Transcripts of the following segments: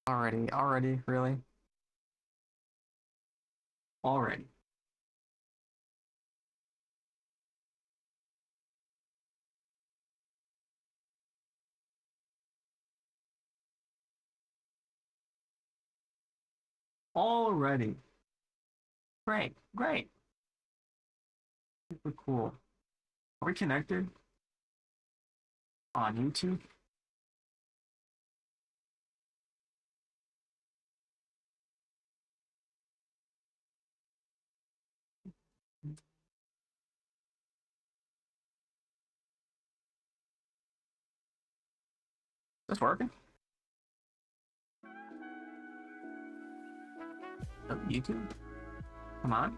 Already, really? Already. Already. Great, great. Super cool. Are we connected on YouTube? This working? Oh, YouTube? Come on.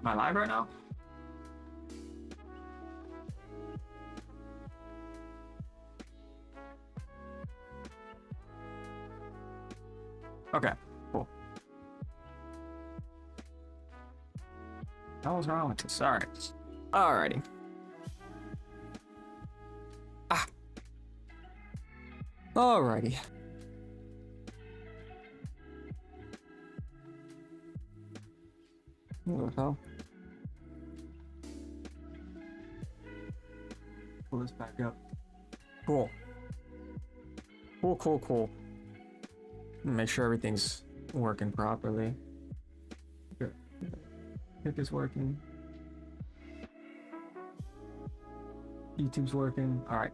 Am I live right now? Okay, cool. What was wrong with this? Sorry. Alrighty. Ah. Alrighty. What the hell? Pull this back up. Cool. Cool. Make sure everything's working properly. Good. Pick is working. YouTube's working. Alright.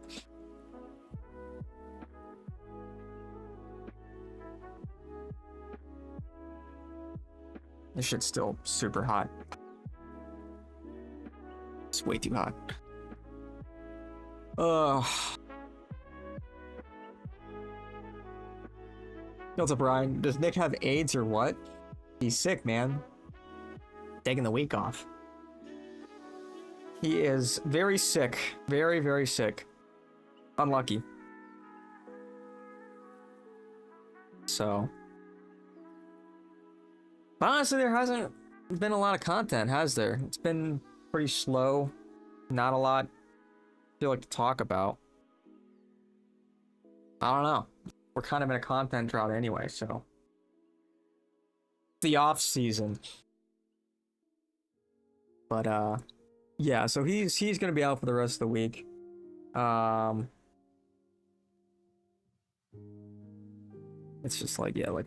This shit's still super hot. It's way too hot. What's up, Ryan? Does Nick have AIDS or what? He's sick, man. Taking the week off. He is very sick. Very sick. Unlucky. So. But honestly, there hasn't been a lot of content, has there? It's been pretty slow. Not a lot I feel like to talk about. I don't know. We're kind of in a content drought anyway, so. The off season. But yeah, so he's gonna be out for the rest of the week. It's just like, yeah, like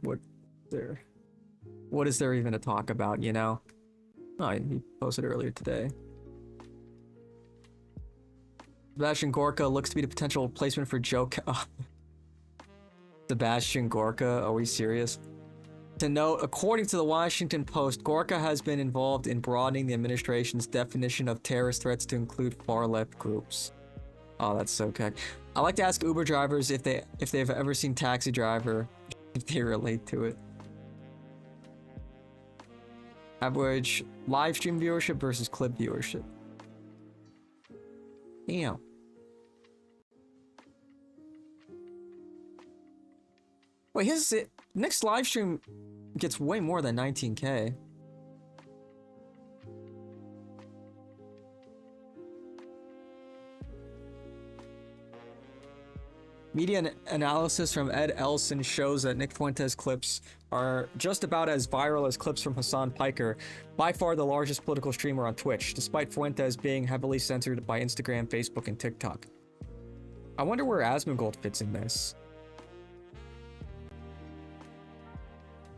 what is there even to talk about, you know? Oh, he posted earlier today. Sebastian Gorka looks to be the potential replacement for Joe. Sebastian Gorka, are we serious? To note, according to the Washington Post, Gorka has been involved in broadening the administration's definition of terrorist threats to include far-left groups. Oh, that's so good. I like to ask Uber drivers if they've ever seen Taxi Driver, if they relate to it. Average live stream viewership versus clip viewership. Damn. Wait, his next live stream gets way more than 19K. Media analysis from Ed Elson shows that Nick Fuentes clips are just about as viral as clips from Hassan Piker, by far the largest political streamer on Twitch, despite Fuentes being heavily censored by Instagram, Facebook, and TikTok. I wonder where Asmongold fits in this.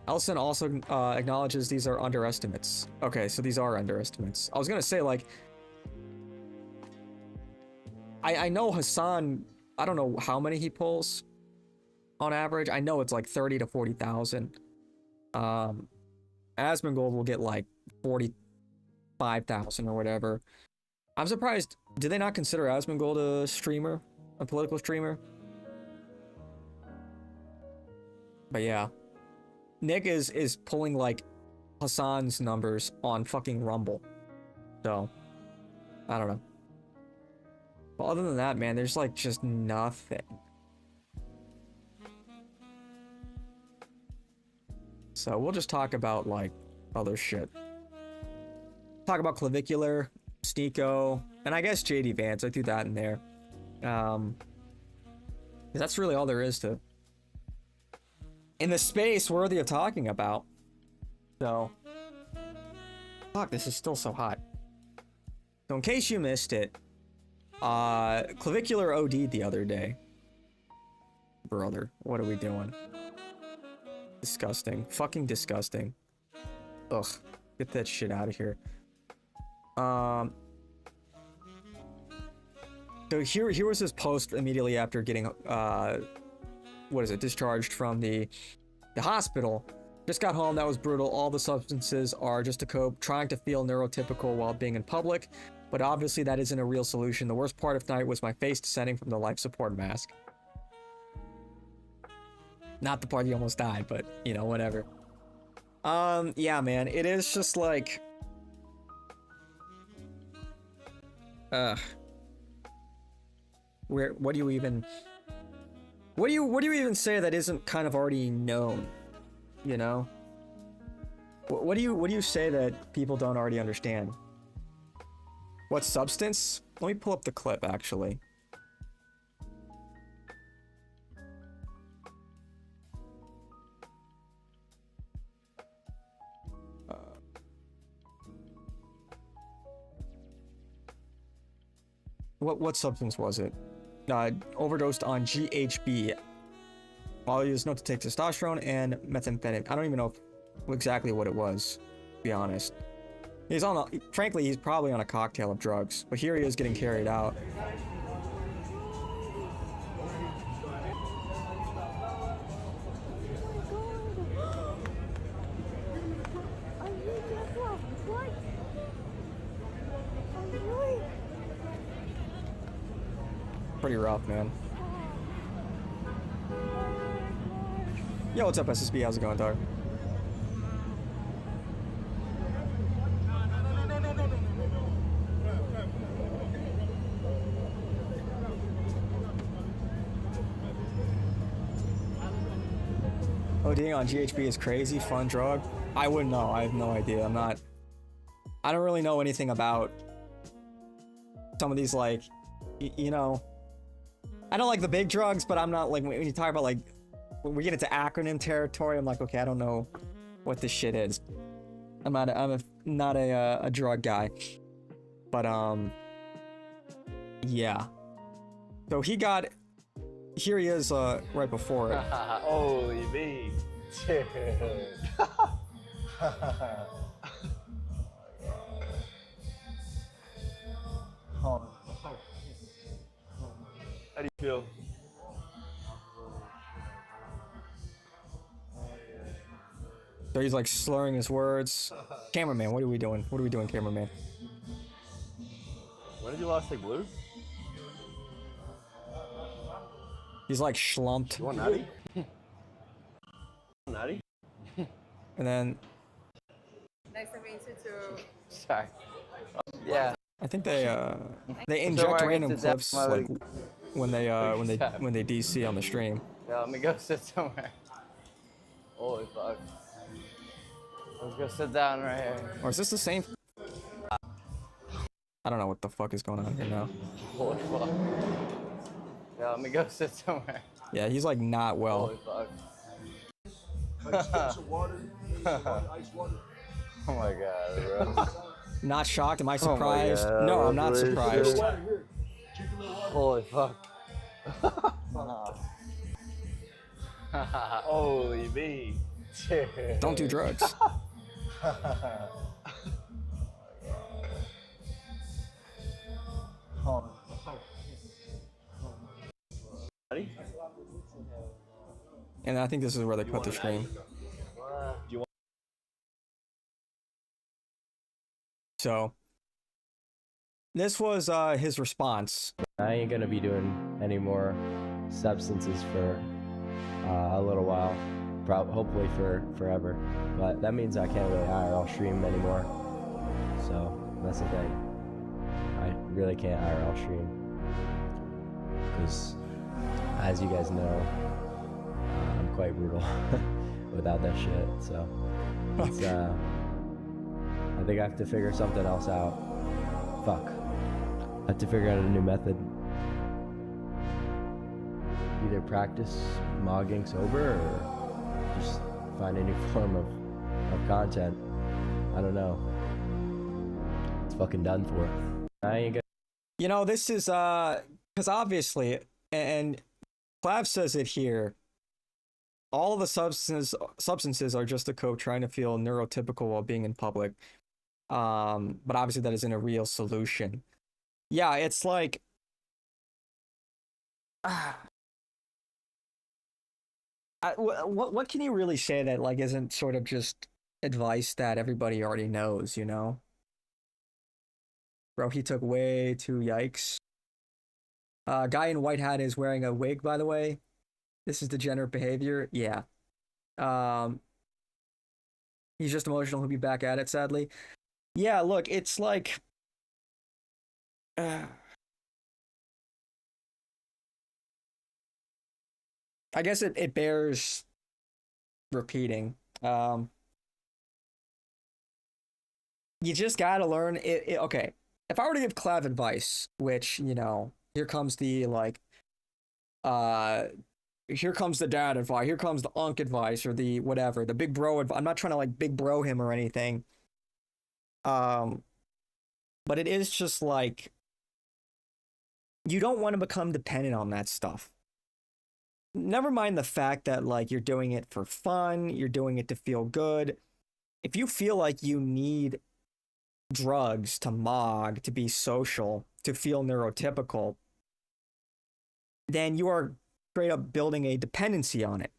Elson also acknowledges these are underestimates. Okay, so these are underestimates. I was gonna say, like, I know Hassan, I don't know how many he pulls on average. I know it's like 30 to 40,000. Asmongold will get like 45,000 or whatever. I'm surprised. Did they not consider Asmongold a streamer? A political streamer? But yeah. Nick is pulling like Hassan's numbers on fucking Rumble. So, I don't know. But other than that, man, there's like just nothing. So we'll just talk about like other shit. talk about Clavicular, Sneako, and I guess JD Vance. I threw that in there. That's really all there is to in the space worthy of talking about. So, fuck, this is still so hot. So in case you missed it, Clavicular OD'd the other day. Brother, what are we doing? Disgusting. Fucking disgusting. Ugh. Get that shit out of here. So here was his post immediately after getting, discharged from the hospital. Just got home, that was brutal. All the substances are just to cope, trying to feel neurotypical while being in public. But obviously that isn't a real solution. The worst part of tonight was my face descending from the life support mask. Not the part you almost died, but, you know, whatever. Yeah, man, it is just like... What do you even say that isn't kind of already known? You know? What do you say that people don't already understand? What substance? Let me pull up the clip, actually. What substance was it? Overdosed on GHB. While he was known to take testosterone and methamphetamine. I don't even know exactly what it was, to be honest. Frankly, he's probably on a cocktail of drugs. But here he is getting carried out. Pretty rough, man. Yo, what's up, SSB? How's it going, dog? ODing on GHB is crazy, fun drug. I wouldn't know. I have no idea. I don't really know anything about some of these, like, you know, I don't like the big drugs, but I'm not like, when you talk about like, when we get into acronym territory, I'm like, okay, I don't know what this shit is. I'm not a drug guy, but yeah. So here he is right before it. Holy me, dude. How do you feel? So he's like slurring his words. Cameraman, what are we doing? What are we doing, cameraman? When did you last take blue? He's like schlumped. You want natty? Natty? And then... Nice to meet you too. Sorry. Yeah. I think they inject random clips like when they DC on the stream. Yeah, let me go sit somewhere. Holy fuck. Let's go sit down right here. Or is this the same? I don't know what the fuck is going on here now. Holy fuck. Yeah, let me go sit somewhere. Yeah, he's like not well. Holy fuck. Oh my god, bro. Not shocked? Am I surprised? Oh no, I'm not surprised. Holy fuck. Holy me. Don't do drugs. And I think this is where they put the stream. So, this was his response. I ain't gonna be doing any more substances for a little while, hopefully for forever. But that means I can't really IRL stream anymore. So that's the thing. I really can't IRL stream because, as you guys know, I'm quite brutal without that shit. So it's I think I have to figure something else out. Fuck. I have to figure out a new method. Either practice mogging sober or just find a new form of content. I don't know. It's fucking done for. I ain't gonna. You know, this is because obviously, and Clav says it here. All of the substances are just a cope trying to feel neurotypical while being in public. But obviously that isn't a real solution. Yeah, it's like what can you really say that like isn't sort of just advice that everybody already knows, you know? Bro, he took way too yikes. Guy in white hat is wearing a wig, by the way. This is degenerate behavior. Yeah. He's just emotional. He'll be back at it, sadly. Yeah, look, it's like I guess it bears repeating. You just gotta learn it. Okay, if I were to give Clav advice, which, you know, here comes the like here comes the dad advice, here comes the unk advice, or the whatever, the big bro advice. I'm not trying to like big bro him or anything. But it is just like you don't want to become dependent on that stuff. Never mind the fact that like you're doing it for fun, you're doing it to feel good. If you feel like you need drugs to mog, to be social, to feel neurotypical, then you are straight up building a dependency on it.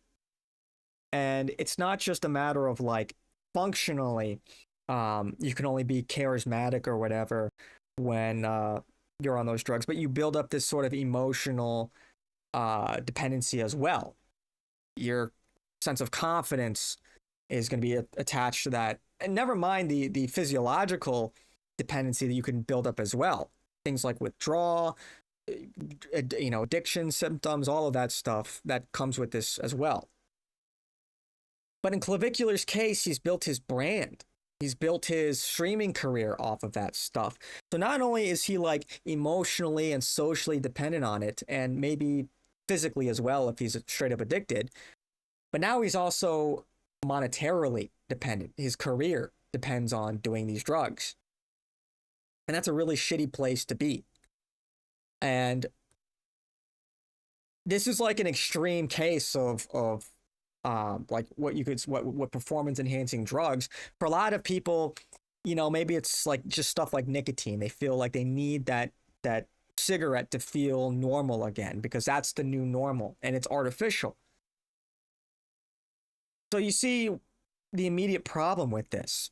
And it's not just a matter of like functionally, you can only be charismatic or whatever when you're on those drugs, but you build up this sort of emotional dependency as well. Your sense of confidence is going to be attached to that. And never mind the physiological dependency that you can build up as well. Things like withdrawal, you know, addiction symptoms, all of that stuff that comes with this as well. But in Clavicular's case, he's built his brand. He's built his streaming career off of that stuff. So not only is he like emotionally and socially dependent on it, and maybe physically as well if he's straight up addicted, but now he's also monetarily dependent. His career depends on doing these drugs. And that's a really shitty place to be. And this is like an extreme case of like what performance enhancing drugs. For a lot of people, you know, maybe it's like just stuff like nicotine. They feel like they need that cigarette to feel normal again because that's the new normal and it's artificial. So you see the immediate problem with this.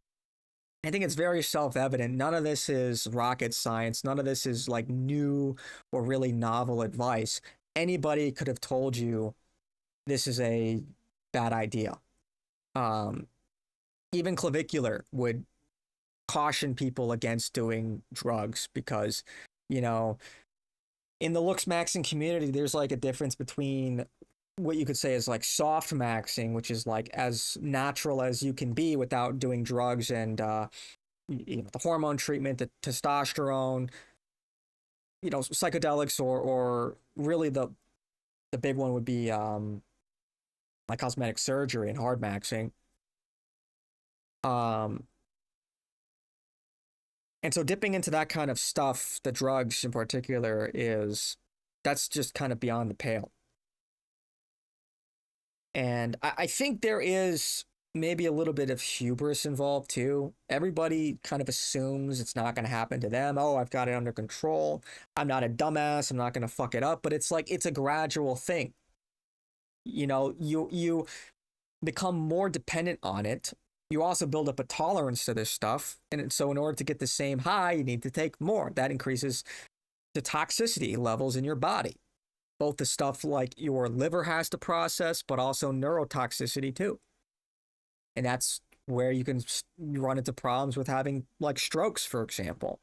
I think it's very self-evident. None of this is rocket science. None of this is like new or really novel advice. Anybody could have told you this is a bad idea. Even Clavicular would caution people against doing drugs because, you know, in the looks maxing community, there's like a difference between what you could say is like soft maxing, which is like as natural as you can be without doing drugs and you know, the hormone treatment, the testosterone, you know, psychedelics, or really the big one would be like cosmetic surgery and hard maxing. And so dipping into that kind of stuff, the drugs in particular, that's just kind of beyond the pale. And I think there is maybe a little bit of hubris involved too. Everybody kind of assumes it's not going to happen to them. Oh, I've got it under control. I'm not a dumbass. I'm not going to fuck it up. But it's like, it's a gradual thing. You know, you become more dependent on it. You also build up a tolerance to this stuff. And so in order to get the same high, you need to take more. That increases the toxicity levels in your body. Both the stuff like your liver has to process, but also neurotoxicity too. And that's where you can run into problems with having like strokes, for example.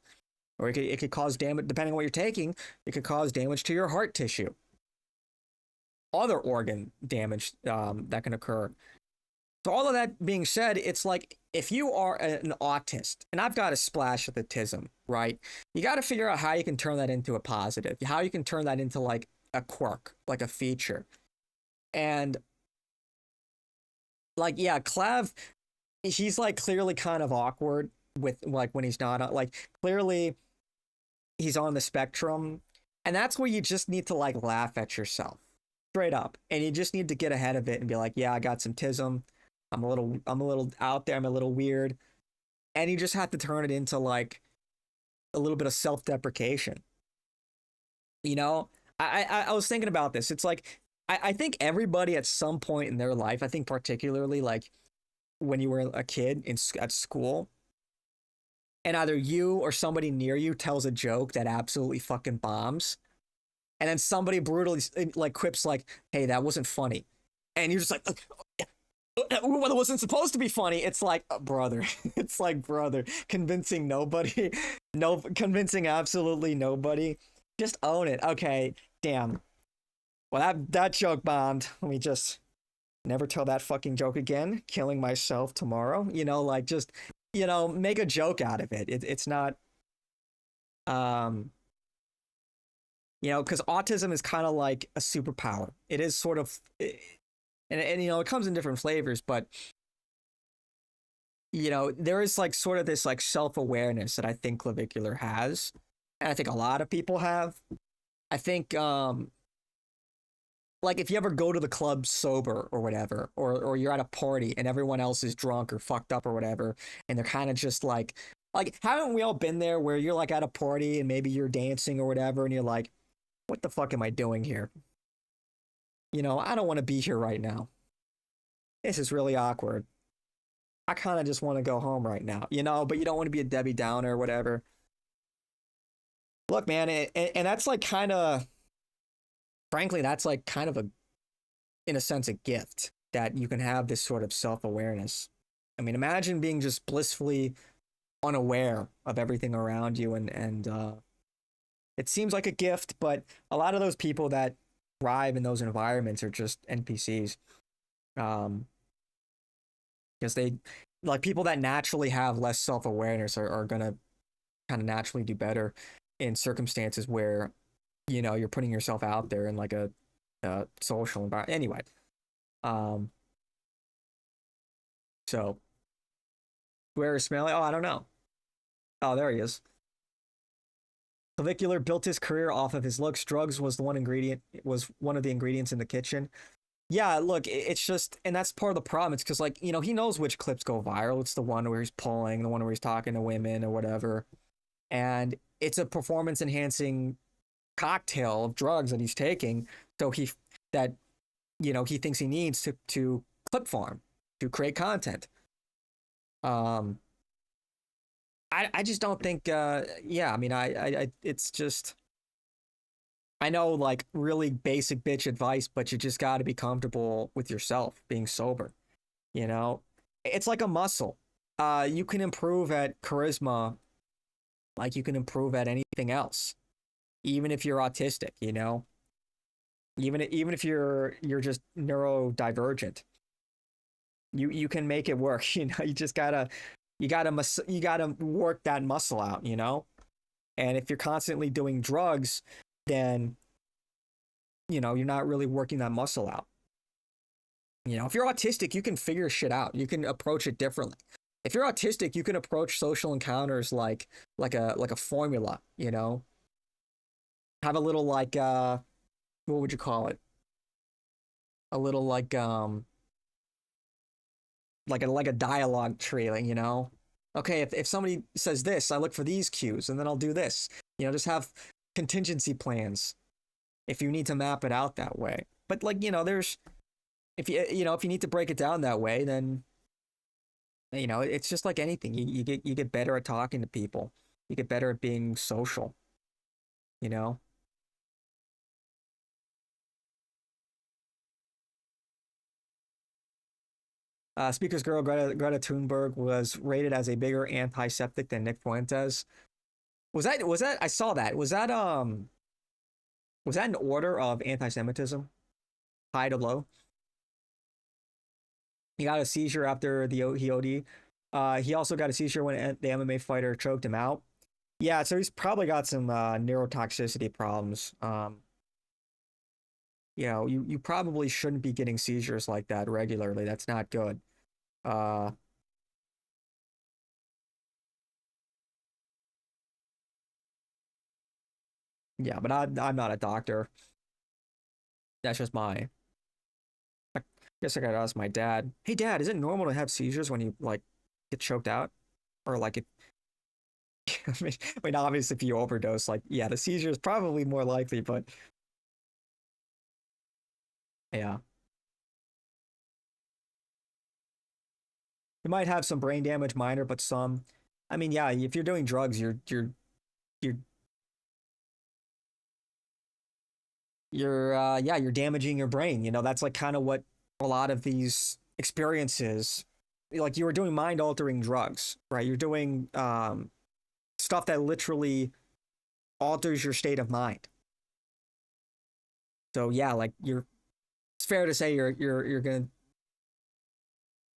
Or it could cause damage, depending on what you're taking, it could cause damage to your heart tissue. Other organ damage that can occur. So all of that being said, it's like if you are an autist, and I've got a splash of autism, right? You got to figure out how you can turn that into a positive, how you can turn that into like a quirk, like a feature. And like, yeah, Clav, he's like clearly kind of awkward with like when he's not like clearly he's on the spectrum. And that's where you just need to like laugh at yourself straight up. And you just need to get ahead of it and be like, yeah, I got some tism. I'm a little out there. I'm a little weird. And you just have to turn it into like a little bit of self-deprecation. You know, I was thinking about this. It's like, I think everybody at some point in their life, I think particularly like when you were a kid at school, and either you or somebody near you tells a joke that absolutely fucking bombs, and then somebody brutally like quips like, hey, that wasn't funny. And you're just like, well, it wasn't supposed to be funny. It's like, brother, it's like, brother, convincing nobody, no, convincing absolutely nobody. Just own it. Okay, damn. Well, that joke bombed. Let me just never tell that fucking joke again. Killing myself tomorrow. You know, like just, you know, make a joke out of it. It's not, you know, because autism is kind of like a superpower. It is sort of, and you know, it comes in different flavors, but you know, there is like sort of this like self-awareness that I think Clavicular has, and I think a lot of people have. I think like if you ever go to the club sober or whatever, or you're at a party and everyone else is drunk or fucked up or whatever, and they're kind of just like haven't we all been there where you're like at a party and maybe you're dancing or whatever and you're like, what the fuck am I doing here? You know, I don't want to be here right now. This is really awkward. I kind of just want to go home right now, you know, but you don't want to be a Debbie Downer or whatever. Look, man, and that's like kind of, frankly, that's like kind of in a sense, a gift that you can have this sort of self-awareness. I mean, imagine being just blissfully unaware of everything around you, and it seems like a gift, but a lot of those people that thrive in those environments are just NPCs. Because they, like, people that naturally have less self-awareness are gonna kind of naturally do better in circumstances where, you know, you're putting yourself out there in like a social environment. Anyway, so where is Smelly? Oh, I don't know. Oh, there he is. Clavicular built his career off of his looks. Drugs was one of the ingredients in the kitchen. Yeah, look, it's just, and that's part of the problem. It's because, like, you know, he knows which clips go viral. It's the one where he's pulling, the one where he's talking to women or whatever. And it's a performance enhancing cocktail of drugs that he's taking. So he thinks he needs to clip farm, to create content. I just don't think, yeah, I mean, it's just, I know, like, really basic bitch advice, but you just got to be comfortable with yourself being sober. You know, it's like a muscle. You can improve at charisma like you can improve at anything else, even if you're autistic. You know, even if you're just neurodivergent, you can make it work. You know, you gotta work that muscle out. You know, and if you're constantly doing drugs, then, you know, you're not really working that muscle out. You know, if you're autistic, you can figure shit out. You can approach it differently. If you're autistic, you can approach social encounters like a formula, you know? Have a little like what would you call it? A little like a dialogue tree, you know? Okay, if somebody says this, I look for these cues and then I'll do this. You know, just have contingency plans if you need to map it out that way. But, like, you know, if you need to break it down that way, then, you know, it's just like anything. You get better at talking to people. You get better at being social, you know? Speaker's Girl Greta Thunberg was rated as a bigger antiseptic than Nick Fuentes. Was that I saw that. Was that an order of anti-Semitism? High to low? He got a seizure after he OD. He also got a seizure when the MMA fighter choked him out. Yeah, so he's probably got some neurotoxicity problems. You know, you probably shouldn't be getting seizures like that regularly. That's not good. Yeah, but I'm not a doctor. That's just my. I guess I gotta ask my dad. Hey, Dad, is it normal to have seizures when you like get choked out, or like it? I mean, obviously, if you overdose, like yeah, the seizure is probably more likely, but yeah, you might have some brain damage, minor, but some. I mean, yeah, if you're doing drugs, you're yeah, you're damaging your brain. You know, that's like kind of what a lot of these experiences, like you were doing mind altering drugs, right? You're doing stuff that literally alters your state of mind. So yeah, like it's fair to say you're gonna.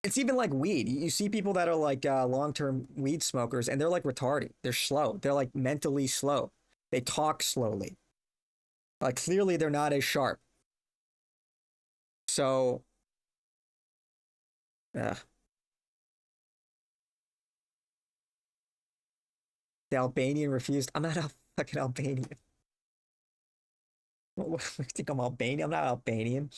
It's even like weed. You see people that are like long-term weed smokers, and they're like retarded. They're slow. They're like mentally slow. They talk slowly. Like clearly they're not as sharp. So, uh, the Albanian refused. I'm not a fucking Albanian. What do you think I'm Albanian? I'm not Albanian.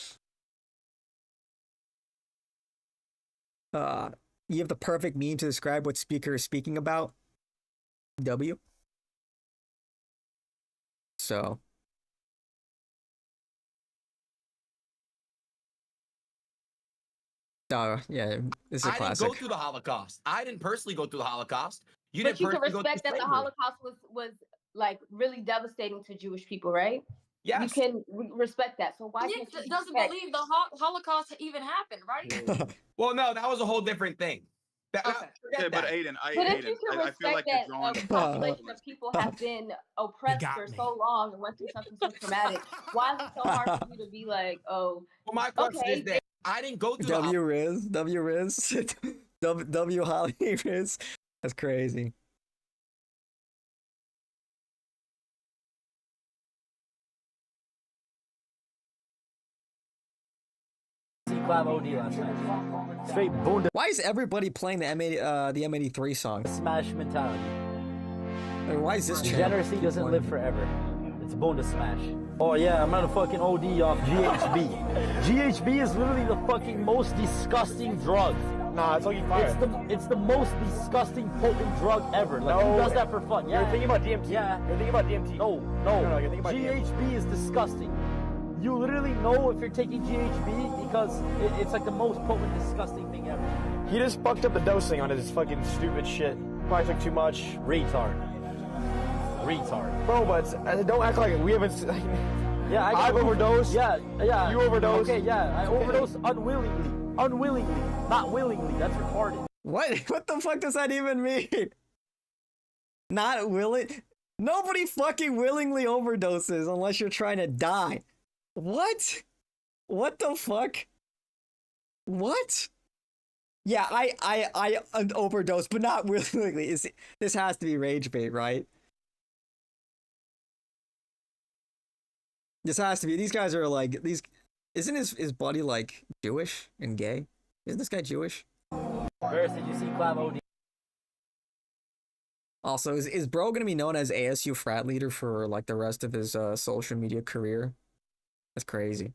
Uh, you have the perfect meme to describe what speaker is speaking about. W. So, yeah, this is a I didn't classic. go through the Holocaust. I didn't personally go through the Holocaust. You But didn't you can personally go through respect that the slavery. Holocaust was like really devastating to Jewish people, right? Yes. You can respect that. So why He can't you doesn't respect? believe the Holocaust even happened, right? Well, no, that was a whole different thing. Okay. Forget But that. Aiden, But if you Aiden, can I feel like respect you're that drawing. a population of people have been oppressed got for me. so long and went through something so traumatic, why is it so hard for you to be like, oh, Well, my question okay, is that I didn't go through W Riz, W Riz, W Holly Riz. That's crazy. Clav OD last night. Straight boom Why is everybody playing the M83 song? smash mentality. Or why is this channel? Degeneracy doesn't live forever. It's bone to smash. Oh yeah, I'm gonna fucking OD off GHB. GHB is literally the fucking most disgusting drug. Nah, it's fucking fire. It's the most disgusting potent drug ever. Like No. who does that for fun? Yeah. You're thinking about DMT. Yeah. You're thinking about DMT. No. No, you're thinking about GHB is disgusting. You literally know if you're taking GHB because it's like the most potent, disgusting thing ever. He just fucked up the dosing on his fucking stupid shit. Probably took too much. Retard. Bro, but don't act like we haven't. Yeah, I've overdosed. Yeah. You overdosed. Okay, yeah, I overdosed unwillingly. Unwillingly, not willingly. That's retarded. What? What the fuck does that even mean? Not willing? Nobody fucking willingly overdoses unless you're trying to die. What? What the fuck? What? Yeah, I overdosed, but not willingly. This has to be rage bait, right? This has to be. These guys are like these. Isn't his buddy like Jewish and gay? Isn't this guy Jewish? Verse, did you see Clav OD? Also, is bro gonna be known as ASU frat leader for like the rest of his social media career? That's crazy.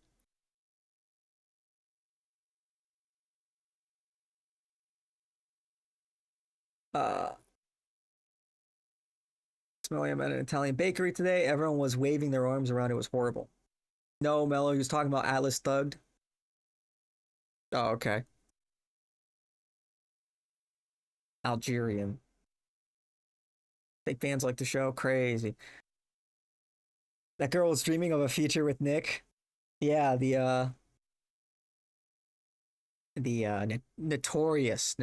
Smelly, I'm at an Italian bakery today. Everyone was waving their arms around. It was horrible. No, Mello, he was talking about Atlas Thugged. Oh, okay. Algerian. Fake fans like the show. Crazy. That girl was dreaming of a feature with Nick. Yeah, the notorious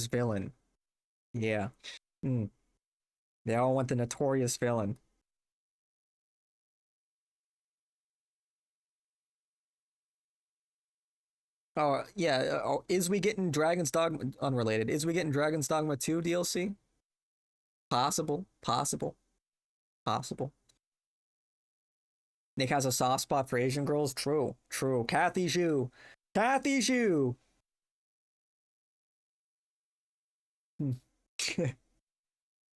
villain. Yeah. They all want the notorious villain. Oh, yeah. Oh, is we getting Dragon's Dogma unrelated? Is we getting Dragon's Dogma 2 DLC? Possible. Possible. Possible. Nick has a soft spot for Asian girls. True. True. Kathy Zhu. Kathy Zhu.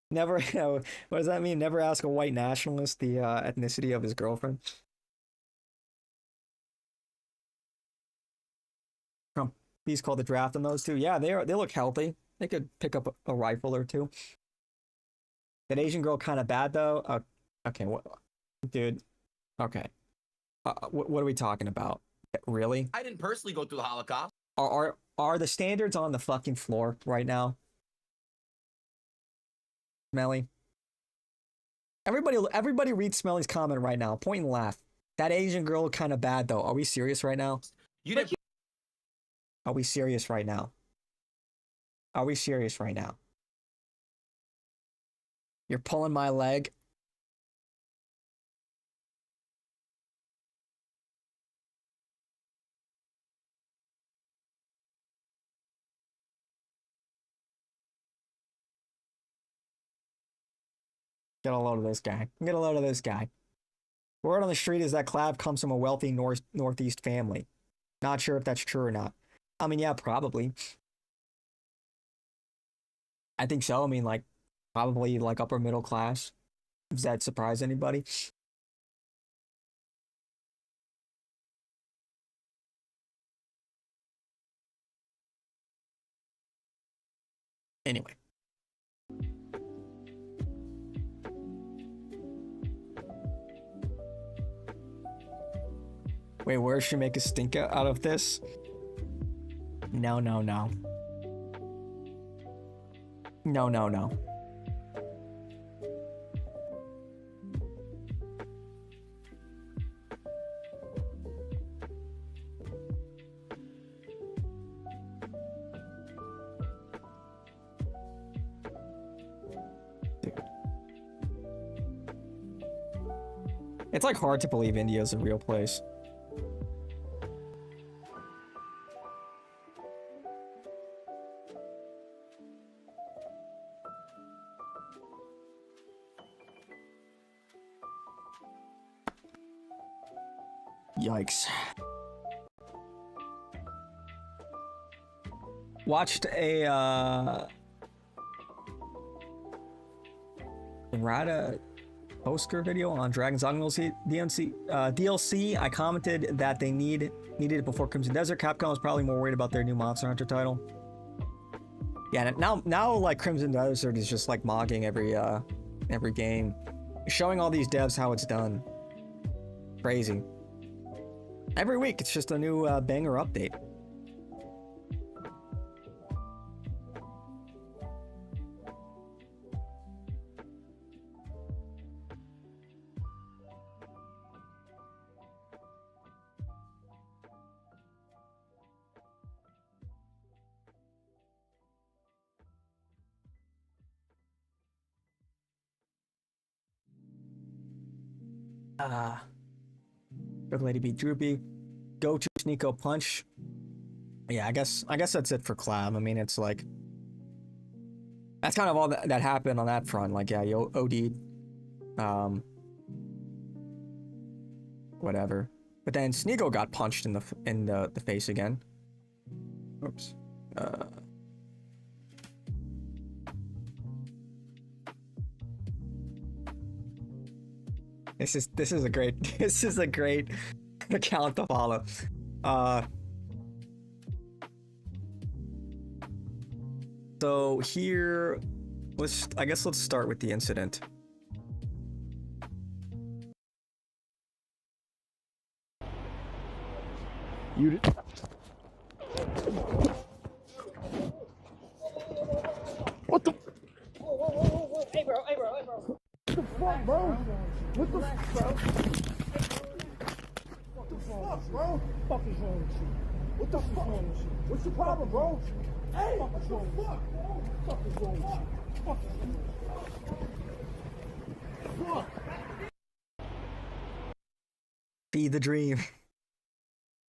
Never. What does that mean? Never ask a white nationalist the ethnicity of his girlfriend. Trump. He's called the draft on those two. Yeah, they are. They look healthy. They could pick up a rifle or two. That Asian girl kind of bad though. Okay, what, dude? Okay, what are we talking about? Really? I didn't personally go through the Holocaust. Are the standards on the fucking floor right now? Smelly. Everybody read Smelly's comment right now. Point and laugh. That Asian girl kind of bad though. Are we serious right now? You didn't. Are we serious right now? Are we serious right now? You're pulling my leg. Get a load of this guy. Get a load of this guy. Word on the street is that Clav comes from a wealthy Northeast family. Not sure if that's true or not. I mean, yeah, probably. I think so. I mean, like, probably like upper middle class. Does that surprise anybody? Anyway. Wait, where should make a stink out of this? No, no, no. No, no, no. Dude. It's like hard to believe India's a real place. Yikes. Watched a Rada poster video on Dragon's Dogma DLC. I commented that they needed it before Crimson Desert. Capcom was probably more worried about their new Monster Hunter title. Yeah, now like Crimson Desert is just like mogging every game, showing all these devs how it's done. Crazy. Every week, it's just a new banger update. Good Lady Be Droopy. Go to Sneako Punch. Yeah, I guess that's it for Clav. I mean, it's like that's kind of all that happened on that front. Like, yeah, you OD'd. Whatever. But then Sneako got punched in the face again. Oops. This is a great account to follow. So here, I guess let's start with the incident. You did. What the? Hey, bro. What the fuck, bro? What the fuck, bro? What the fuck, bro? What the fuck is wrong with you? What the fuck? What's your problem, bro? Hey, what the fuck, bro? What the fuck is wrong with you? Fuck is wrong with you? Fuck. Feed the dream.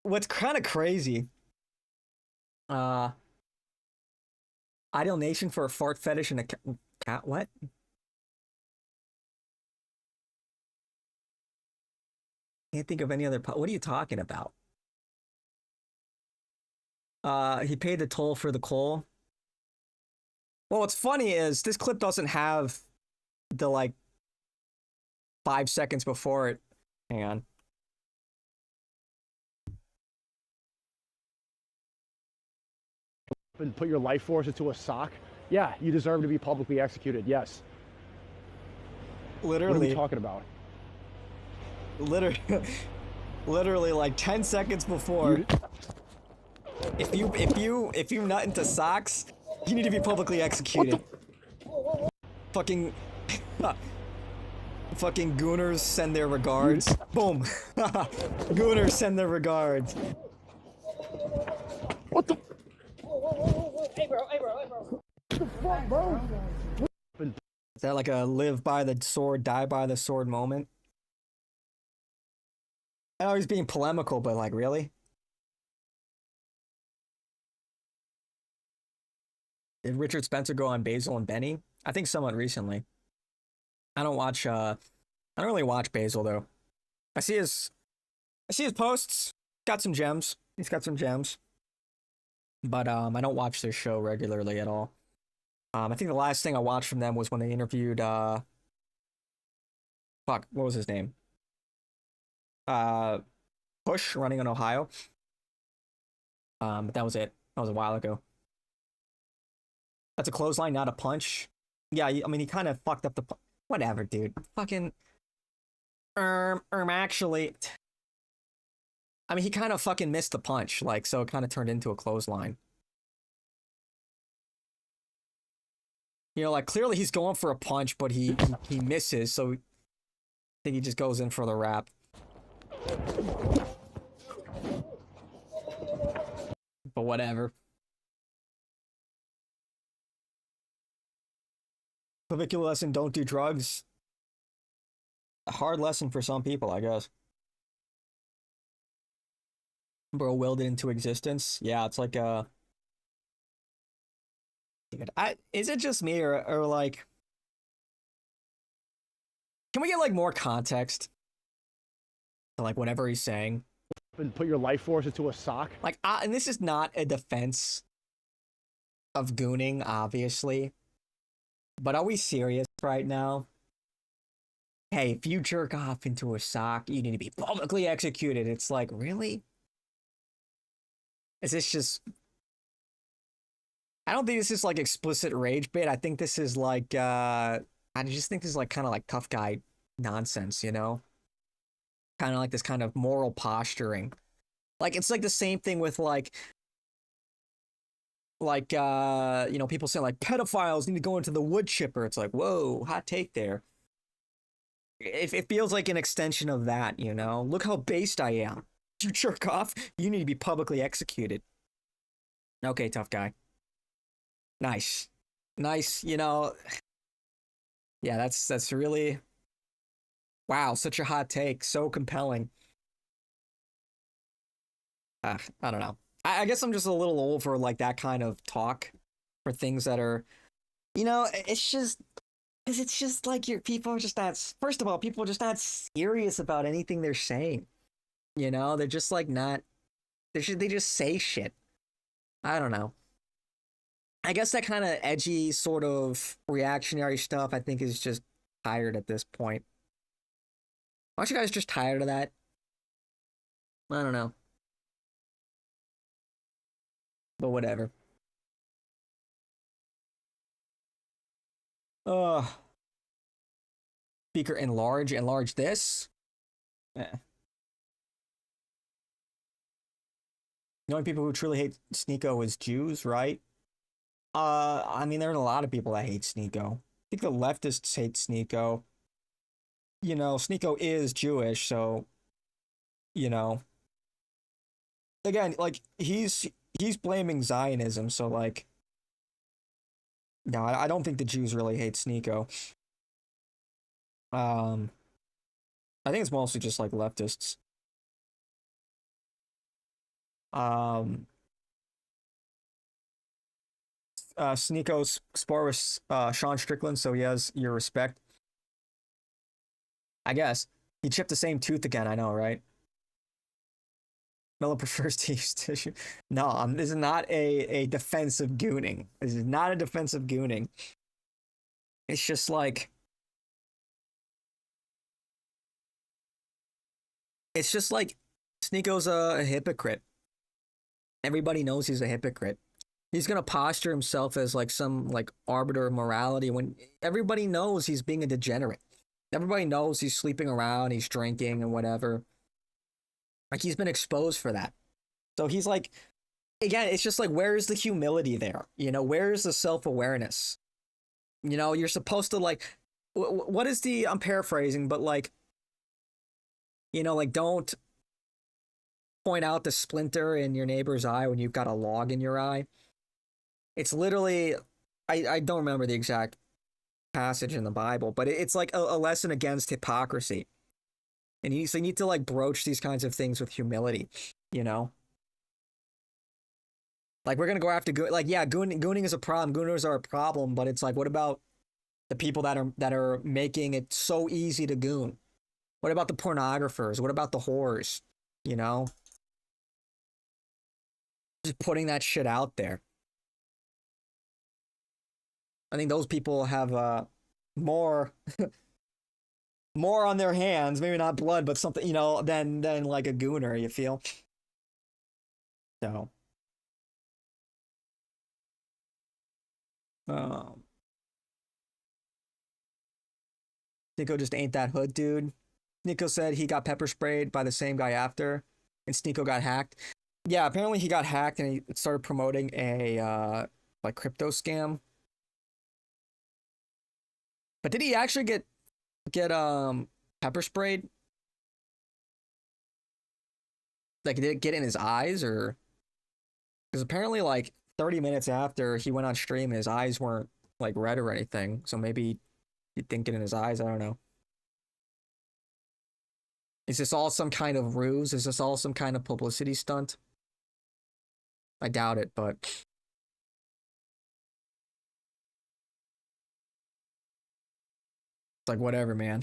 What's kind of crazy Uh, Ideal nation for a fart fetish and a cat. What? Can't think of any other. What are you talking about? He paid the toll for the coal. Well, what's funny is this clip doesn't have the like 5 seconds before it. Hang on. And put your life force into a sock? Yeah, you deserve to be publicly executed, yes. Literally. What are we talking about? Literally like 10 seconds before. If you nut into socks, you need to be publicly executed. Fucking fucking gooners send their regards. Boom. Gooners send their regards. What the Hey, bro. fuck, bro? Is that like a live by the sword, die by the sword moment? I know he's being polemical, but like, really? Did Richard Spencer go on Basil and Benny? I think somewhat recently. I don't really watch Basil though. I see his posts. Got some gems. He's got some gems. But I don't watch their show regularly at all. I think the last thing I watched from them was when they interviewed fuck, what was his name? Push, running in Ohio. But that was it. That was a while ago. That's a clothesline, not a punch. Yeah, I mean, he kind of fucked up the... Whatever, dude. Fucking... actually... I mean, he kind of fucking missed the punch, like, so it kind of turned into a clothesline. You know, like, clearly he's going for a punch, but he misses, so I think he just goes in for the wrap. But whatever. Clavicular lesson, don't do drugs. A hard lesson for some people, I guess. Bro willed it into existence. Yeah, it's like a... Dude, is it just me or like... Can we get like more context to like whatever he's saying? And put your life force into a sock? Like, and this is not a defense of gooning, obviously. But are we serious right now? Hey, if you jerk off into a sock, you need to be publicly executed. It's like, really? Is this just... I don't think this is like explicit rage bait. I think this is like, I just think this is like kind of like tough guy nonsense, you know? Kind of like this kind of moral posturing. Like, it's like the same thing with like, you know, people say like pedophiles need to go into the wood chipper. It's like, whoa, hot take there. It feels like an extension of that, you know? Look how based I am. You jerk off, you need to be publicly executed. Okay, tough guy. Nice. Nice, you know. Yeah, that's really... Wow, such a hot take. So compelling. I don't know. I guess I'm just a little over like that kind of talk for things that are, you know, it's just like people are just not, first of all, people are just not serious about anything they're saying. You know, they're just like not, they just say shit. I don't know. I guess that kind of edgy sort of reactionary stuff I think is just tired at this point. Aren't you guys just tired of that? I don't know. But whatever. Speaker enlarge this. The only people who truly hate Sneako is Jews, right? I mean, there are a lot of people that hate Sneako. I think the leftists hate Sneako. You know, Sneako is Jewish, so, you know. Again, like, he's blaming Zionism, so, like, no, I don't think the Jews really hate Sneako. I think it's mostly just, like, leftists. Sneako's spar with Sean Strickland, so he has your respect. I guess. He chipped the same tooth again, I know, right? Mello prefers to use tissue. No, this is not a defensive gooning. This is not a defensive gooning. It's just like... It's just like Sneako's a hypocrite. Everybody knows he's a hypocrite. He's gonna posture himself as like some like arbiter of morality when everybody knows he's being a degenerate. Everybody knows he's sleeping around, he's drinking and whatever. Like, he's been exposed for that. So he's like, again, it's just like, where's the humility there? You know, where's the self-awareness? You know, you're supposed to like, what is the, I'm paraphrasing, but like, you know, like, don't point out the splinter in your neighbor's eye when you've got a log in your eye. It's literally, I don't remember the exact passage in the Bible, but it's like a lesson against hypocrisy. And you need to like broach these kinds of things with humility, you know? Like, we're gonna go after like, yeah, gooning is a problem. Gooners are a problem, but it's like, what about the people that are making it so easy to goon? What about the pornographers? What about the whores? You know? Just putting that shit out there. I think those people have more more on their hands, maybe not blood, but something, you know, than like a gooner, you feel? So Nico just ain't that hood, dude. Nico said he got pepper sprayed by the same guy after, and Sneako got hacked. Yeah, apparently he got hacked and he started promoting a like crypto scam. But did he actually get pepper sprayed? Like, did it get in his eyes, or? Because apparently, like 30 minutes after he went on stream, his eyes weren't like red or anything. So maybe he didn't get in his eyes. I don't know. Is this all some kind of ruse? Is this all some kind of publicity stunt? I doubt it, but it's like, whatever, man.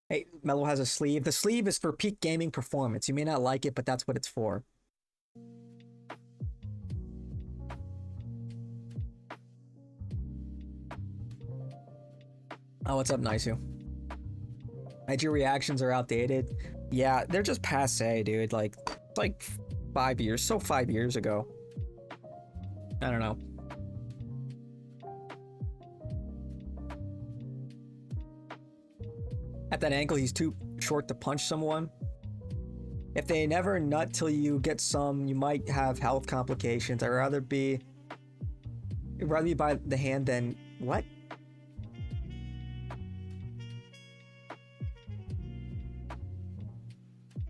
Hey, Mello has a sleeve. The sleeve is for peak gaming performance. You may not like it, but that's what it's for. Oh, what's up, Nisu? IG reactions are outdated. Yeah, they're just passe, dude. Like 5 years. So 5 years ago. I don't know. At that ankle, he's too short to punch someone. If they never nut till you get some, you might have health complications. I'd rather be by the hand than what?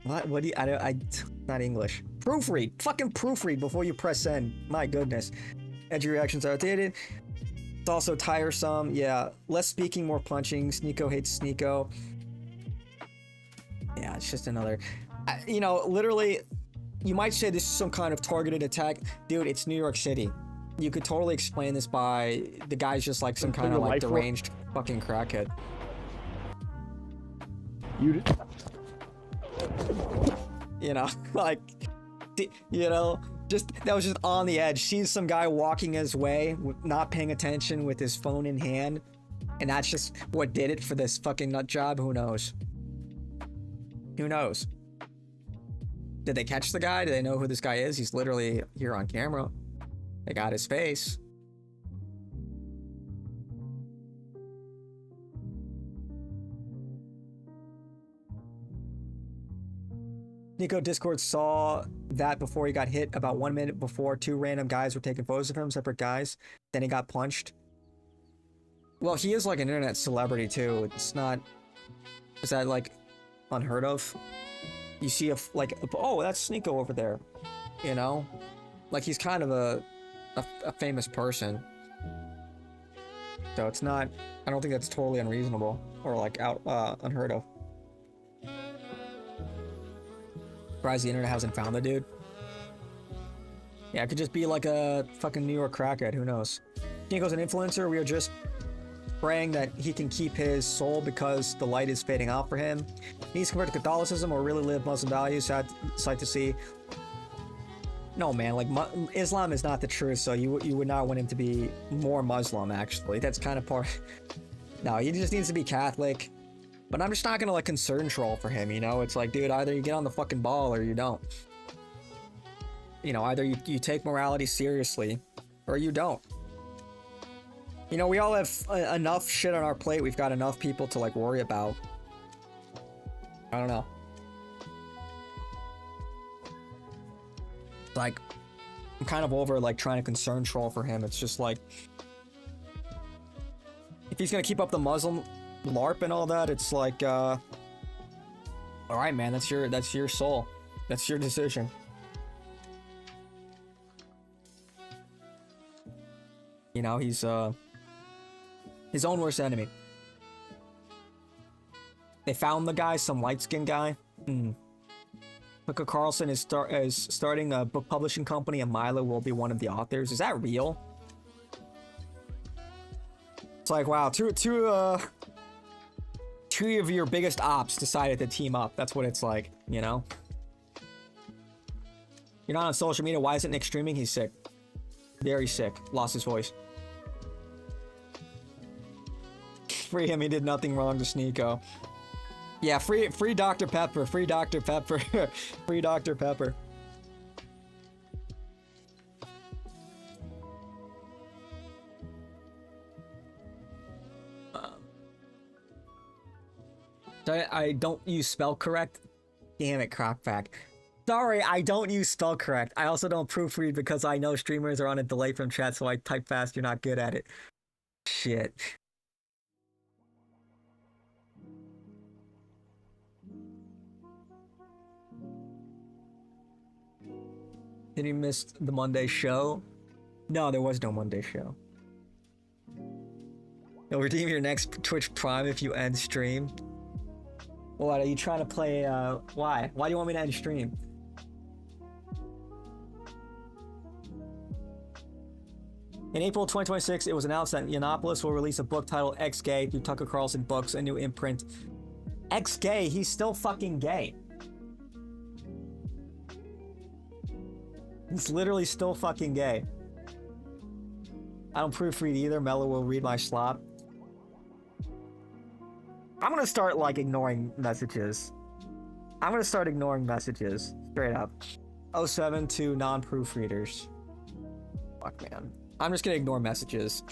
What do you, I not English. Proofread. Fucking proofread before you press send. My goodness. Edgy reactions are outdated. It's also tiresome. Yeah. Less speaking, more punching. Sneako hates Sneako. Yeah, it's just another... you know, literally, you might say this is some kind of targeted attack. Dude, it's New York City. You could totally explain this by the guy's just like some kind of like deranged fucking crackhead. You know, like, you know, just that was just on the edge. Sees some guy walking his way, not paying attention with his phone in hand, and that's just what did it for this fucking nut job. Who knows? Who knows? Did they catch the guy? Do they know who this guy is? He's literally here on camera. They got his face. Nico Discord saw that before he got hit. About 1 minute before, 2 random guys were taking photos of him, separate guys. Then he got punched. Well, he is like an internet celebrity too. It's not... Is that like unheard of? You see oh, that's Sneako over there. You know? Like, he's kind of a famous person. So it's not... I don't think that's totally unreasonable. Or like unheard of. Surprised the internet hasn't found the dude. Yeah, it could just be like a fucking New York crackhead. Who knows? Sneako's an influencer. We are just praying that he can keep his soul because the light is fading out for him. He needs to convert to Catholicism or really live Muslim values. Sad sight to see. No, man, like Islam is not the truth, so you would not want him to be more Muslim, actually. That's kind of part... No, he just needs to be Catholic. But I'm just not gonna, like, concern troll for him, you know? It's like, dude, either you get on the fucking ball or you don't. You know, either you take morality seriously or you don't. You know, we all have enough shit on our plate. We've got enough people to, like, worry about. I don't know. Like, I'm kind of over, like, trying to concern troll for him. It's just like, if he's gonna keep up the Muslim LARP and all that, it's like, all right, man, that's your soul. That's your decision. You know, he's his own worst enemy. They found the guy, some light-skinned guy. Tucker Carlson is starting a book publishing company, and Milo will be one of the authors. Is that real? It's like, wow, two of your biggest ops decided to team up. That's what it's like, you know? You're not on social media. Why isn't Nick streaming? He's sick. Very sick. Lost his voice. Free him. He did nothing wrong to Sneako. Yeah, free Dr. Pepper. Free Dr. Pepper. Free Dr. Pepper. I don't use spell correct. Damn it, Crockback. Sorry, I don't use spell correct. I also don't proofread because I know streamers are on a delay from chat, so I type fast. You're not good at it. Shit. Did you miss the Monday show? No, there was no Monday show. You'll redeem your next Twitch Prime if you end stream. What, are you trying to play, why? Why do you want me to end stream? In April 2026, it was announced that Yiannopoulos will release a book titled X-Gay through Tucker Carlson Books, a new imprint. X-Gay? He's still fucking gay. He's literally still fucking gay. I don't proofread either. Mello will read my slop. I'm gonna start, like, ignoring messages. I'm gonna start ignoring messages. Straight up. 07 to non-proofreaders. Fuck, man. I'm just gonna ignore messages.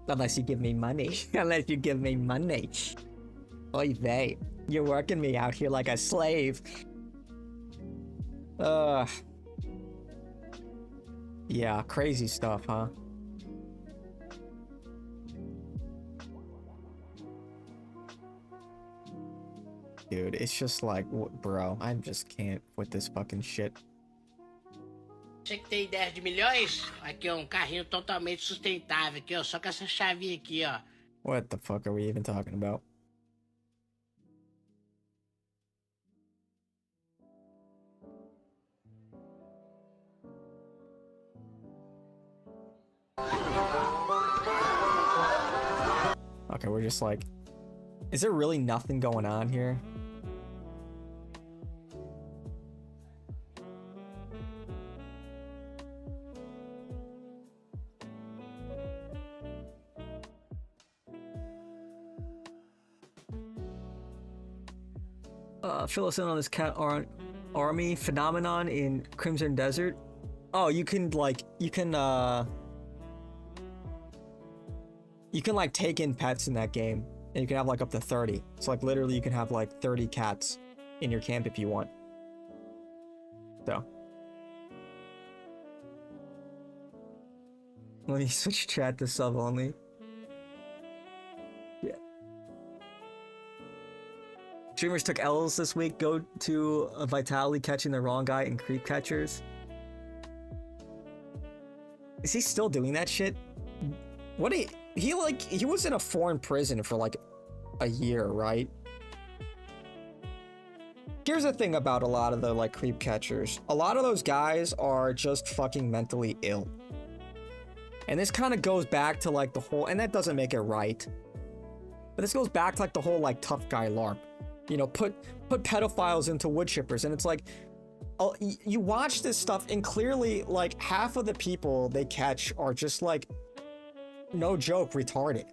Unless you give me money. Unless you give me money. Oy vey. You're working me out here like a slave. Yeah, crazy stuff, huh? Dude, it's just like, bro, I just can't with this fucking shit. Você que tem 10 milhões, aqui ó, carrinho totalmente sustentável aqui ó, só com essa chavinha aqui ó. What the fuck are we even talking about? Okay, we're just like, is there really nothing going on here? Fill us in on this cat army phenomenon in Crimson Desert. Oh, you can like take in pets in that game, and you can have like up to 30. So like literally you can have like 30 cats in your camp if you want. So let me switch chat to sub only. Yeah. Streamers took L's this week. Go to Vitality catching the wrong guy in Creep Catchers. Is he still doing that shit? What he was in a foreign prison for like a year, right? Here's the thing about a lot of the like creep catchers. A lot of those guys are just fucking mentally ill. And this kind of goes back to like the whole, and that doesn't make it right, but this goes back to like the whole like tough guy LARP. You know, put pedophiles into wood chippers, and it's like, you watch this stuff and clearly like half of the people they catch are just like, no joke, retarded.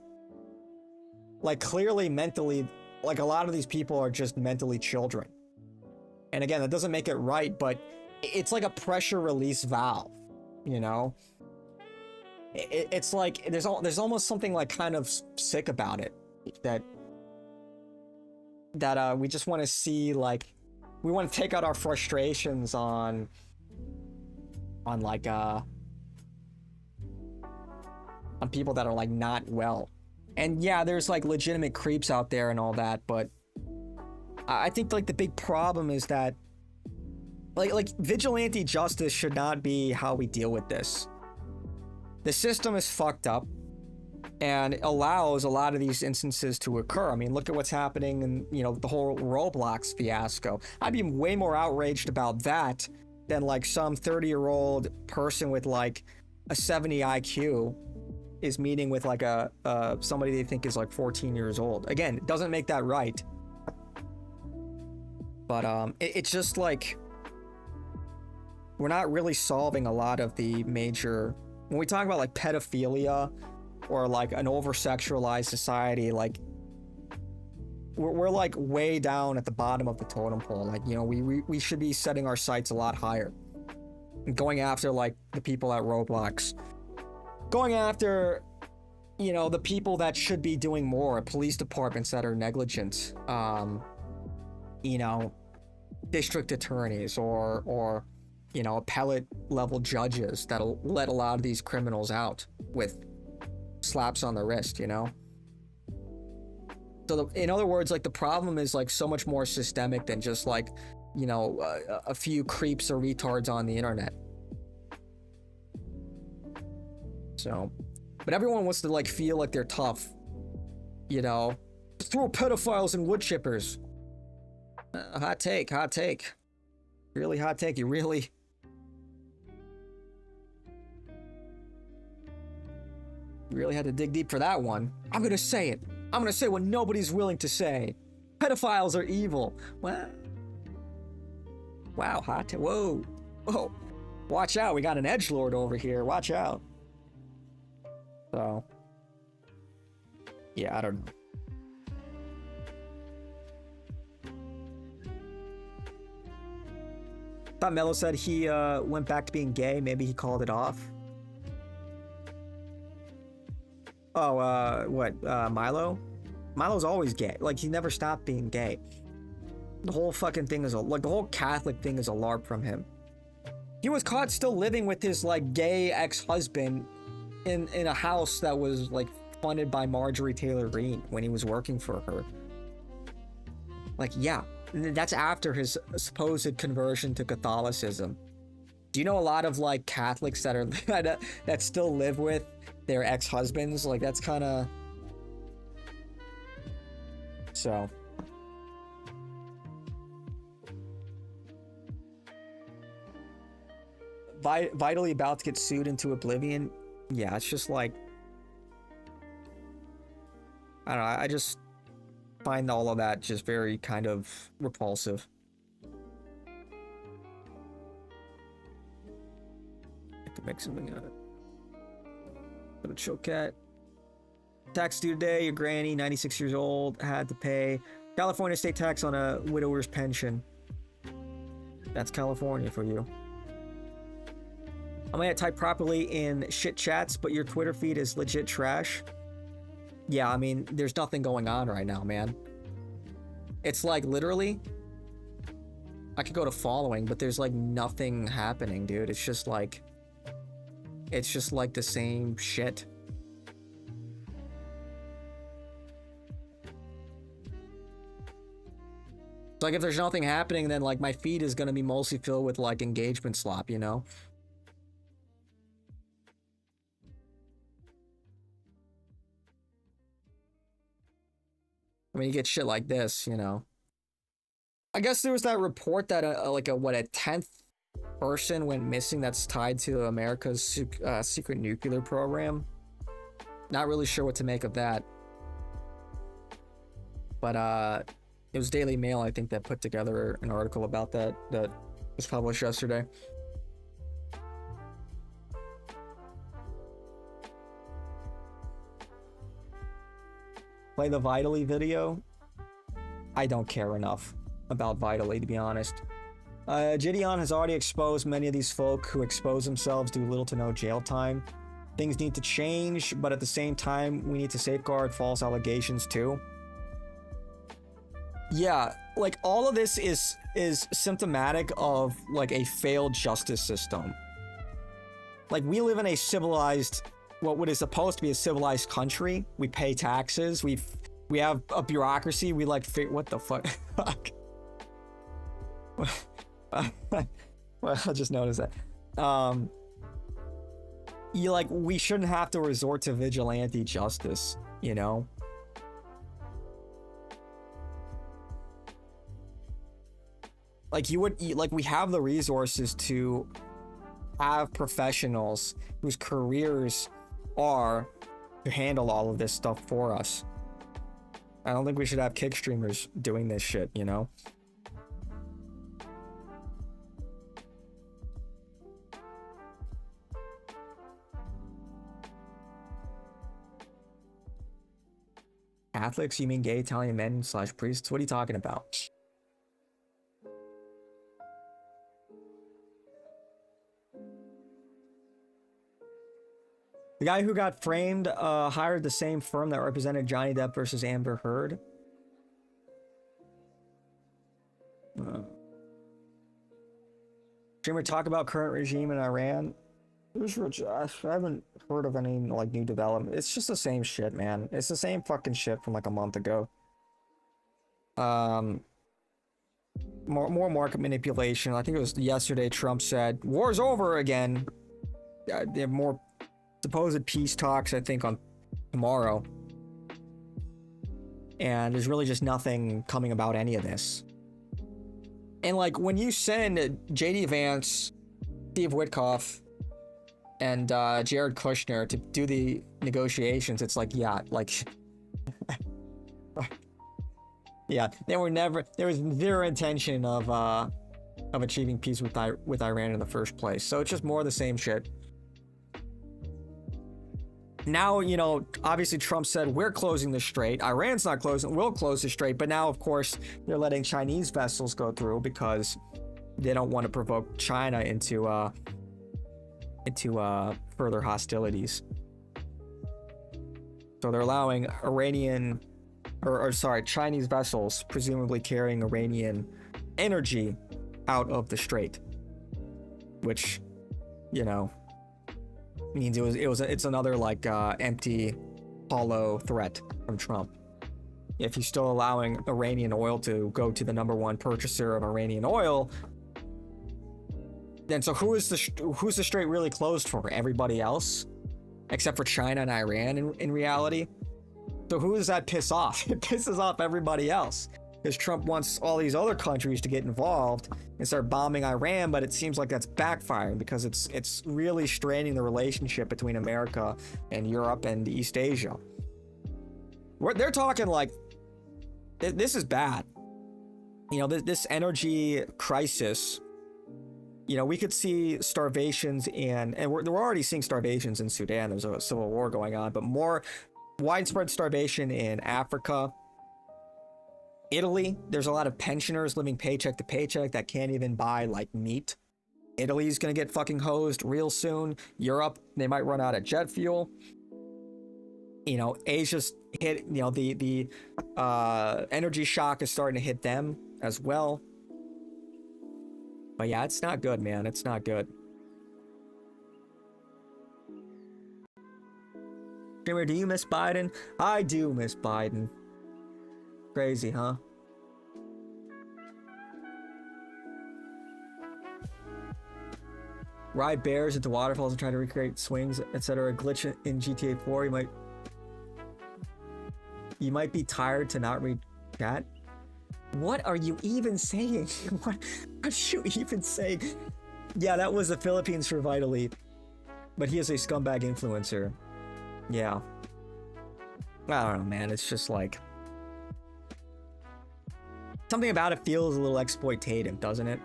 Like clearly mentally, like a lot of these people are just mentally children. And again, that doesn't make it right, but it's like a pressure release valve, you know? It's like, there's almost something like kind of sick about it that we just want to see, like, we want to take out our frustrations on like, on people that are like not well. And yeah, there's like legitimate creeps out there and all that, but I think like the big problem is that like vigilante justice should not be how we deal with this. The system is fucked up and allows a lot of these instances to occur. I mean, look at what's happening in, you know, the whole Roblox fiasco. I'd be way more outraged about that than like some 30-year-old person with like a 70 IQ is meeting with like somebody they think is like 14 years old. Again, it doesn't make that right. But it's just like, we're not really solving a lot of the major, when we talk about like pedophilia or like an over-sexualized society, like we're like way down at the bottom of the totem pole. Like, you know, we should be setting our sights a lot higher and going after like the people at Roblox, going after, you know, the people that should be doing more, police departments that are negligent, you know, district attorneys or you know, appellate level judges that'll let a lot of these criminals out with slaps on the wrist, you know? So in other words, like the problem is like so much more systemic than just like, you know, a few creeps or retards on the internet. So, but everyone wants to like feel like they're tough, you know? Throw pedophiles and wood chippers. Hot take. Really hot take. You really had to dig deep for that one. I'm gonna say it. I'm gonna say what nobody's willing to say. Pedophiles are evil. Well, wow, hot take. Whoa. Watch out. We got an edgelord over here. Watch out. So, yeah, I don't know. Thought Mello said he went back to being gay. Maybe he called it off. Oh, Milo? Milo's always gay. Like, he never stopped being gay. The whole fucking thing is the whole Catholic thing is a LARP from him. He was caught still living with his, like, gay ex-husband in a house that was, like, funded by Marjorie Taylor Greene when he was working for her. Like, yeah. That's after his supposed conversion to Catholicism. Do you know a lot of like Catholics that are that still live with their ex-husbands? Like that's kind of so. Vitally about to get sued into oblivion. Yeah, it's just like I don't know. I just find all of that just very kind of repulsive. I could make something out of it. Put a chill cat. Tax due today. Your granny, 96 years old, had to pay California state tax on a widower's pension. That's California for you. I might type properly in shit chats, but your Twitter feed is legit trash. Yeah, I mean, there's nothing going on right now, man. It's like, literally, I could go to following, but there's like nothing happening, dude. It's just like the same shit. Like, if there's nothing happening, then like my feed is gonna be mostly filled with like engagement slop, you know? I mean, you get shit like this, you know. I guess there was that report that like a 10th person went missing that's tied to America's secret nuclear program. Not really sure what to make of that. But it was Daily Mail, I think, that put together an article about that was published yesterday. Play the Vitally video. I don't care enough about Vitally, to be honest. Gideon has already exposed many of these folk who expose themselves do little to no jail time. Things need to change, but at the same time, we need to safeguard false allegations too. Yeah, like all of this is symptomatic of like a failed justice system. Like we live in a civilized, what is supposed to be a civilized country. We pay taxes. We have a bureaucracy. We like what the fuck? Well, I just noticed that. We shouldn't have to resort to vigilante justice, you know? Like we have the resources to have professionals whose careers are to handle all of this stuff for us. I don't think we should have kick streamers doing this shit, you know? Catholics? You mean gay Italian men / priests? What are you talking about? The guy who got framed hired the same firm that represented Johnny Depp versus Amber Heard. Streamer talk about current regime in Iran. I haven't heard of any like new development. It's just the same shit, man. It's the same fucking shit from like a month ago. More market manipulation. I think it was yesterday Trump said war's over again. They have more supposed peace talks, I think, on tomorrow. And there's really just nothing coming about any of this. And like when you send JD Vance, Steve Witkoff, and Jared Kushner to do the negotiations, it's like, yeah, like yeah, there was zero intention of achieving peace with Iran in the first place. So it's just more of the same shit. Now, you know, obviously Trump said we're closing the strait. Iran's not closing, we'll close the strait. But now, of course, they're letting Chinese vessels go through because they don't want to provoke China into further hostilities. So they're allowing Chinese vessels, presumably carrying Iranian energy, out of the strait, which, you know, means it's another like empty, hollow threat from Trump. If he's still allowing Iranian oil to go to the #1 purchaser of Iranian oil, then so who's the strait really closed for? Everybody else, except for China and Iran in reality. So who does that piss off? It pisses off everybody else. Because Trump wants all these other countries to get involved and start bombing Iran, but it seems like that's backfiring because it's really straining the relationship between America and Europe and East Asia. They're talking like, this is bad. You know, this energy crisis, you know, we could see starvations and we're already seeing starvations in Sudan. There's a civil war going on, but more widespread starvation in Africa. Italy, there's a lot of pensioners living paycheck to paycheck that can't even buy like meat. Italy's gonna get fucking hosed real soon. Europe, they might run out of jet fuel. You know, Asia's hit, you know, the energy shock is starting to hit them as well. But yeah, it's not good, man. It's not good. Jimmy, do you miss Biden? I do miss Biden. Crazy, huh? Ride bears into waterfalls and try to recreate swings, etc. Glitch in GTA 4. You might be tired to not read chat. What are you even saying? What are you even saying? Yeah, that was the Philippines for Vitally. But he is a scumbag influencer. Yeah. I don't know, man. It's just like... something about it feels a little exploitative, doesn't it?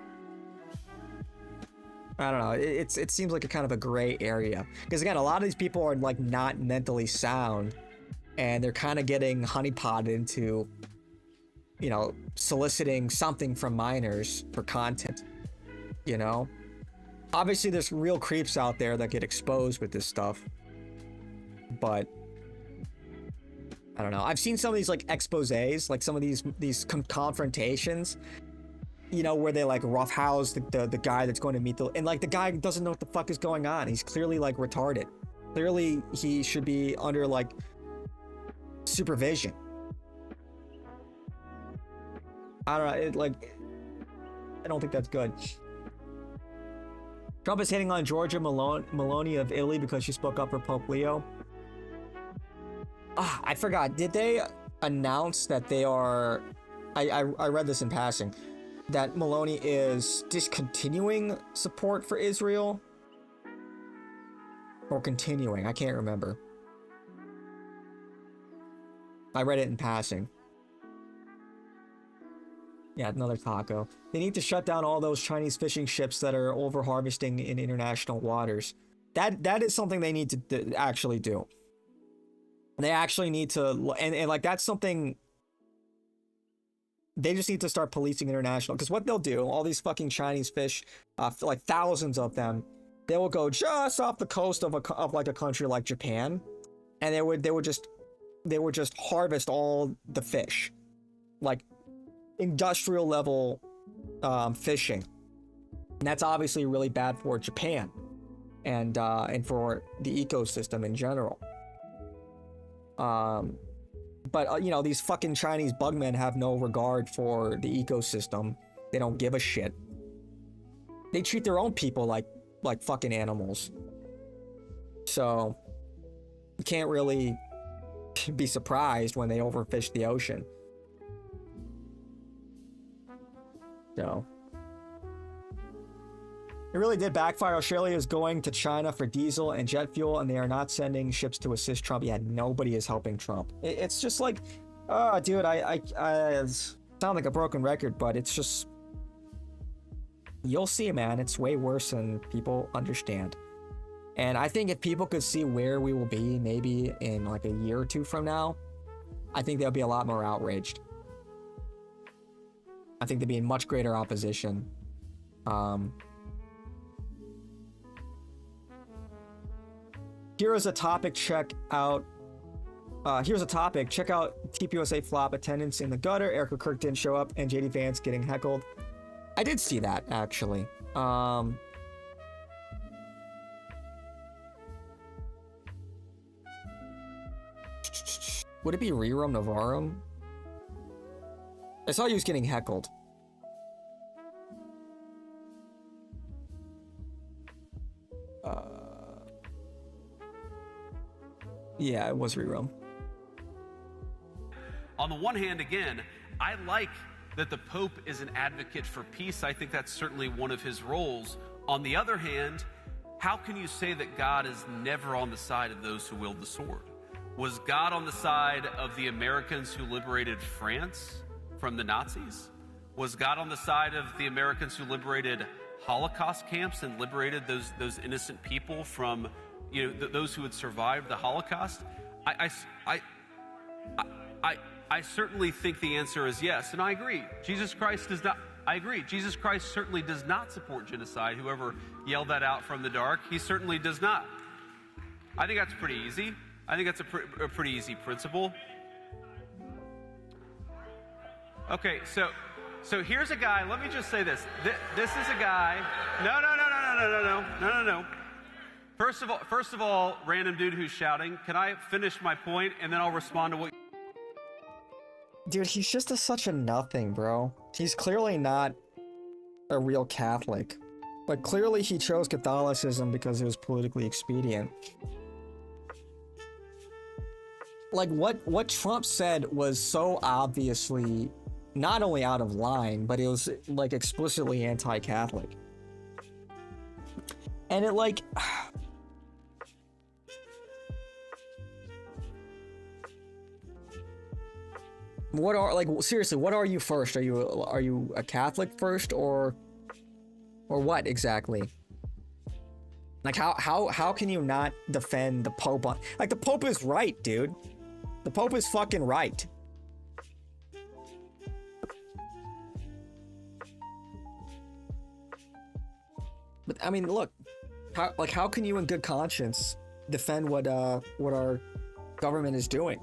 I don't know. It seems like a kind of a gray area. Because again, a lot of these people are like not mentally sound. And they're kind of getting honeypotted into, you know, soliciting something from minors for content. You know? Obviously, there's real creeps out there that get exposed with this stuff. But... I don't know. I've seen some of these like exposés, like some of these confrontations, you know, where they like roughhouse the guy that's going to meet and like the guy doesn't know what the fuck is going on. He's clearly like retarded. Clearly he should be under like supervision. I don't know. I don't think that's good. Trump is hitting on Giorgia Meloni of Italy because she spoke up for Pope Leo. I forgot. Did they announce that they are... I read this in passing. That Meloni is discontinuing support for Israel? Or continuing? I can't remember. I read it in passing. Yeah, another taco. They need to shut down all those Chinese fishing ships that are over-harvesting in international waters. That is something they need to actually do. They actually need to, and like that's something they just need to start policing international. Because what they'll do, all these fucking Chinese fish, like thousands of them, they will go just off the coast of like a country like Japan, and they would just harvest all the fish, like industrial level fishing, and that's obviously really bad for Japan, and for the ecosystem in general. But you know, these fucking Chinese bugmen have no regard for the ecosystem. They don't give a shit. They treat their own people like fucking animals. So you can't really be surprised when they overfish the ocean. So it really did backfire. Australia is going to China for diesel and jet fuel, and they are not sending ships to assist Trump. Yeah, nobody is helping Trump. It's just like, dude, I sound like a broken record, but it's just, you'll see, man. It's way worse than people understand. And I think if people could see where we will be maybe in like a year or two from now, I think they'll be a lot more outraged. I think they'd be in much greater opposition. Here's a topic, check out. Here's a topic, check out TPUSA flop attendance in the gutter. Erica Kirk didn't show up, and JD Vance getting heckled. I did see that, actually. Would it be Rerum Novarum? I saw he was getting heckled. Yeah, it was Rerum. On the one hand, again, I like that the Pope is an advocate for peace. I think that's certainly one of his roles. On the other hand, how can you say that God is never on the side of those who wield the sword? Was God on the side of the Americans who liberated France from the Nazis? Was God on the side of the Americans who liberated Holocaust camps and liberated those innocent people from, you know, those who had survived the Holocaust? I certainly think the answer is yes, and I agree. Jesus Christ does not. I agree. Jesus Christ certainly does not support genocide. Whoever yelled that out from the dark, he certainly does not. I think that's pretty easy. I think that's a pretty easy principle. Okay, so here's a guy. Let me just say this. This is a guy. No. First of all, random dude who's shouting. Can I finish my point and then I'll respond to what? Dude, he's just such a nothing, bro. He's clearly not a real Catholic. Like, clearly he chose Catholicism because it was politically expedient. Like, what Trump said was so obviously not only out of line, but it was like explicitly anti-Catholic. And it like what are, like, seriously, what are you first? Are you a Catholic first, or what exactly? Like, how can you not defend the Pope on, like, the Pope is right, dude. The Pope is fucking right. But I mean, look, how can you in good conscience defend what our government is doing?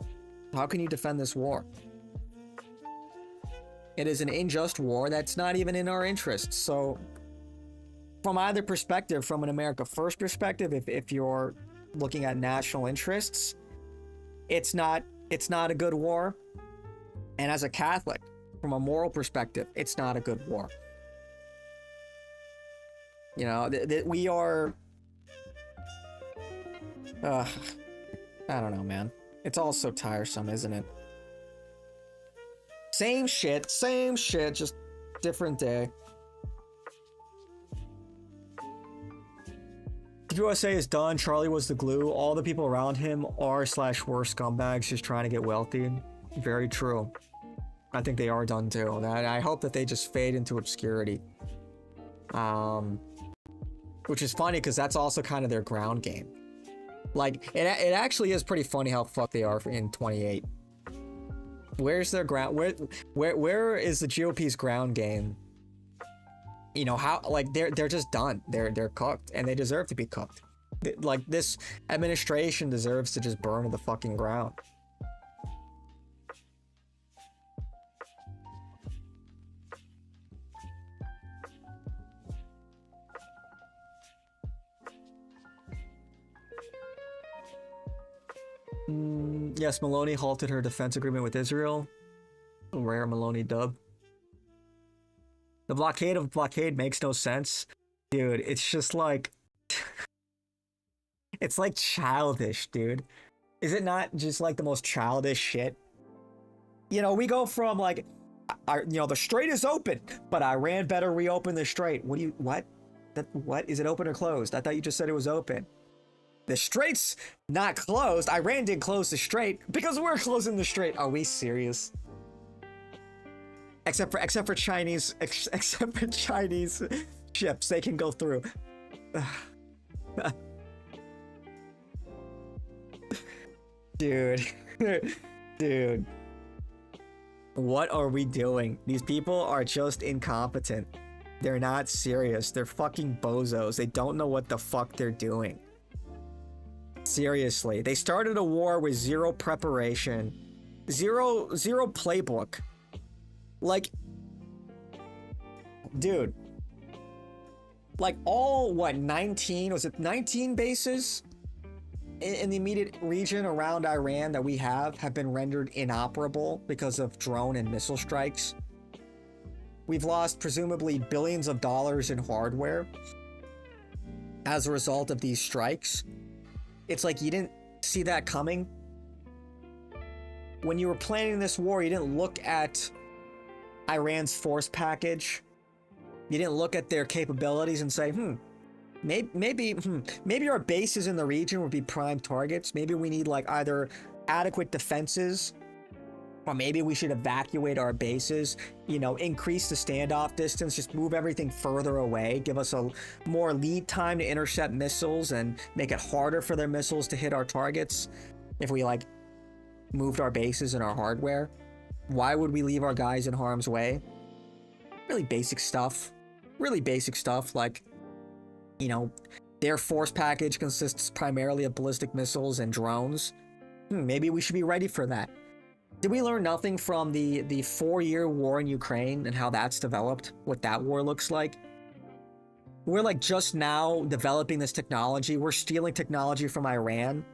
How can you defend this war? It is an unjust war that's not even in our interests. So from either perspective, from an America First perspective, if you're looking at national interests, it's not a good war. And as a Catholic, from a moral perspective, it's not a good war. You know, we are... I don't know, man. It's all so tiresome, isn't it? Same shit, just different day. The USA is done. Charlie was the glue. All the people around him are / were scumbags just trying to get wealthy. Very true. I think they are done too. And I hope that they just fade into obscurity. Which is funny because that's also kind of their ground game. Like, it actually is pretty funny how fucked they are in 28. Where's their ground? Where is the GOP's ground game? You know, how, like, they're just done. They're cooked, and they deserve to be cooked. Like, this administration deserves to just burn to the fucking ground. Yes, Maloney halted her defense agreement with Israel. A rare Maloney dub. The blockade of blockade makes no sense. Dude, it's just like... it's like childish, dude. Is it not just like the most childish shit? You know, we go from like... the strait is open, but Iran better reopen the strait. What? What? Is it open or closed? I thought you just said it was open. The strait's not closed. Iran didn't close the strait because we're closing the strait. Are we serious? Except for Chinese ships, they can go through. Dude. Dude. What are we doing? These people are just incompetent. They're not serious. They're fucking bozos. They don't know what the fuck they're doing. Seriously, they started a war with zero preparation, zero playbook. Like, dude, like all, what, 19 bases in the immediate region around Iran that we have been rendered inoperable because of drone and missile strikes. We've lost presumably billions of dollars in hardware as a result of these strikes. It's like you didn't see that coming. When you were planning this war, you didn't look at Iran's force package. You didn't look at their capabilities and say, maybe our bases in the region would be prime targets. Maybe we need like either adequate defenses, or maybe we should evacuate our bases, you know, increase the standoff distance, just move everything further away, give us a more lead time to intercept missiles and make it harder for their missiles to hit our targets if we like moved our bases and our hardware. Why would we leave our guys in harm's way? Really basic stuff. Really basic stuff, like, you know, their force package consists primarily of ballistic missiles and drones. Maybe we should be ready for that. Did we learn nothing from the 4-year war in Ukraine and how that's developed? What that war looks like? We're like just now developing this technology. We're stealing technology from Iran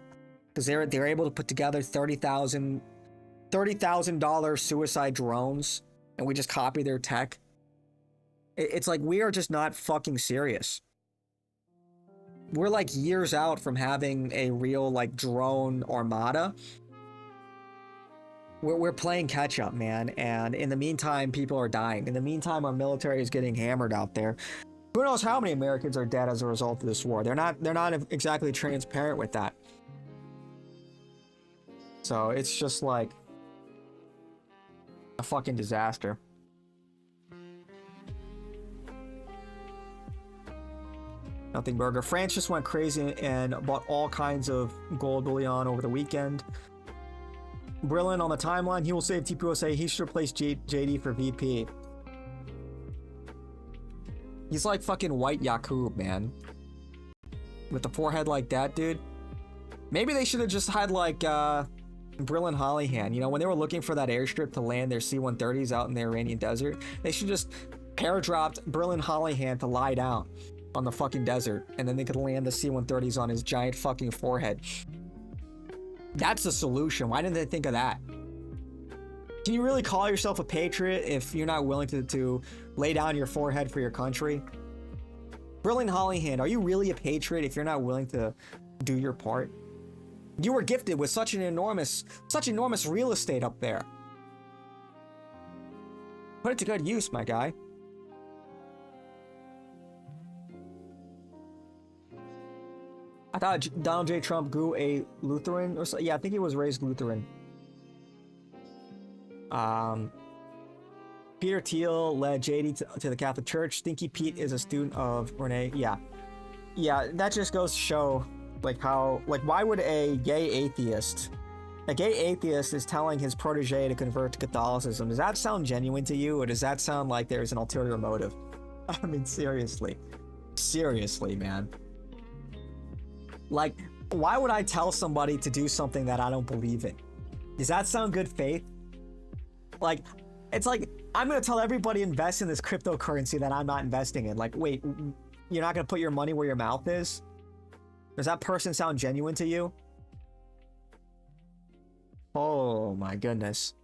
because they're able to put together $30,000 suicide drones, and we just copy their tech. It's like we are just not fucking serious. We're like years out from having a real like drone armada. We're playing catch up, man. And in the meantime, people are dying. In the meantime, our military is getting hammered out there. Who knows how many Americans are dead as a result of this war? They're not exactly transparent with that. So it's just like a fucking disaster. Nothing burger. France just went crazy and bought all kinds of gold bullion over the weekend. Brilliant on the timeline. He will save TPUSA. He should replace JD for VP. He's like fucking white Yakub, man. With the forehead like that, dude. Maybe they should have just had like Brilliant Hollyhan. You know, when they were looking for that airstrip to land their C-130s out in the Iranian desert, they should just airdropped Brilliant Hollyhan to lie down on the fucking desert, and then they could land the C-130s on his giant fucking forehead. That's the solution. Why didn't they think of that? Can you really call yourself a patriot if you're not willing to lay down your forehead for your country? Brilliant Hollyhan, are you really a patriot if you're not willing to do your part? You were gifted with such enormous real estate up there. Put it to good use, my guy. I thought Donald J. Trump grew a Lutheran or so. Yeah, I think he was raised Lutheran. Peter Thiel led JD to the Catholic Church. Stinky Pete is a student of Renee. Yeah, that just goes to show like how, like, why would a gay atheist is telling his protege to convert to Catholicism? Does that sound genuine to you, or does that sound like there's an ulterior motive? I mean, seriously, man. Like, why would I tell somebody to do something that I don't believe in? Does that sound good faith? Like, it's like, I'm gonna tell everybody invest in this cryptocurrency that I'm not investing in. Like, wait, you're not gonna put your money where your mouth is? Does that person sound genuine to you? Oh my goodness.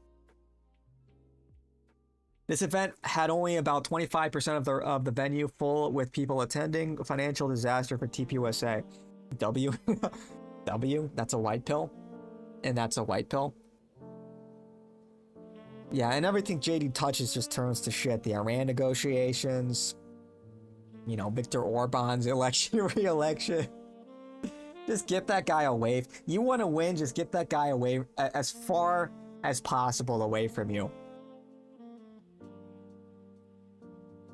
This event had only about 25% of the venue full with people attending. Financial disaster for TPUSA. W? W? That's a white pill? And that's a white pill? Yeah, and everything JD touches just turns to shit. The Iran negotiations, you know, Viktor Orban's re-election. Just get that guy away. You want to win, just get that guy away as far as possible away from you.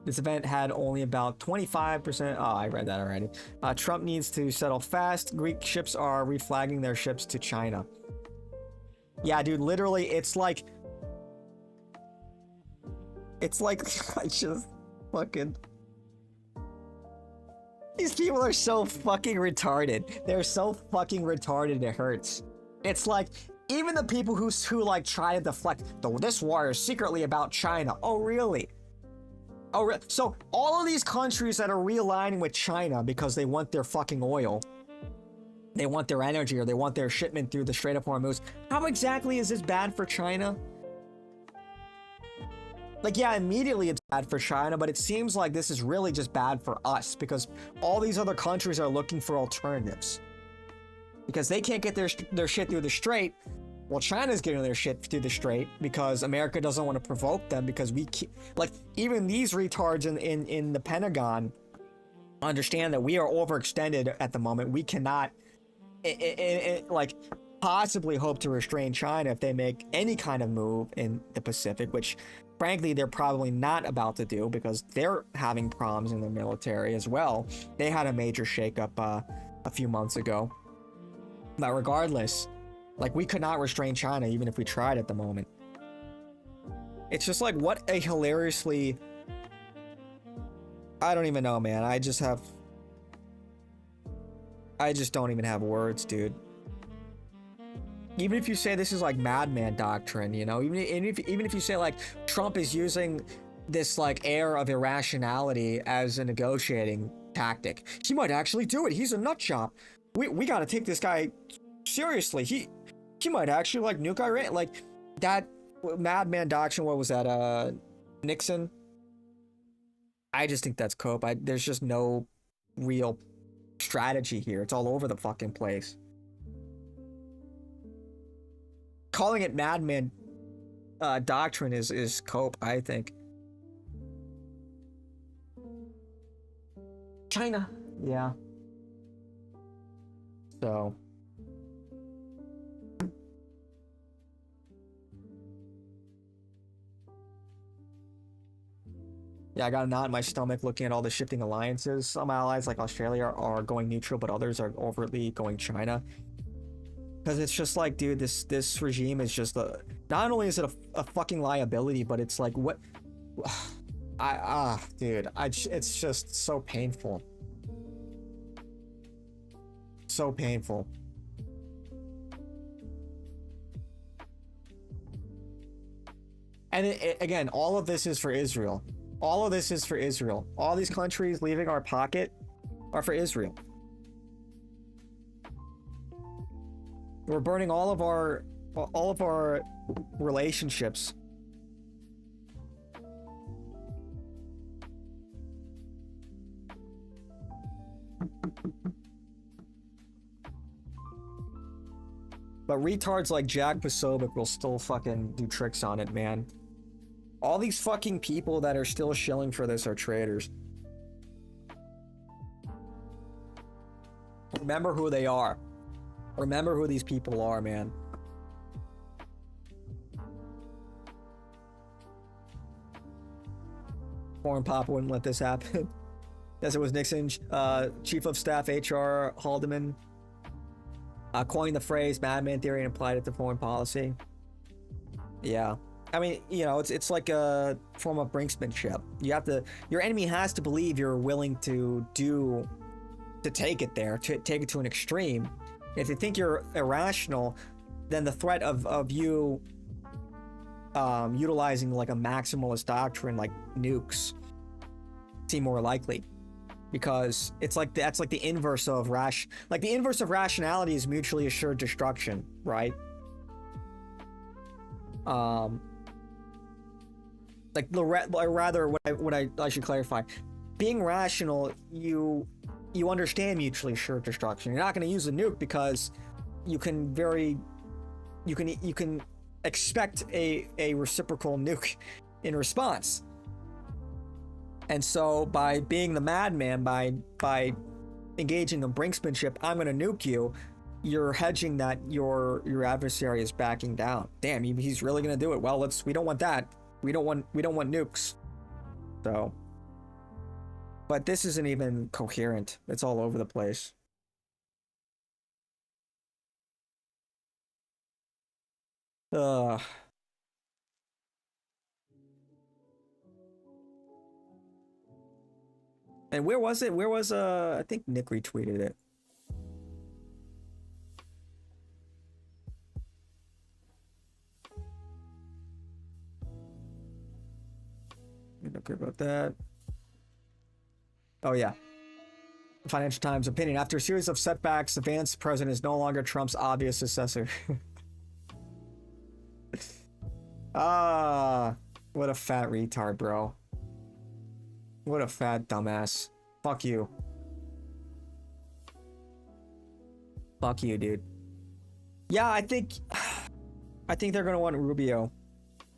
This event had only about 25%. Oh, I read that already. Trump needs to settle fast. Greek ships are reflagging their ships to China. Yeah, dude, literally, it's like I just fucking... These people are so fucking retarded. They're so fucking retarded, it hurts. It's like, even the people who like try to deflect, this war is secretly about China. Oh, really? Oh, so all of these countries that are realigning with China because they want their fucking oil, they want their energy, or they want their shipment through the Strait of Hormuz, how exactly is this bad for China? Like, yeah, immediately it's bad for China, but it seems like this is really just bad for us because all these other countries are looking for alternatives. Because they can't get their shit through the strait. Well, China's getting their shit through the strait because America doesn't want to provoke them because we keep, like, even these retards in the Pentagon understand that we are overextended at the moment. We cannot, like, possibly hope to restrain China if they make any kind of move in the Pacific, which frankly they're probably not about to do because they're having problems in their military as well. They had a major shakeup a few months ago. But regardless, like, we could not restrain China even if we tried at the moment. It's just like, what a hilariously... I don't even know, man. I just don't even have words, dude. Even if you say this is like madman doctrine, you know, even if you say like Trump is using this like air of irrationality as a negotiating tactic, he might actually do it. He's a nut job. We got to take this guy seriously. He might actually like nuke Iran. Like that madman doctrine. What was that? Nixon. I just think that's cope. There's just no real strategy here. It's all over the fucking place. Calling it madman doctrine is cope, I think. China. Yeah. So. Yeah, I got a knot in my stomach looking at all the shifting alliances. Some allies like Australia are going neutral, but others are overtly going China. Because it's just like, dude, this regime is just not only is it a fucking liability, but it's like, what? Dude, it's just so painful. So painful. And again, all of this is for Israel. All of this is for Israel. All these countries leaving our pocket are for Israel. We're burning all of our relationships. But retards like Jack Posobiec will still fucking do tricks on it, man. All these fucking people that are still shilling for this are traitors. Remember who they are. Remember who these people are, man. Foreign Pop wouldn't let this happen. Yes, it was Nixon. Chief of Staff H.R. Haldeman coined the phrase madman theory and applied it to foreign policy. Yeah. I mean, you know, it's like a form of brinksmanship. You have to, your enemy has to believe you're willing to take it there, to take it to an extreme. If they think you're irrational, then the threat of you utilizing like a maximalist doctrine like nukes seem more likely, because it's like that's like the inverse of the inverse of rationality is mutually assured destruction, right? Like I should clarify, being rational, you understand mutually assured destruction. You're not going to use a nuke because you can expect a reciprocal nuke in response. And so by being the madman, by engaging in brinksmanship, I'm going to nuke you, you're hedging that your adversary is backing down. Damn, he's really going to do it. Well, we don't want that. We don't want nukes. So, but this isn't even coherent. It's all over the place. And where was it? Where was I think Nick retweeted it. I don't care about that. Oh yeah. Financial Times opinion: after a series of setbacks, the Vance president is no longer Trump's obvious successor. What a fat retard, bro. What a fat dumbass. Fuck you. Fuck you, dude. Yeah, I think they're gonna want Rubio.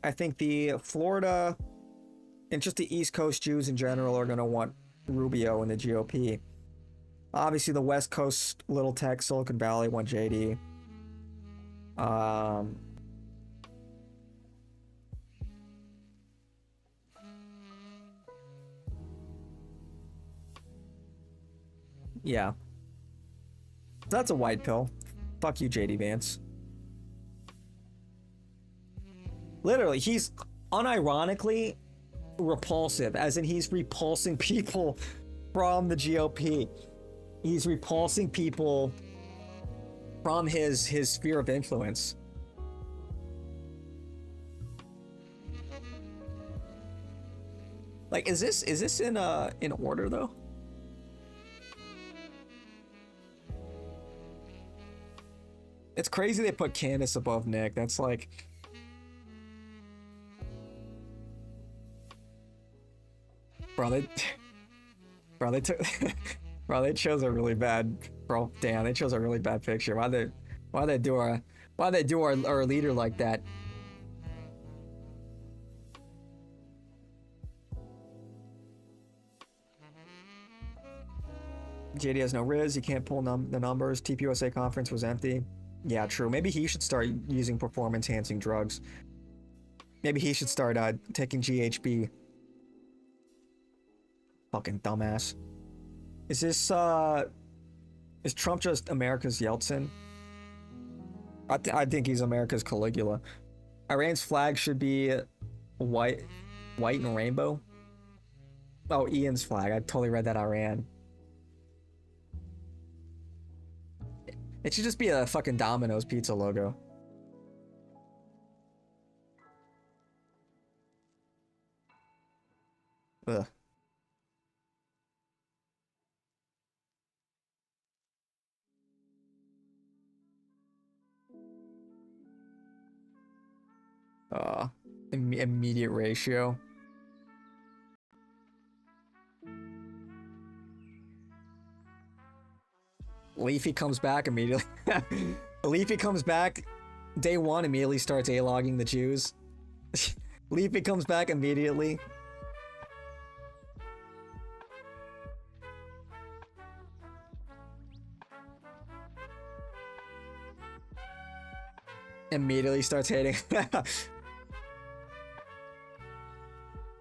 I think the Florida and just the East Coast Jews in general are gonna want Rubio in the GOP. Obviously, the West Coast Little Tech Silicon Valley want JD. Yeah. That's a white pill. Fuck you, JD Vance. Literally, he's unironically repulsive, as in he's repulsing people from the GOP. He's repulsing people from his sphere of influence. Like, is this in order though? It's crazy they put Candace above Nick. That's like, they chose a really bad, they chose a really bad picture. Why they do our leader like that? JD has no Riz. He can't pull the numbers. TPUSA conference was empty. Yeah, true. Maybe he should start using performance-enhancing drugs. Maybe he should start taking GHB. Fucking dumbass. Is this, is Trump just America's Yeltsin? I think he's America's Caligula. Iran's flag should be white and rainbow. Oh, Ian's flag. I totally read that Iran. It should just be a fucking Domino's pizza logo. Ugh. Immediate ratio. Leafy comes back immediately. Leafy comes back day one, immediately starts A-logging the Jews. Leafy comes back immediately. Immediately starts hating.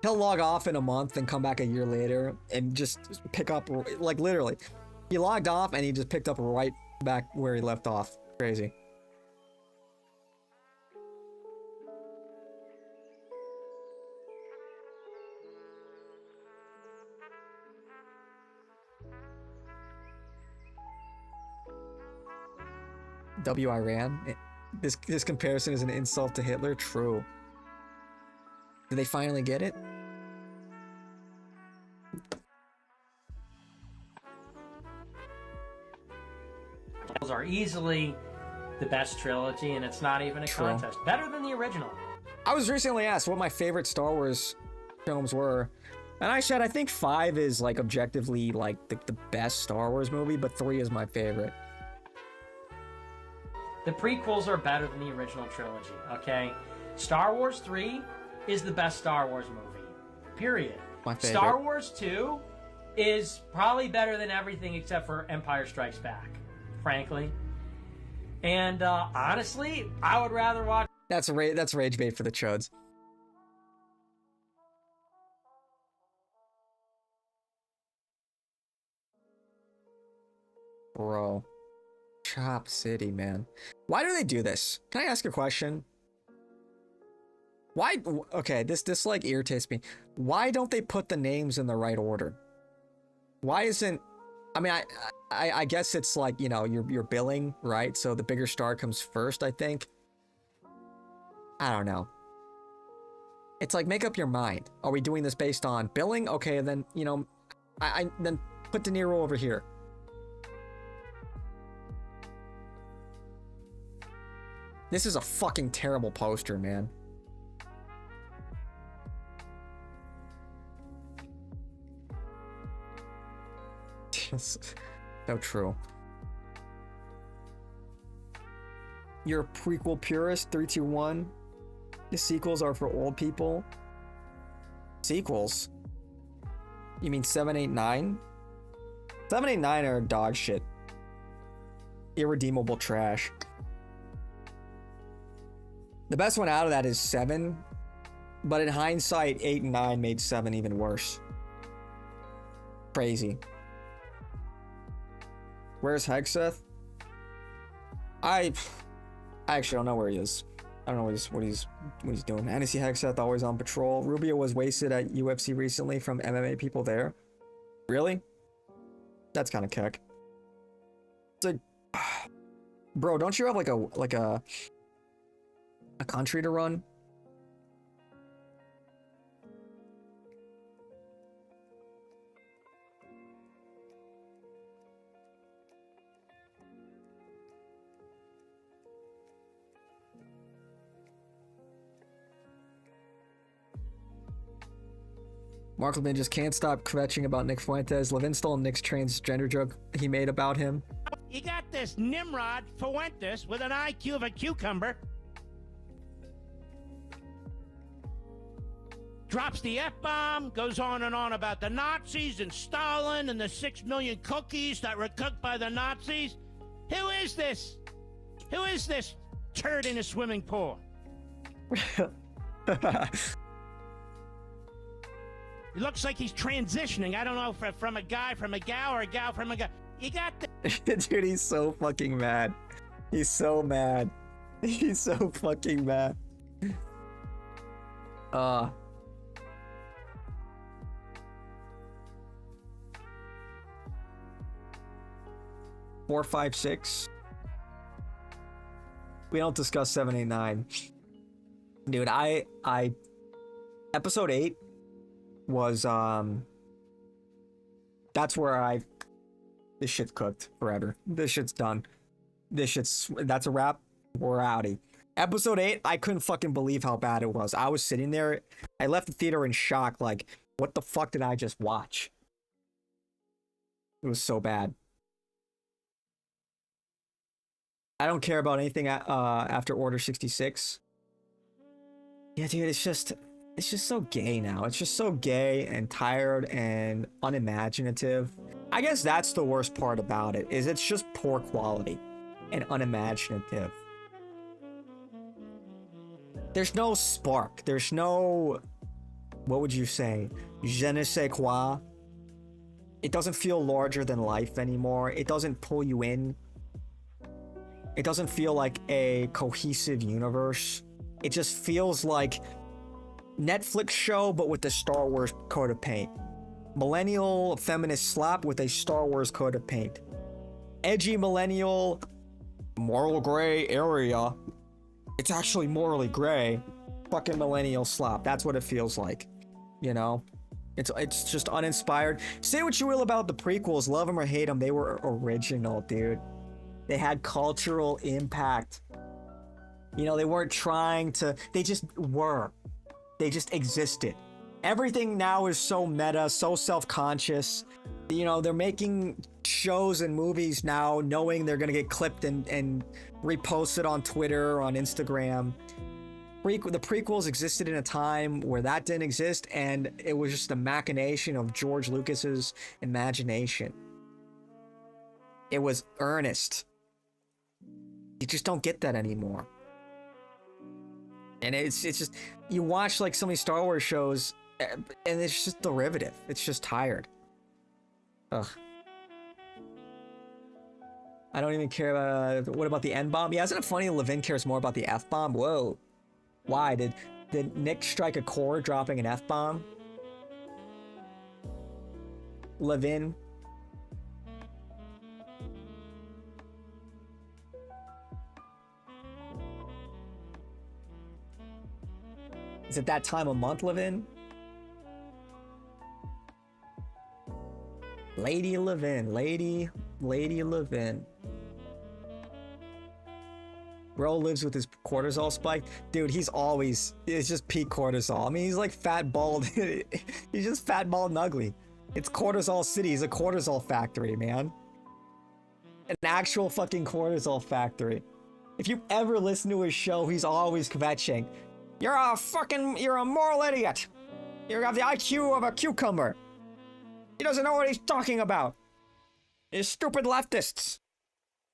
He'll log off in a month and come back a year later and just pick up, like literally. He logged off and he just picked up right back where he left off. Crazy. Iran. This comparison is an insult to Hitler. True. Did they finally get it? Are easily the best trilogy, and it's not even a contest. Better than the original. I was recently asked what my favorite Star Wars films were, and I said I think 5 is like objectively like the best Star Wars movie, but 3 is my favorite. The prequels are better than the original trilogy, okay? Star Wars 3 is the best Star Wars movie, period. My favorite. Star Wars 2 is probably better than everything except for Empire Strikes Back, frankly. And honestly, I would rather watch... That's rage bait for the chuds. Bro. Chop City, man. Why do they do this? Can I ask a question? Why? Okay, this like irritates me. Why don't they put the names in the right order? Why isn't... I mean, I guess it's like, you know, you're billing, right? So the bigger star comes first, I think. I don't know. It's like, make up your mind. Are we doing this based on billing? Okay, then, you know, then put De Niro over here. This is a fucking terrible poster, man. So true. You're a prequel purist, 321. The sequels are for old people. Sequels? You mean 7, 8, 9? 7, 8, 9 are dog shit. Irredeemable trash. The best one out of that is 7, but in hindsight, 8 and 9 made 7 even worse. Crazy. Where's Hegseth? I actually don't know where he is. I don't know what he's doing. Hennessy Hegseth always on patrol. Rubio was wasted at UFC recently from MMA people there. Really? That's kind of keck. It's like, bro, don't you have like a country to run? Mark Levin just can't stop kvetching about Nick Fuentes. Levin stole Nick's transgender joke he made about him. You got this Nimrod Fuentes with an IQ of a cucumber drops the F-bomb, goes on and on about the Nazis and Stalin and the 6 million cookies that were cooked by the Nazis. Who is this? Who is this turd in a swimming pool? He looks like he's transitioning. I don't know, from a guy, from a gal, or a gal from a guy. You got the... Dude, he's so fucking mad. He's so mad. He's so fucking mad. 4, 5, 6. We don't discuss 7, 8, 9. Dude, I episode 8 was that's where this shit's cooked forever. This shit's done. That's a wrap. We're outie. Episode 8, I couldn't fucking believe how bad it was. I was sitting there, I left the theater in shock, like, what the fuck did I just watch? It was so bad. I don't care about anything after Order 66. Yeah, dude, it's just so gay now. It's just so gay and tired and unimaginative. I guess that's the worst part about it, is it's just poor quality and unimaginative. There's no spark. There's no, what would you say? Je ne sais quoi. It doesn't feel larger than life anymore. It doesn't pull you in. It doesn't feel like a cohesive universe. It just feels like Netflix show, but with the Star Wars coat of paint. Millennial feminist slap with a Star Wars coat of paint. Edgy millennial moral gray area. It's actually morally gray. Fucking millennial slap. That's what it feels like. You know? It's just uninspired. Say what you will about the prequels, love them or hate them, they were original, dude. They had cultural impact. You know, they weren't trying to, they just were. They just existed. Everything now is so meta, so self-conscious. You know, they're making shows and movies now knowing they're gonna get clipped and reposted on Twitter or on Instagram. The prequels existed in a time where that didn't exist, and it was just a machination of George Lucas's imagination. It was earnest. You just don't get that anymore. And it's just, you watch like so many Star Wars shows, and it's just derivative. It's just tired. Ugh. I don't even care about, what about the N-bomb? Yeah, isn't it funny Levin cares more about the F-bomb? Whoa. Why? Did Nick strike a chord dropping an F-bomb? Levin? Is it that time of month, Levin? Lady Levin, Lady Levin. Bro lives with his cortisol spike. Dude, it's just peak cortisol. I mean, he's like fat, bald. He's just fat, bald, and ugly. It's cortisol city. He's a cortisol factory, man. An actual fucking cortisol factory. If you ever listen to his show, he's always kvetching. You're a moral idiot. You have the IQ of a cucumber. He doesn't know what he's talking about. He's stupid leftists.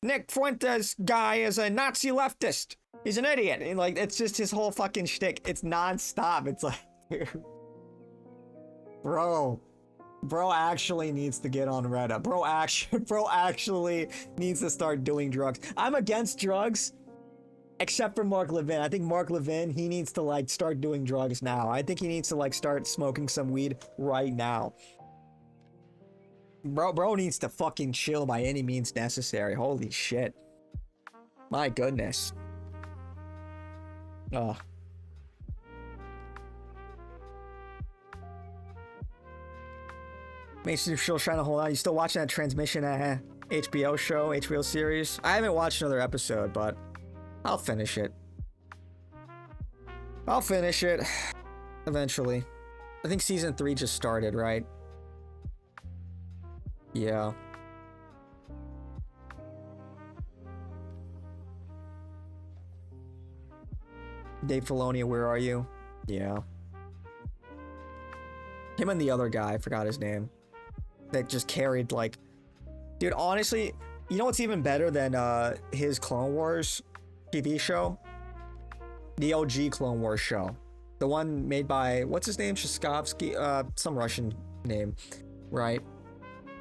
Nick Fuentes guy is a Nazi leftist. He's an idiot. And like, it's just his whole fucking shtick. It's non-stop. It's like, dude. Bro actually needs to get on Reddit. Bro actually needs to start doing drugs. I'm against drugs, except for Mark Levin. I think Mark Levin, he needs to like start doing drugs now. I think he needs to like start smoking some weed right now. Bro needs to fucking chill by any means necessary. Holy shit. My goodness. Ugh. Makes you still trying to hold on. You still watching that Transmission HBO series? I haven't watched another episode, but I'll finish it. I'll finish it. Eventually. I think season 3 just started, right? Yeah. Dave Filoni, where are you? Yeah. Him and the other guy, I forgot his name. That just carried like, dude. Honestly, you know what's even better than his Clone Wars TV show? The OG Clone Wars show, the one made by what's his name, Shaskovsky, some Russian name, right?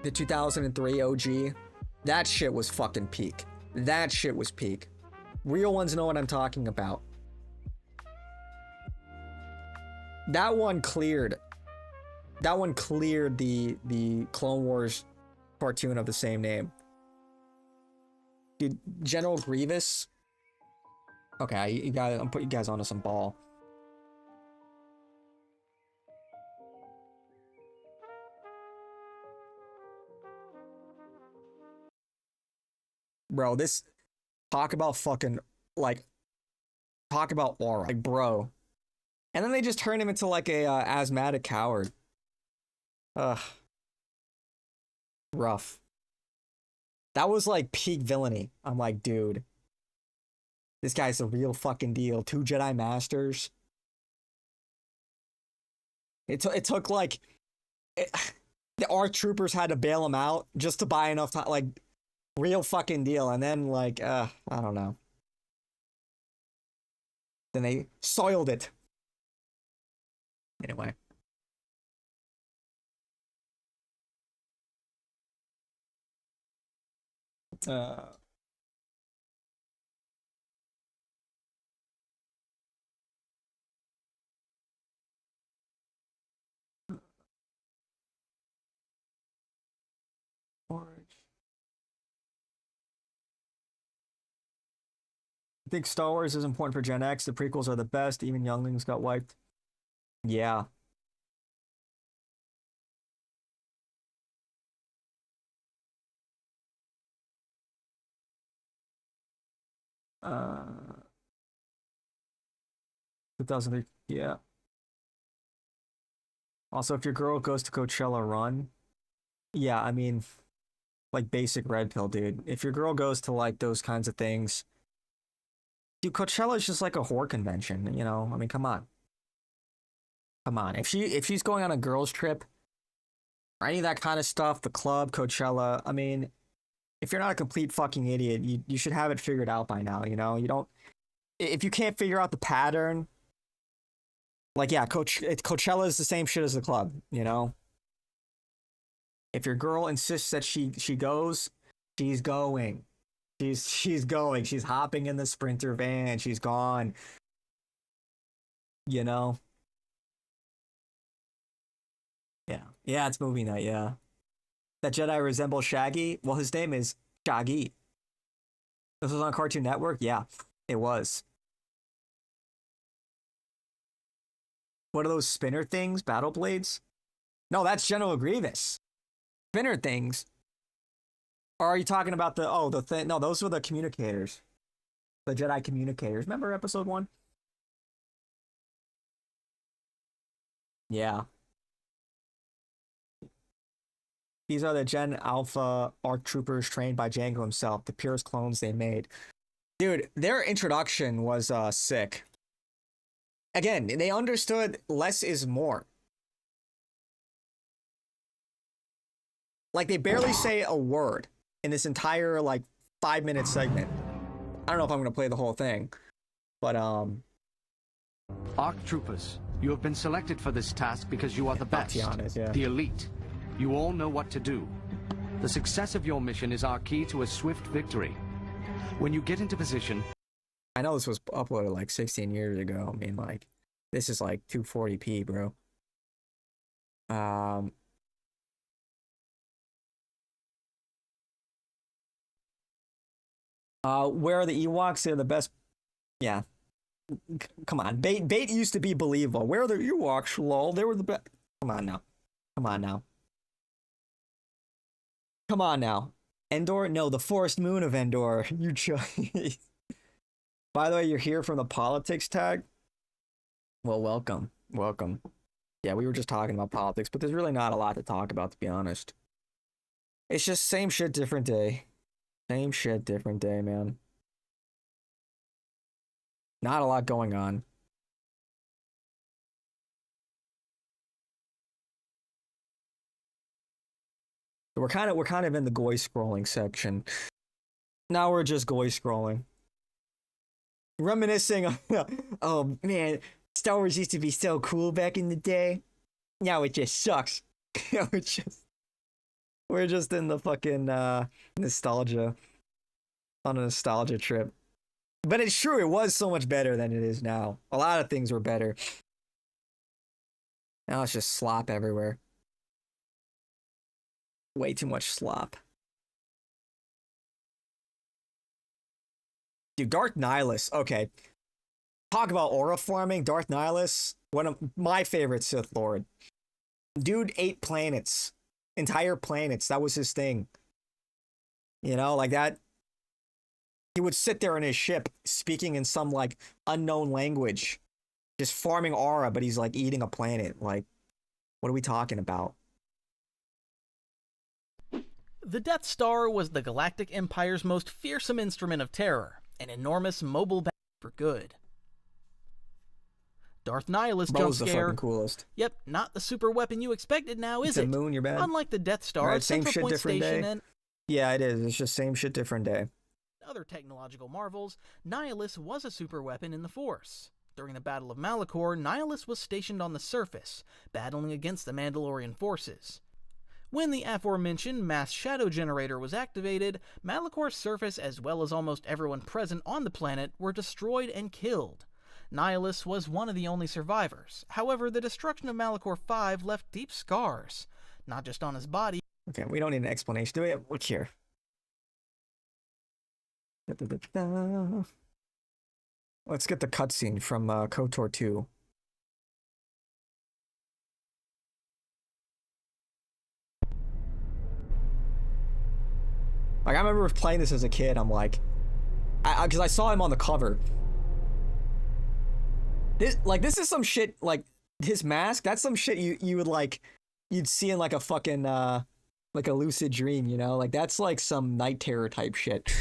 The 2003 OG. That shit was fucking peak. That shit was peak. Real ones know what I'm talking about. That one cleared. That one cleared the Clone Wars cartoon of the same name. Dude, General Grievous. Okay, you guys, I'm putting you guys onto some ball. Bro, this talk about fucking like talk about aura, like bro. And then they just turn him into like a asthmatic coward. Ugh. Rough. That was like peak villainy. I'm like, dude. This guy's the real fucking deal. 2 Jedi Masters. It took like... the ARC troopers had to bail him out just to buy enough time. Like, real fucking deal. And then like, I don't know. Then they soiled it. Anyway. Orange. I think Star Wars is important for Gen X. The prequels are the best. Even younglings got wiped. Yeah. Uh, 2003. Yeah. Also, if your girl goes to Coachella, run. Yeah, I mean, like basic red pill, dude. If your girl goes to like those kinds of things, dude, Coachella is just like a whore convention, you know? I mean, come on. Come on. If she's going on a girls trip or any of that kind of stuff, the club, Coachella, I mean, if you're not a complete fucking idiot, you should have it figured out by now, you know? You don't, if you can't figure out the pattern, like, yeah, Coachella is the same shit as the club, you know? If your girl insists that she goes, she's going. She's going. She's hopping in the Sprinter van. She's gone. You know? Yeah. Yeah, it's movie night, yeah. That Jedi resembles Shaggy? Well, his name is Shaggy. This was on Cartoon Network? Yeah, it was. What are those spinner things? Battle blades? No, that's General Grievous. Spinner things? Or are you talking about the thing? No, those were the communicators. The Jedi communicators. Remember episode 1? Yeah. These are the Gen Alpha ARC troopers trained by Jango himself, the purest clones they made. Dude, their introduction was sick. Again, they understood less is more. Like, they barely say a word in this entire, like, 5-minute segment. I don't know if I'm going to play the whole thing, but, ARC troopers, you have been selected for this task because you are the best, the elite. You all know what to do. The success of your mission is our key to a swift victory. When you get into position... I know this was uploaded like 16 years ago. I mean, like, this is like 240p, bro. Where are the Ewoks? They're the best. Yeah. Come on. Bait used to be believable. Where are the Ewoks, lol? They were the best. Come on now. Come on now. Come on now. Endor? No, the forest moon of Endor. You chose. By the way, you're here from the politics tag? Well, welcome. Welcome. Yeah, we were just talking about politics, but there's really not a lot to talk about, to be honest. It's just same shit, different day. Same shit, different day, man. Not a lot going on. We're kind of in the goy scrolling section. Now we're just goy scrolling. Reminiscing of, oh man, Star Wars used to be so cool back in the day. Now it just sucks. We're just in the fucking nostalgia, on a nostalgia trip. But it's true, it was so much better than it is now. A lot of things were better. Now it's just slop everywhere. Way too much slop. Dude, Darth Nihilus. Okay. Talk about aura farming. Darth Nihilus, one of my favorite Sith Lord. Dude ate planets. Entire planets. That was his thing. You know, like that. He would sit there in his ship speaking in some like unknown language. Just farming aura, but he's like eating a planet. Like, what are we talking about? The Death Star was the Galactic Empire's most fearsome instrument of terror, an enormous mobile battle for good. Darth Nihilus jump the scare. fucking coolest. Yep, not the super weapon you expected now, is it's it? a moon, you're bad. Unlike the Death Star, right, same Central shit, Point different Station day. and Yeah, it is. It's just same shit, different day. other technological marvels, Nihilus was a super weapon in the Force. During the Battle of Malachor, Nihilus was stationed on the surface, battling against the Mandalorian forces. When the aforementioned mass shadow generator was activated, Malachor's surface as well as almost everyone present on the planet were destroyed and killed. Nihilus was one of the only survivors. However, the destruction of Malachor 5 left deep scars, not just on his body. Okay, we don't need an explanation. Do we? Look here. Let's get the cutscene from KOTOR 2. Like, I remember playing this as a kid. I'm like, because I saw him on the cover. This is some shit, like, his mask, that's some shit you would, like, you'd see in, like, a fucking, like, a lucid dream, you know? Like, that's, like, some night terror type shit.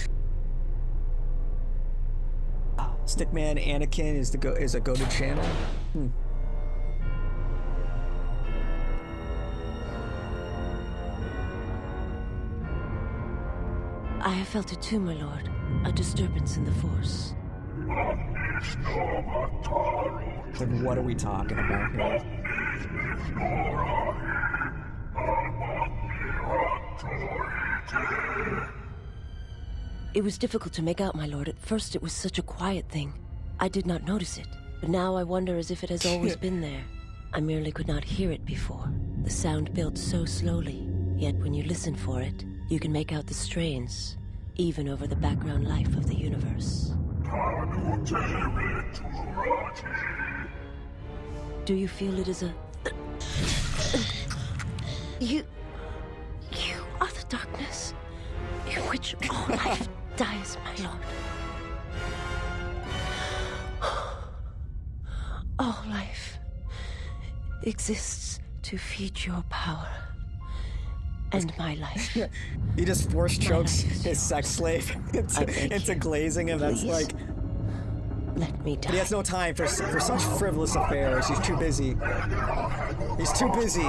Stickman Anakin is a go-to channel. I have felt it too, my lord. A disturbance in the Force. Then what are we talking about here? It was difficult to make out, my lord. At first it was such a quiet thing. I did not notice it. But now I wonder as if it has always been there. I merely could not hear it before. The sound built so slowly. Yet when you listen for it, you can make out the strains, even over the background life of the universe. Do you feel it is a... You are the darkness in which all life dies, my lord. All life exists to feed your power. And my life. He just force chokes his sex slave into glazing him. That's like... Let me die. He has no time for such frivolous affairs. He's too busy. He's too busy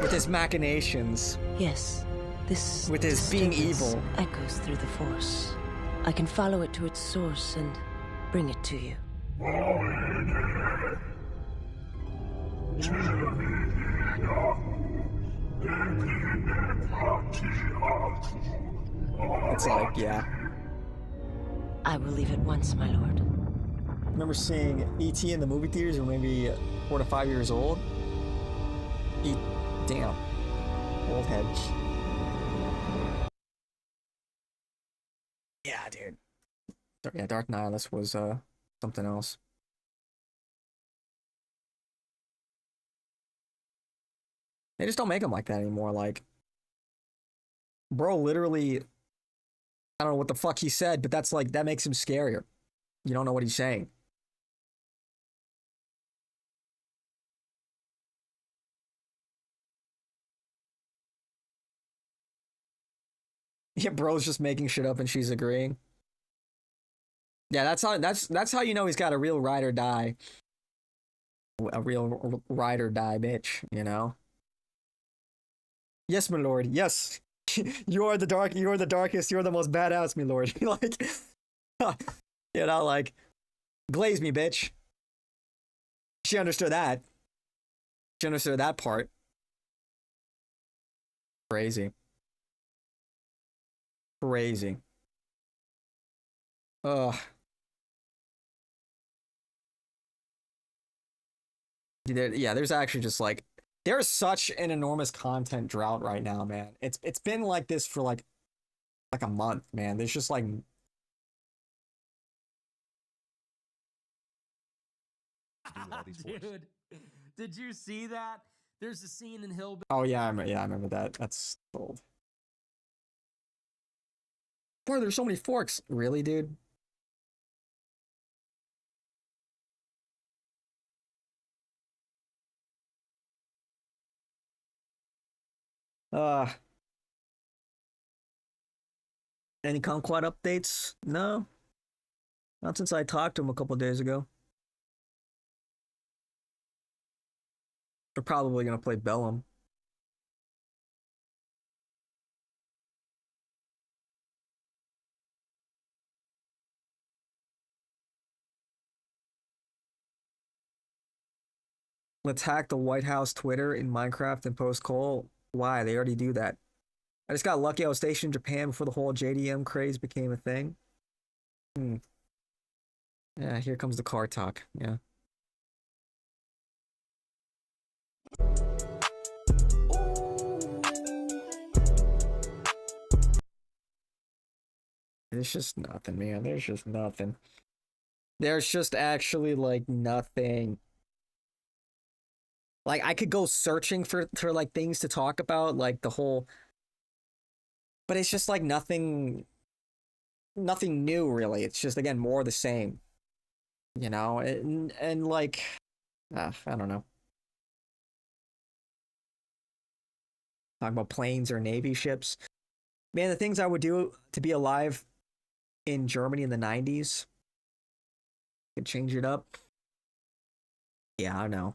with his machinations. Yes, this... With his being evil. Echoes through the Force. I can follow it to its source and bring it to you. It's like, yeah. I will leave at once, my lord. I remember seeing E.T. in the movie theaters when maybe 4 to 5 years old. Damn. Old head. Yeah, dude. Yeah, Darth Nihilus was something else. They just don't make them like that anymore. Like, bro, literally, I don't know what the fuck he said, but that's like, that makes him scarier. You don't know what he's saying. Yeah, bro's just making shit up and she's agreeing. Yeah, that's how you know he's got a real ride or die. A real ride or die bitch, you know? Yes, my lord. Yes. You are the darkest, you're the most badass, my lord. Like, you know, like, glaze me, bitch. She understood that. She understood that part. Crazy. Crazy. Ugh. Yeah, there's actually just like there's such an enormous content drought right now, man. It's been like this for like a month, man. There's just like Dude, did you see that? There's a scene in Hillbilly. oh yeah, I remember that. That's old. Boy, there's so many forks. Really, dude? Uh any Conquest updates? No. Not since I talked to him a couple days ago. They're probably gonna play Bellum. Let's hack the White House Twitter in Minecraft and post Cole. Why? They already do that. I just got lucky I was stationed in Japan before the whole JDM craze became a thing. Yeah, here comes the car talk. Yeah. There's just nothing, man. There's just nothing. There's just actually like nothing. Like I could go searching for like things to talk about, like the whole, but it's just like nothing new really. It's just again more the same. You know, and like I don't know. Talking about planes or Navy ships. Man, the things I would do to be alive in Germany in the 90s. Could change it up. Yeah, I know.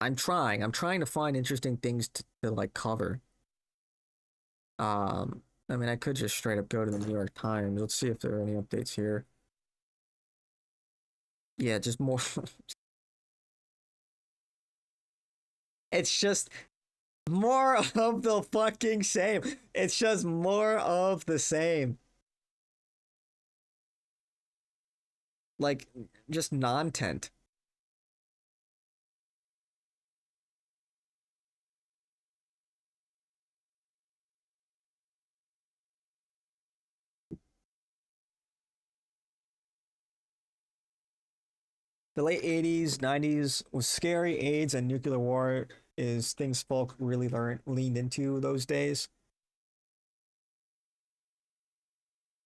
I'm trying to find interesting things to like cover. I mean, I could just straight up go to the New York Times. Let's see if there are any updates here. Yeah, just more. It's just more of the fucking same. It's just more of the same. Like, just non-tent. The late 80s, 90s was scary. AIDS and nuclear war is things folk really leaned into those days.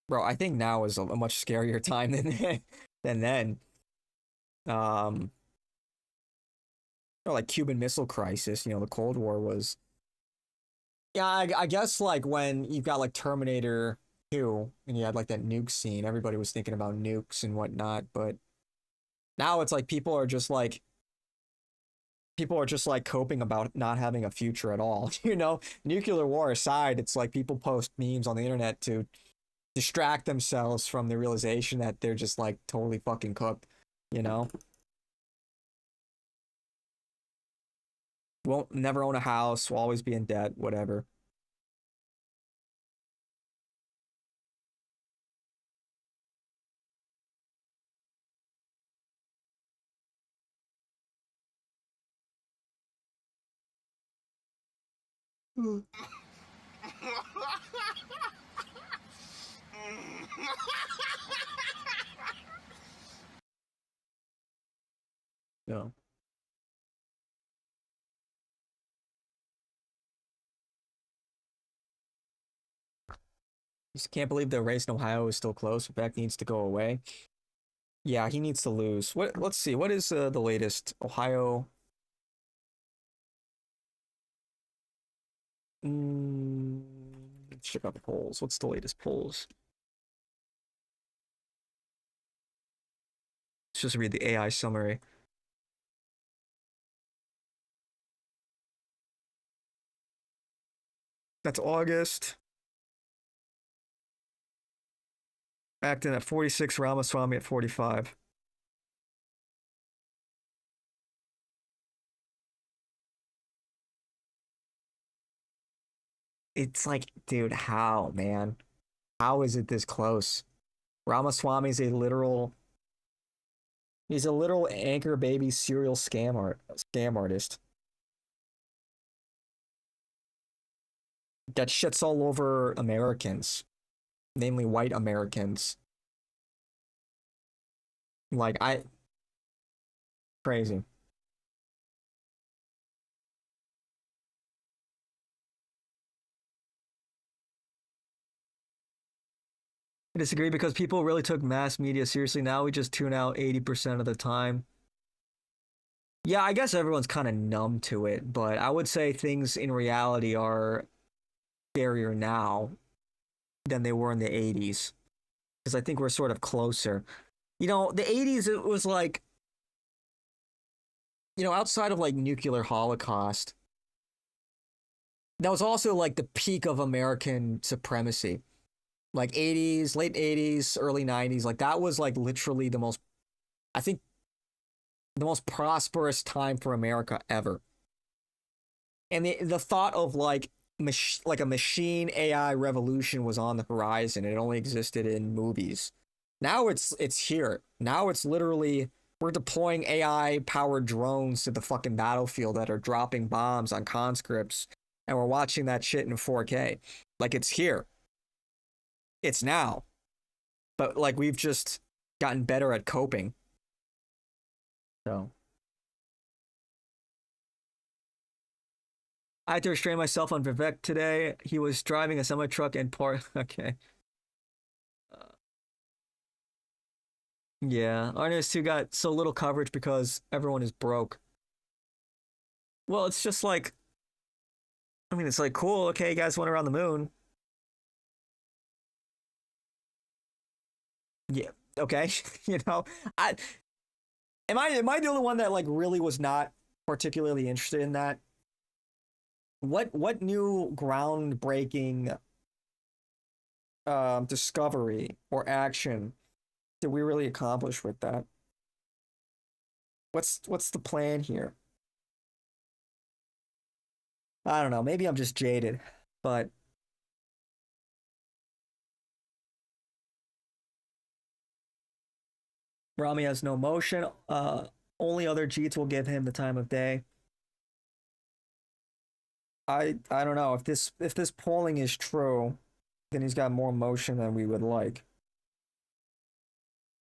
Bro, I think now is a much scarier time than then. Or like Cuban Missile Crisis, you know, the Cold War was. Yeah, I guess like when you've got like Terminator 2 and you had like that nuke scene, everybody was thinking about nukes and whatnot, but now it's like people are just like coping about not having a future at all. You know, nuclear war aside, it's like people post memes on the internet to distract themselves from the realization that they're just like totally fucking cooked, you know? Won't never own a house, will always be in debt, whatever. No. Just can't believe the race in Ohio is still close. Beck needs to go away. Yeah, he needs to lose. What? Let's see. What is the latest Ohio? Let's check out the polls. What's the latest polls? Let's just read the AI summary. That's August. Acton at 46, Ramaswamy at 45. It's like, dude, how, man? How is it this close? Ramaswamy is he's a literal anchor baby serial scam artist. That shit's all over Americans, namely white Americans. Like, crazy. I disagree because people really took mass media seriously. Now we just tune out 80% of the time. Yeah, I guess everyone's kind of numb to it, but I would say things in reality are scarier now than they were in the 80s. Because I think we're sort of closer. You know, the 80s, it was like, you know, outside of like nuclear holocaust, that was also like the peak of American supremacy. Like 80s, late 80s, early 90s, like that was like literally the most, I think, the most prosperous time for America ever. And the thought of like a machine AI revolution was on the horizon. It only existed in movies. Now it's here. Now it's literally, we're deploying AI powered drones to the fucking battlefield that are dropping bombs on conscripts, and we're watching that shit in 4K. Like, it's here. It's now. But like, we've just gotten better at coping. So I had to restrain myself on Vivek today. He was driving a semi truck and okay. Yeah, Artists who got so little coverage because everyone is broke. Well, it's just like, I mean, it's like, cool, okay, you guys went around the moon. Yeah, okay. You know, am I the only one that like really was not particularly interested in that? What new groundbreaking discovery or action did we really accomplish with that? What's the plan here? I don't know. Maybe I'm just jaded, but Rami has no motion. Only other Jeets will give him the time of day. I don't know if this polling is true, then he's got more motion than we would like.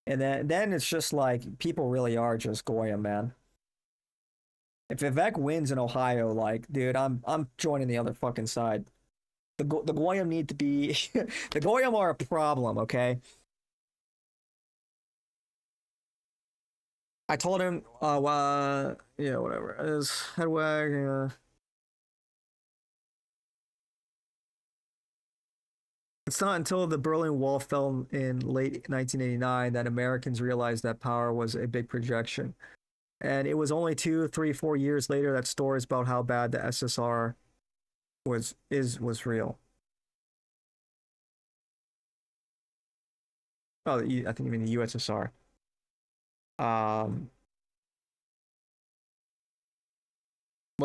And then it's just like, people really are just Goya, man. If Vivek wins in Ohio, like, dude, I'm joining the other fucking side. The Goyim need to be the Goyim are a problem, okay? I told him, yeah, whatever. His head wag, yeah. It's not until the Berlin Wall fell in late 1989 that Americans realized that power was a big projection. And it was only 2, 3, 4 years later that stories about how bad the SSR was real. Oh, I think you mean the USSR. Well,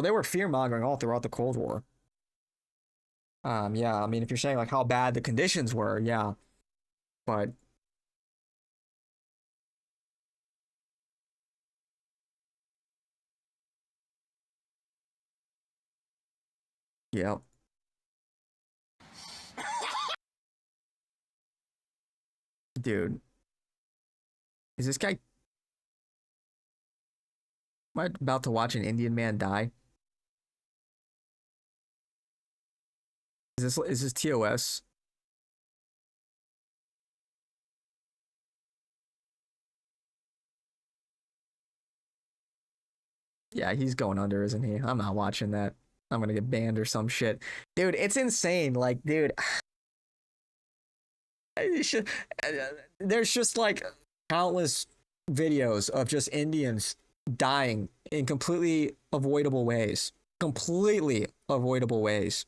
they were fear-mongering all throughout the Cold War. Yeah, I mean, if you're saying like how bad the conditions were, yeah. But yeah. Dude. Is this guy... Am I about to watch an Indian man die? Is this TOS? Yeah, he's going under, isn't he? I'm not watching that. I'm gonna get banned or some shit. Dude, it's insane. Like, dude, there's just like countless videos of just Indians dying in completely avoidable ways. Completely avoidable ways.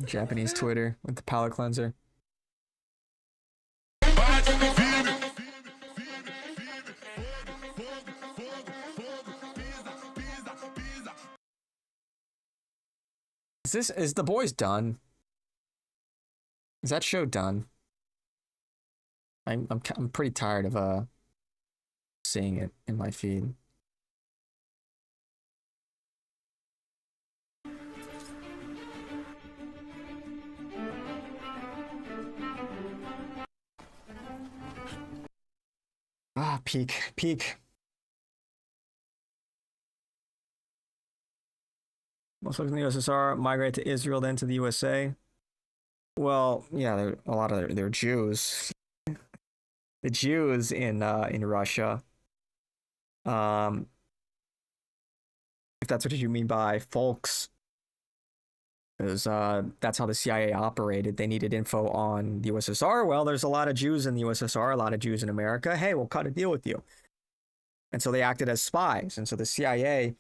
Japanese Twitter with the palate cleanser. Is The Boys done? Is that show done? I'm pretty tired of seeing it in my feed. Ah, peak. Most folks in the USSR migrate to Israel, then to the USA. Well, yeah, a lot of they're Jews. The Jews in Russia. If that's what you mean by folks, because that's how the CIA operated. They needed info on the USSR. Well, there's a lot of Jews in the USSR, a lot of Jews in America. Hey, we'll cut a deal with you. And so they acted as spies. And so the CIA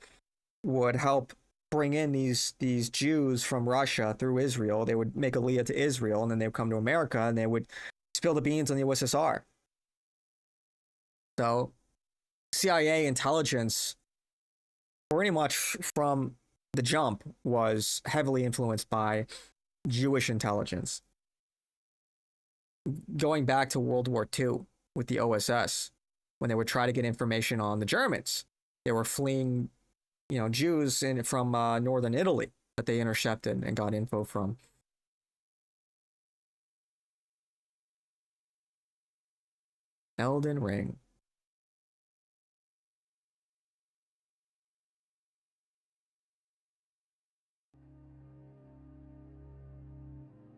would help bring in these Jews from Russia through Israel. They would make Aliyah to Israel, and then they would come to America, and they would spill the beans on the USSR. So CIA intelligence, pretty much from the jump, was heavily influenced by Jewish intelligence. Going back to World War II with the OSS, when they would try to get information on the Germans, they were fleeing, Jews from northern Italy that they intercepted and got info from. Elden Ring.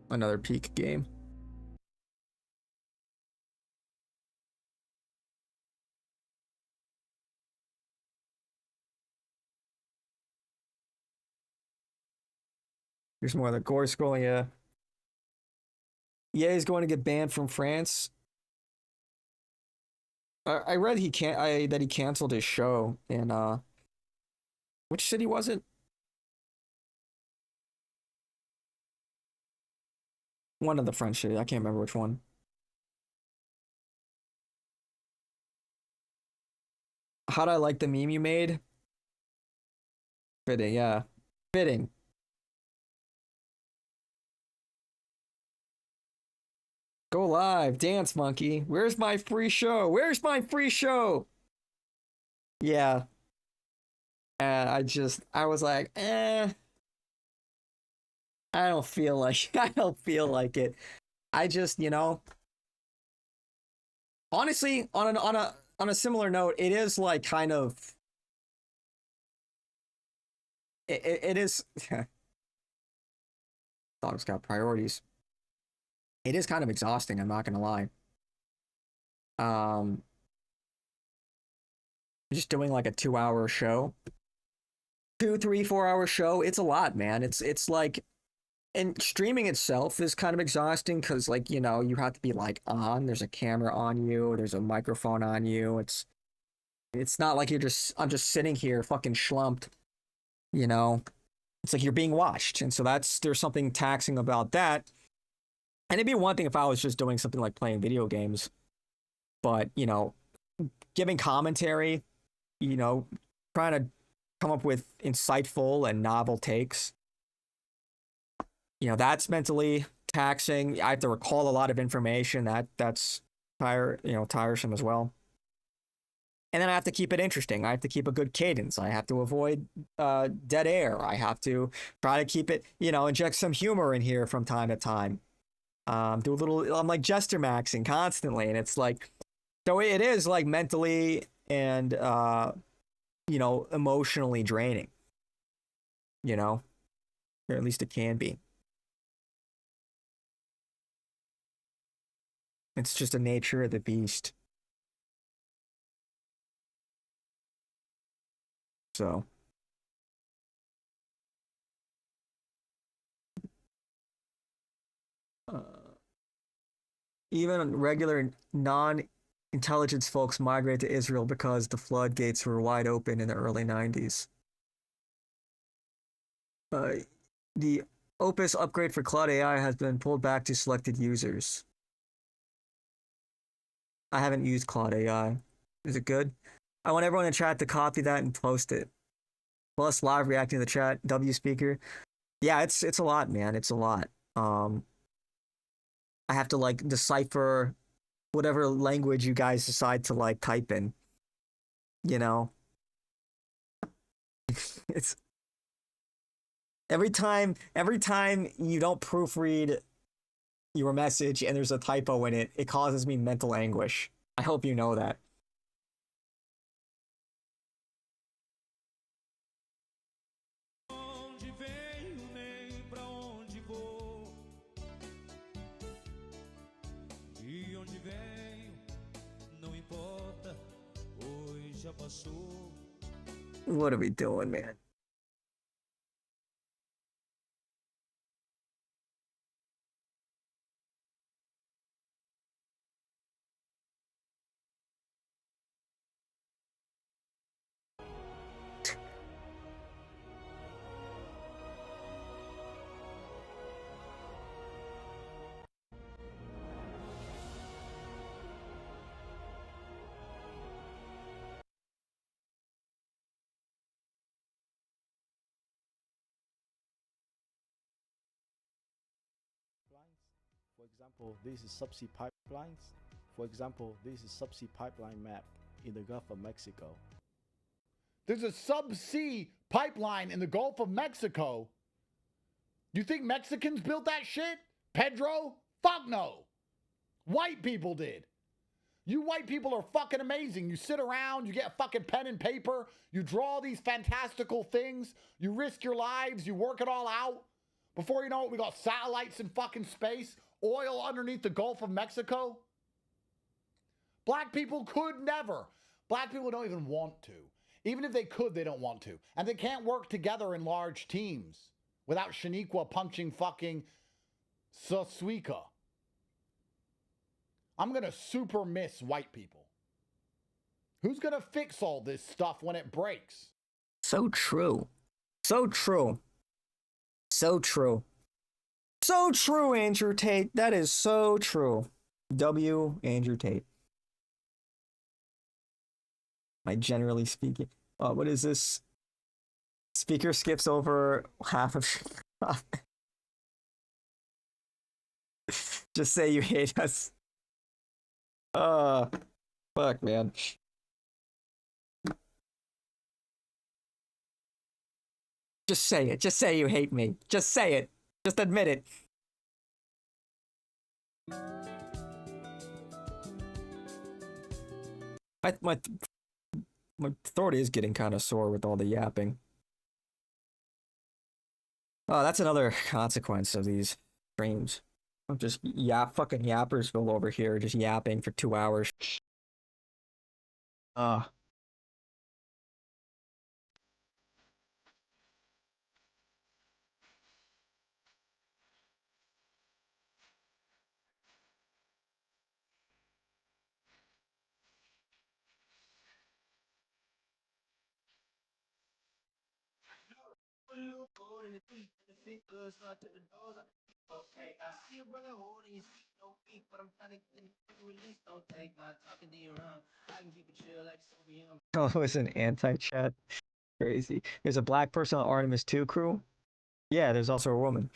Another peak game. Here's more of the gore scrolling. Yeah. EA is going to get banned from France. I read that he canceled his show in which city was it? One of the French cities. I can't remember which one. How'd I like the meme you made? Fitting, yeah. Fitting. Go live, Dance Monkey. Where's my free show? Where's my free show? Yeah. And I was like, I don't feel like it. I just, honestly, on a similar note, it is like kind of it is dog's got priorities. It is kind of exhausting, I'm not gonna lie. Just doing like a 2-hour show. 2, 3, 4-hour show, it's a lot, man. It's like, and streaming itself is kind of exhausting because, like, you have to be like on. There's a camera on you. There's a microphone on you. It's not like I'm just sitting here fucking schlumped. It's like you're being watched, and so there's something taxing about that. And it'd be one thing if I was just doing something like playing video games, but giving commentary, trying to come up with insightful and novel takes. That's mentally taxing. I have to recall a lot of information. That's tiresome as well. And then I have to keep it interesting. I have to keep a good cadence. I have to avoid dead air. I have to try to keep it, inject some humor in here from time to time. Do a little, I'm like jester maxing constantly. And it's like, so it is like mentally and, emotionally draining, or at least it can be. It's just the nature of the beast. So. Even regular non-intelligence folks migrated to Israel because the floodgates were wide open in the early 90s. The Opus upgrade for Cloud AI has been pulled back to selected users. I haven't used Cloud AI. Is it good? I want everyone in chat to copy that and post it. Plus live reacting to the chat, W speaker. Yeah, it's a lot, man. It's a lot. I have to like decipher whatever language you guys decide to like type in. You know? It's every time you don't proofread your message and there's a typo in it, it causes me mental anguish. I hope you know that. What are we doing, man? For example, this is subsea pipelines. For example, this is subsea pipeline map in the Gulf of Mexico. There's a subsea pipeline in the Gulf of Mexico. You think Mexicans built that shit? Pedro? Fuck no. White people did. You white people are fucking amazing. You sit around, you get a fucking pen and paper, you draw these fantastical things, you risk your lives, you work it all out. Before you know it, we got satellites in fucking space, oil underneath the Gulf of Mexico. Black people could never. Black people don't even want to. Even if they could, they don't want to. And they can't work together in large teams without Sneako punching fucking Sneako. I'm going to super miss white people. Who's going to fix all this stuff when it breaks? So true. So true. So true. So true, Andrew Tate. That is so true. W. Andrew Tate. I generally speaking. What is this? Speaker skips over half of. Just say you hate us. Fuck, man. Just say it. Just say you hate me. Just say it. Just admit it. My throat is getting kind of sore with all the yapping. Oh, that's another consequence of these streams. I'm just fucking Yappersville over here, just yapping for 2 hours. Oh, it's an anti-chat. Crazy. There's a black person on Artemis 2 crew. Yeah, there's also a woman.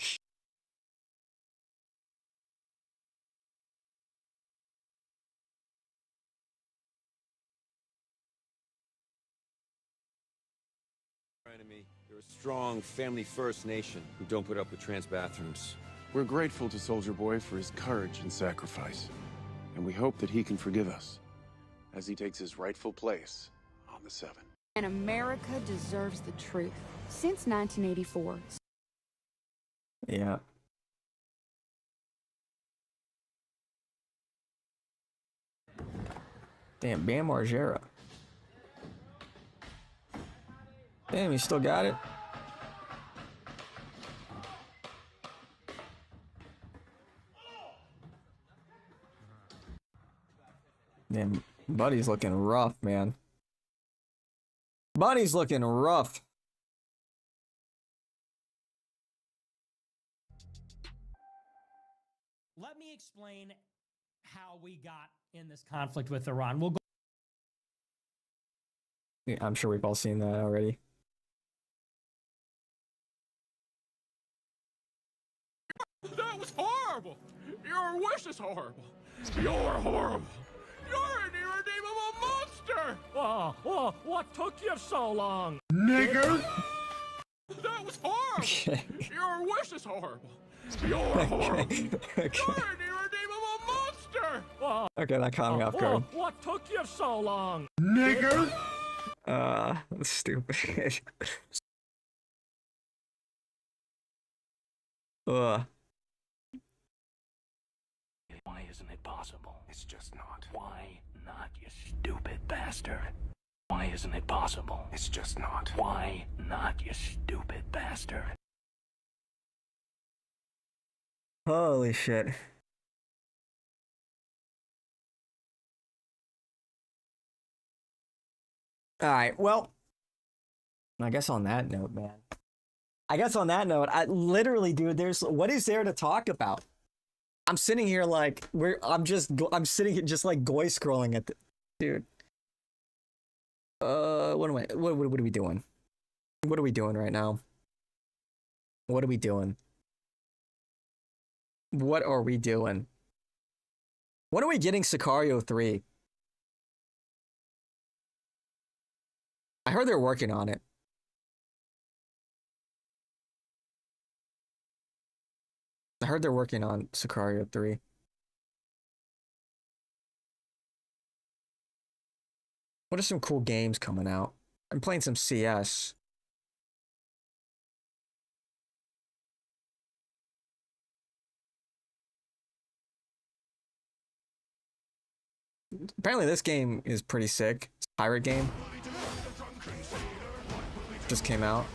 Enemy. They're a strong, family-first nation who don't put up with trans bathrooms. We're grateful to Soldier Boy for his courage and sacrifice, and we hope that he can forgive us as he takes his rightful place on the Seven. And America deserves the truth. Since 1984. Yeah. Damn, Bam Margera. Damn, you still got it? Damn, Buddy's looking rough, man. Buddy's looking rough. Let me explain how we got in this conflict with Iran. We'll go. Yeah, I'm sure we've all seen that already. That was horrible! Your wish is horrible! You're horrible! You're an irredeemable monster! Oh, what took you so long? Nigger! That was horrible! Your wish is horrible! You're horrible! You're an irredeemable monster! Okay, that caught me off guard. What took you so long? Nigger! That's stupid. Ugh. Why isn't it possible? It's just not. Why not, you stupid bastard? Why isn't it possible? It's just not. Why not, you stupid bastard? Holy shit. Alright, well, I guess on that note, man. I literally, dude, what is there to talk about? I'm sitting here like, I'm sitting here just like goy scrolling at the, dude. What are we doing? What are we doing right now? What are we doing? What are we doing? When are we getting Sicario 3? I heard they're working on it. I heard they're working on Sicario 3. What are some cool games coming out? I'm playing some CS. Apparently this game is pretty sick. It's a pirate game. Just came out.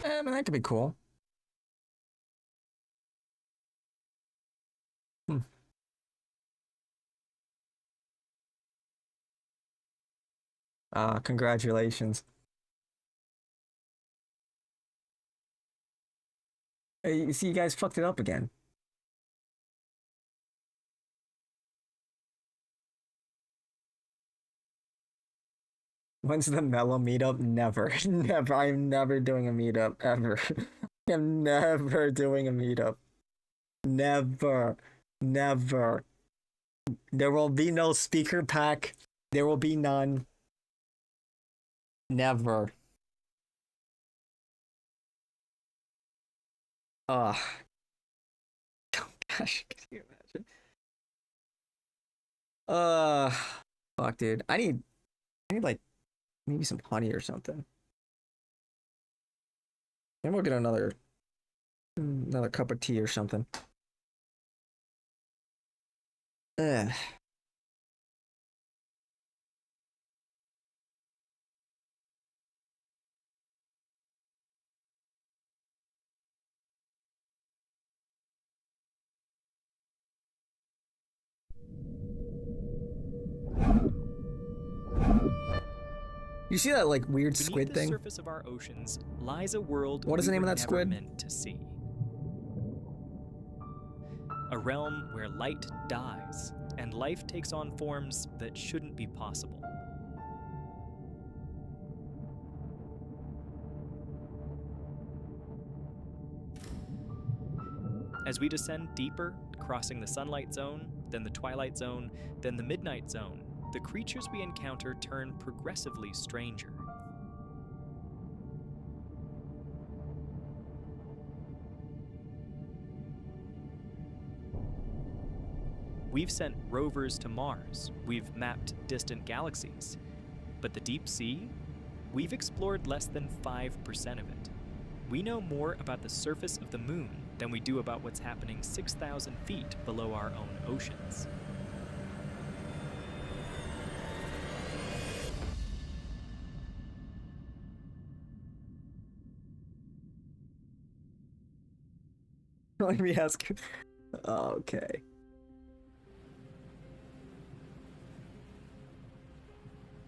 I mean, that could be cool. Congratulations. Hey, you see, you guys fucked it up again. When's the Mellow meetup? Never. Never. I'm never doing a meetup, ever. I'm never doing a meetup. Never. Never. There will be no speaker pack. There will be none. Never. Ugh. Oh, gosh, can you imagine? Fuck, dude. I need like maybe some honey or something. Maybe we'll get another cup of tea or something. Ugh. You see that like weird squid Beneath thing? the surface of our oceans lies a world What is the we name of were that never squid? meant to see. A realm where light dies and life takes on forms that shouldn't be possible. As we descend deeper, crossing the sunlight zone, then the twilight zone, then the midnight zone, the creatures we encounter turn progressively stranger. We've sent rovers to Mars. We've mapped distant galaxies. But the deep sea? We've explored less than 5% of it. We know more about the surface of the moon than we do about what's happening 6,000 feet below our own oceans. Let me ask. Okay.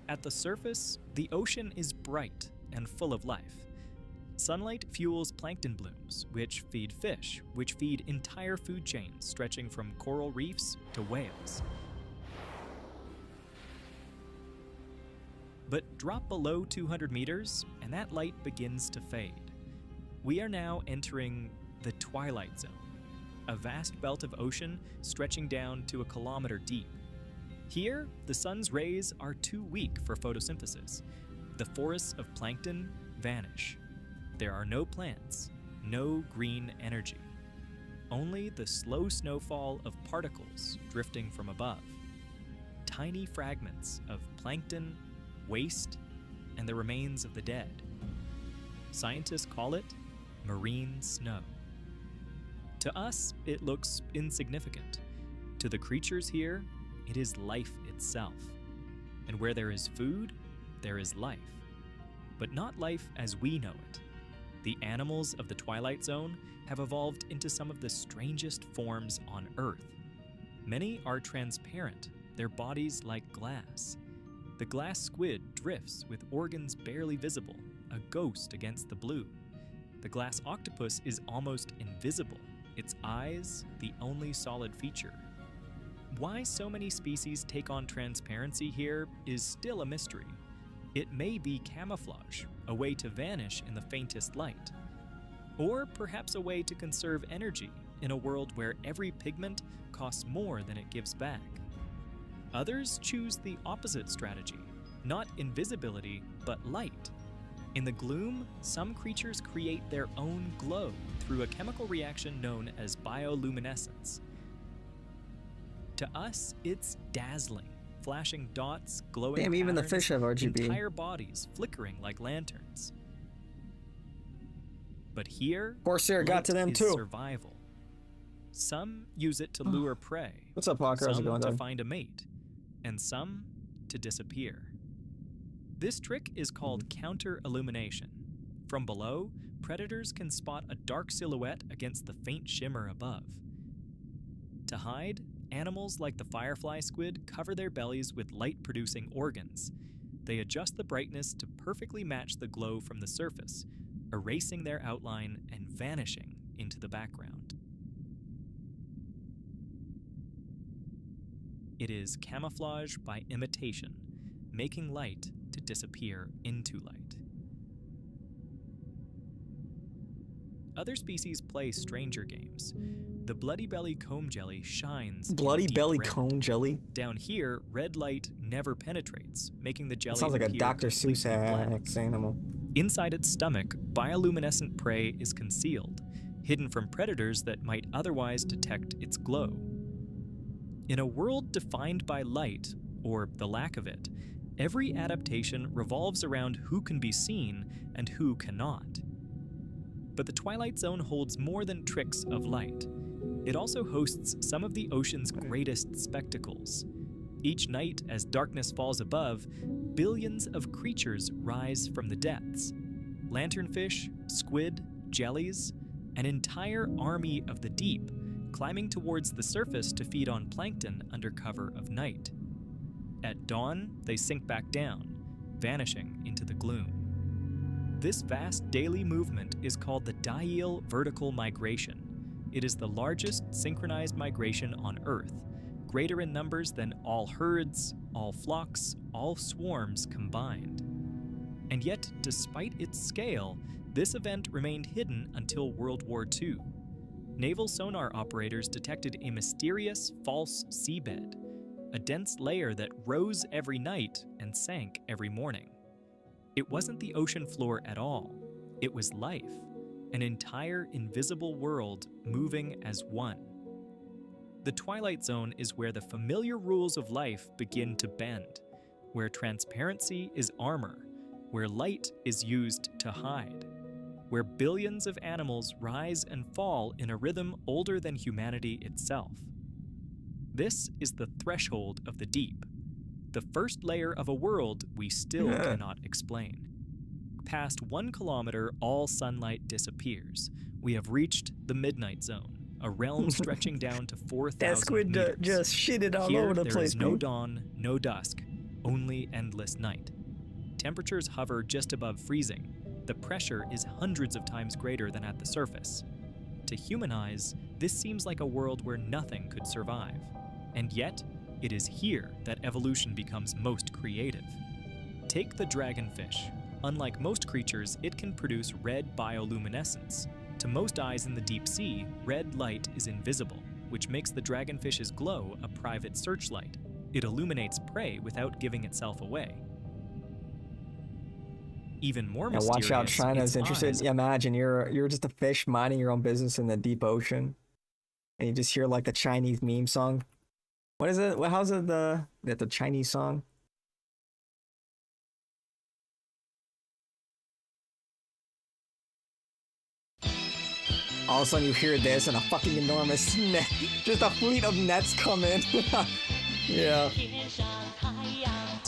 At the surface, the ocean is bright and full of life. Sunlight fuels plankton blooms, which feed fish, which feed entire food chains stretching from coral reefs to whales. But drop below 200 meters, and that light begins to fade. We are now entering the twilight zone, a vast belt of ocean stretching down to a kilometer deep. Here, the sun's rays are too weak for photosynthesis. The forests of plankton vanish. There are no plants, no green energy. Only the slow snowfall of particles drifting from above. Tiny fragments of plankton, waste, and the remains of the dead. Scientists call it marine snow. To us, it looks insignificant. To the creatures here, it is life itself. And where there is food, there is life. But not life as we know it. The animals of the Twilight Zone have evolved into some of the strangest forms on Earth. Many are transparent, their bodies like glass. The glass squid drifts with organs barely visible, a ghost against the blue. The glass octopus is almost invisible, its eyes the only solid feature. Why so many species take on transparency here is still a mystery. It may be camouflage, a way to vanish in the faintest light. Or perhaps a way to conserve energy in a world where every pigment costs more than it gives back. Others choose the opposite strategy, not invisibility, but light. In the gloom, some creatures create their own glow through a chemical reaction known as bioluminescence. To us, it's dazzling, flashing dots, glowing Damn, even the patterns, fish have RGB. entire bodies flickering like lanterns. But here, Corsair got light to them is too. survival. Some use it to lure prey. What's up, Hawker? How's it Some going, to Doug? find a mate, and some to disappear. This trick is called counter-illumination. From below, predators can spot a dark silhouette against the faint shimmer above. To hide, animals like the firefly squid cover their bellies with light-producing organs. They adjust the brightness to perfectly match the glow from the surface, erasing their outline and vanishing into the background. It is camouflage by imitation, making light to disappear into light. Other species play stranger games. The bloody belly comb jelly shines. in Bloody deep belly red. cone jelly? Down here, red light never penetrates, making the jelly Sounds like a appear Dr. Seuss completely black. ass animal. Inside its stomach, bioluminescent prey is concealed, hidden from predators that might otherwise detect its glow. In a world defined by light, or the lack of it, every adaptation revolves around who can be seen and who cannot. But the Twilight Zone holds more than tricks of light. It also hosts some of the ocean's greatest spectacles. Each night, as darkness falls above, billions of creatures rise from the depths. Lanternfish, squid, jellies, an entire army of the deep, climbing towards the surface to feed on plankton under cover of night. At dawn, they sink back down, vanishing into the gloom. This vast daily movement is called the diel vertical migration. It is the largest synchronized migration on Earth, greater in numbers than all herds, all flocks, all swarms combined. And yet, despite its scale, this event remained hidden until World War II. Naval sonar operators detected a mysterious false seabed, a dense layer that rose every night and sank every morning. It wasn't the ocean floor at all. It was life, an entire invisible world moving as one. The Twilight Zone is where the familiar rules of life begin to bend, where transparency is armor, where light is used to hide, where billions of animals rise and fall in a rhythm older than humanity itself. This is the threshold of the deep, the first layer of a world we still cannot explain. Past 1 kilometer, all sunlight disappears. We have reached the Midnight Zone, a realm stretching down to 4,000 meters. Just shitted all Here, over the there place, is no man. dawn, no dusk, only endless night. Temperatures hover just above freezing. The pressure is hundreds of times greater than at the surface. To human eyes, this seems like a world where nothing could survive. And yet, it is here that evolution becomes most creative. Take the dragonfish. Unlike most creatures, it can produce red bioluminescence. To most eyes in the deep sea, red light is invisible, which makes the dragonfish's glow a private searchlight. It illuminates prey without giving itself away. Even more Yeah, mysterious, watch out, China's its interested. eyes Imagine you're just a fish minding your own business in the deep ocean, and you just hear like the Chinese meme song. What is it? How's it the Chinese song? All of a sudden you hear this and a fucking enormous net, just a fleet of nets come in. Yeah.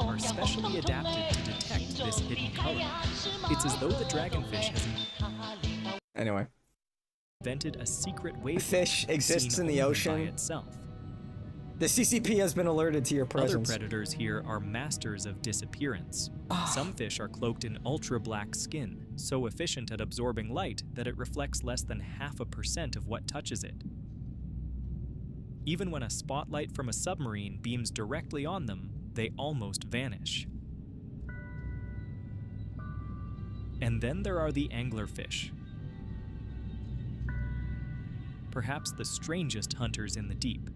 are specially adapted to detect this hidden color. It's as though the dragonfish has Anyway. invented a secret wavelength Fish exists seen in the only ocean. by itself. The CCP has been alerted to your presence. Other predators here are masters of disappearance. Some fish are cloaked in ultra-black skin, so efficient at absorbing light that it reflects less than 0.5% of what touches it. Even when a spotlight from a submarine beams directly on them, they almost vanish. And then there are the anglerfish. Perhaps the strangest hunters in the deep.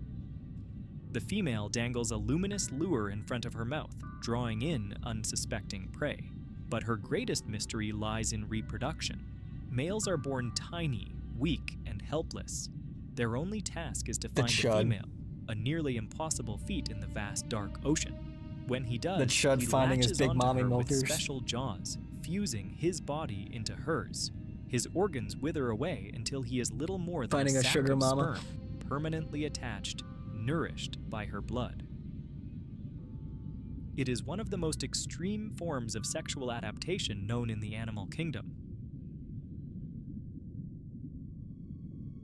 The female dangles a luminous lure in front of her mouth, drawing in unsuspecting prey. But her greatest mystery lies in reproduction. Males are born tiny, weak, and helpless. Their only task is to find a female, a nearly impossible feat in the vast dark ocean. When he does, The chud he finding his latches big onto mommy her with milkers. special jaws, fusing his body into hers. His organs wither away until he is little more than Finding a sack sugar of mama. sperm, permanently attached, nourished by her blood. It is one of the most extreme forms of sexual adaptation known in the animal kingdom.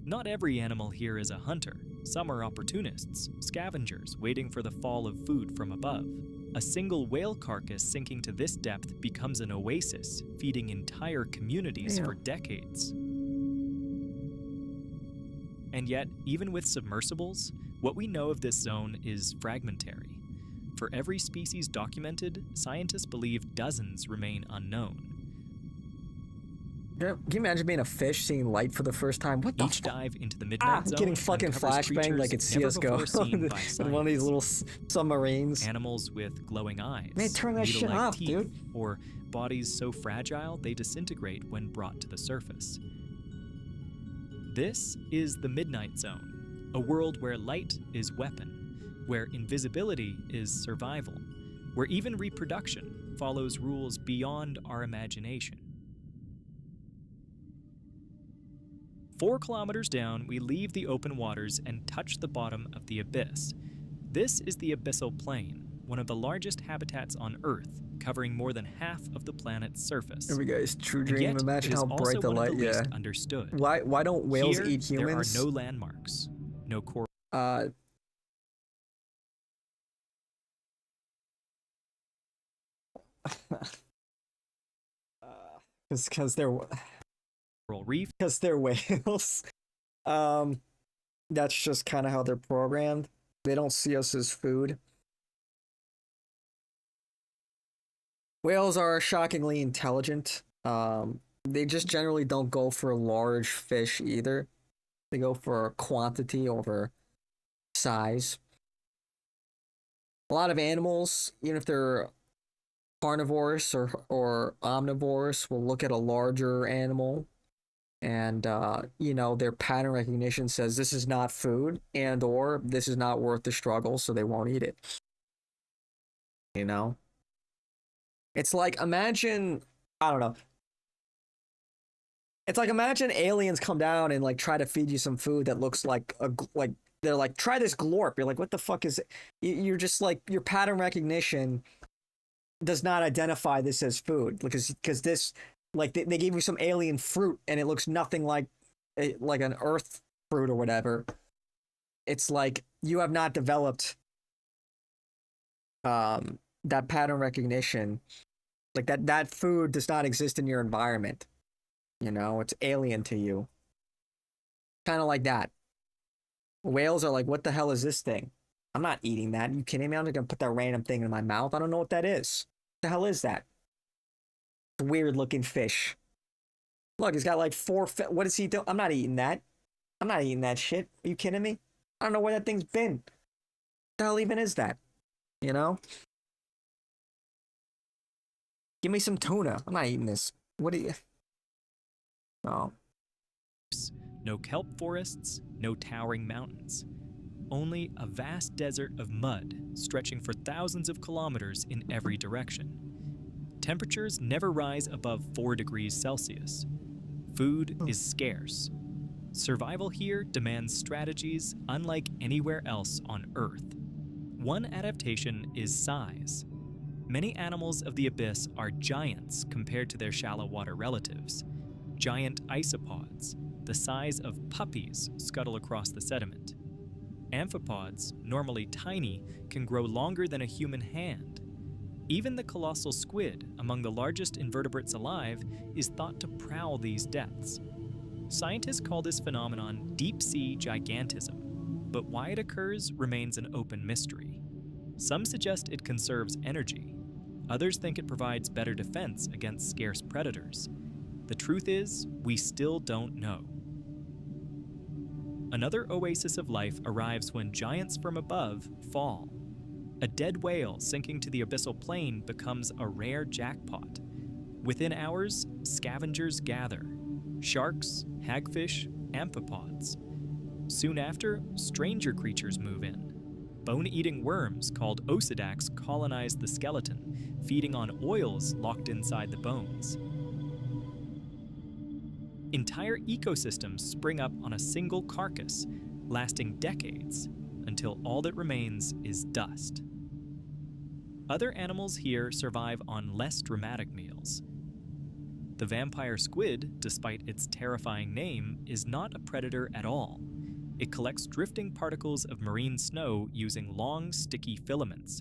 Not every animal here is a hunter. Some are opportunists, scavengers waiting for the fall of food from above. A single whale carcass sinking to this depth becomes an oasis, feeding entire communities for decades. And yet, even with submersibles, what we know of this zone is fragmentary. For every species documented, scientists believe dozens remain unknown. Can you imagine being a fish seeing light for the first time? What the Each dive into the midnight zone getting fucking uncovers flashbang like it's creatures never before seen CSGO by with one of these little science. submarines. Animals with glowing eyes, Man, turn that shit needle-like off, teeth, dude. or bodies so fragile they disintegrate when brought to the surface. This is the Midnight Zone, a world where light is weapon, where invisibility is survival, where even reproduction follows rules beyond our imagination. 4 kilometers down, we leave the open waters and touch the bottom of the abyss. This is the Abyssal Plain, one of the largest habitats on Earth, covering more than half of the planet's surface. Here we go, it's true And dream. yet, Imagine it is how also bright the one of light, the least yeah. understood. Why don't whales Here, eat humans? There are no landmarks, no core. Because they're Coral reef. Because they're whales. That's just kind of how they're programmed. They don't see us as food. Whales are shockingly intelligent. They just generally don't go for large fish either. They go for quantity over size. A lot of animals, even if they're carnivores or omnivores, will look at a larger animal And, you know, their pattern recognition says this is not food and or this is not worth the struggle, so they won't eat it. You know? It's like, imagine, I don't know. It's like, imagine aliens come down and like try to feed you some food that looks like they're like, try this glorp. You're like, what the fuck is it? You're just like, your pattern recognition does not identify this as food because this, like, they gave you some alien fruit and it looks nothing like an earth fruit or whatever. It's like, you have not developed that pattern recognition. Like, that food does not exist in your environment. You know, it's alien to you. Kind of like that. Whales are like, what the hell is this thing? I'm not eating that. Are you kidding me? I'm not going to put that random thing in my mouth. I don't know what that is. What the hell is that? Weird looking fish. Look, he's got like 4 what is he doing? I'm not eating that. I'm not eating that shit. Are you kidding me? I don't know where that thing's been. What the hell even is that? You know? Give me some tuna. I'm not eating this. What do you... Oh. No kelp forests, no towering mountains. Only a vast desert of mud stretching for thousands of kilometers in every direction. Temperatures never rise above 4 degrees Celsius. Food is scarce. Survival here demands strategies unlike anywhere else on Earth. One adaptation is size. Many animals of the abyss are giants compared to their shallow water relatives. Giant isopods, the size of puppies, scuttle across the sediment. Amphipods, normally tiny, can grow longer than a human hand. Even the colossal squid, among the largest invertebrates alive, is thought to prowl these depths. Scientists call this phenomenon deep-sea gigantism, but why it occurs remains an open mystery. Some suggest it conserves energy. Others think it provides better defense against scarce predators. The truth is, we still don't know. Another oasis of life arrives when giants from above fall. A dead whale sinking to the abyssal plain becomes a rare jackpot. Within hours, scavengers gather. Sharks, hagfish, amphipods. Soon after, stranger creatures move in. Bone-eating worms called osidax colonize the skeleton, feeding on oils locked inside the bones. Entire ecosystems spring up on a single carcass, lasting decades, until all that remains is dust. Other animals here survive on less dramatic meals. The vampire squid, despite its terrifying name, is not a predator at all. It collects drifting particles of marine snow using long, sticky filaments.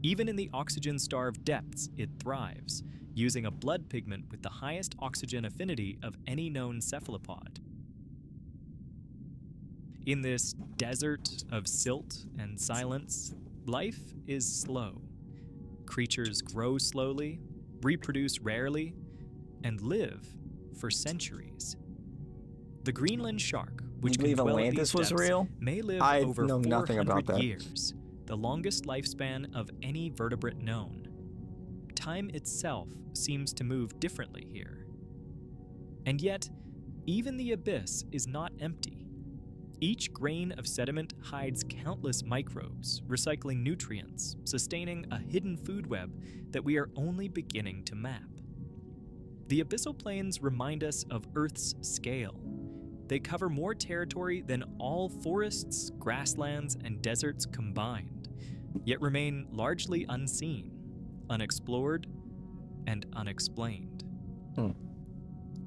Even in the oxygen-starved depths, it thrives, using a blood pigment with the highest oxygen affinity of any known cephalopod. In this desert of silt and silence, life is slow. Creatures grow slowly, reproduce rarely, and live for centuries. The Greenland shark, which can dwell at these depths, may live over 400 years, the longest lifespan of any vertebrate known. Time itself seems to move differently here. And yet, even the abyss is not empty. Each grain of sediment hides countless microbes, recycling nutrients, sustaining a hidden food web that we are only beginning to map. The abyssal plains remind us of Earth's scale. They cover more territory than all forests, grasslands, and deserts combined, yet remain largely unseen, unexplored, and unexplained.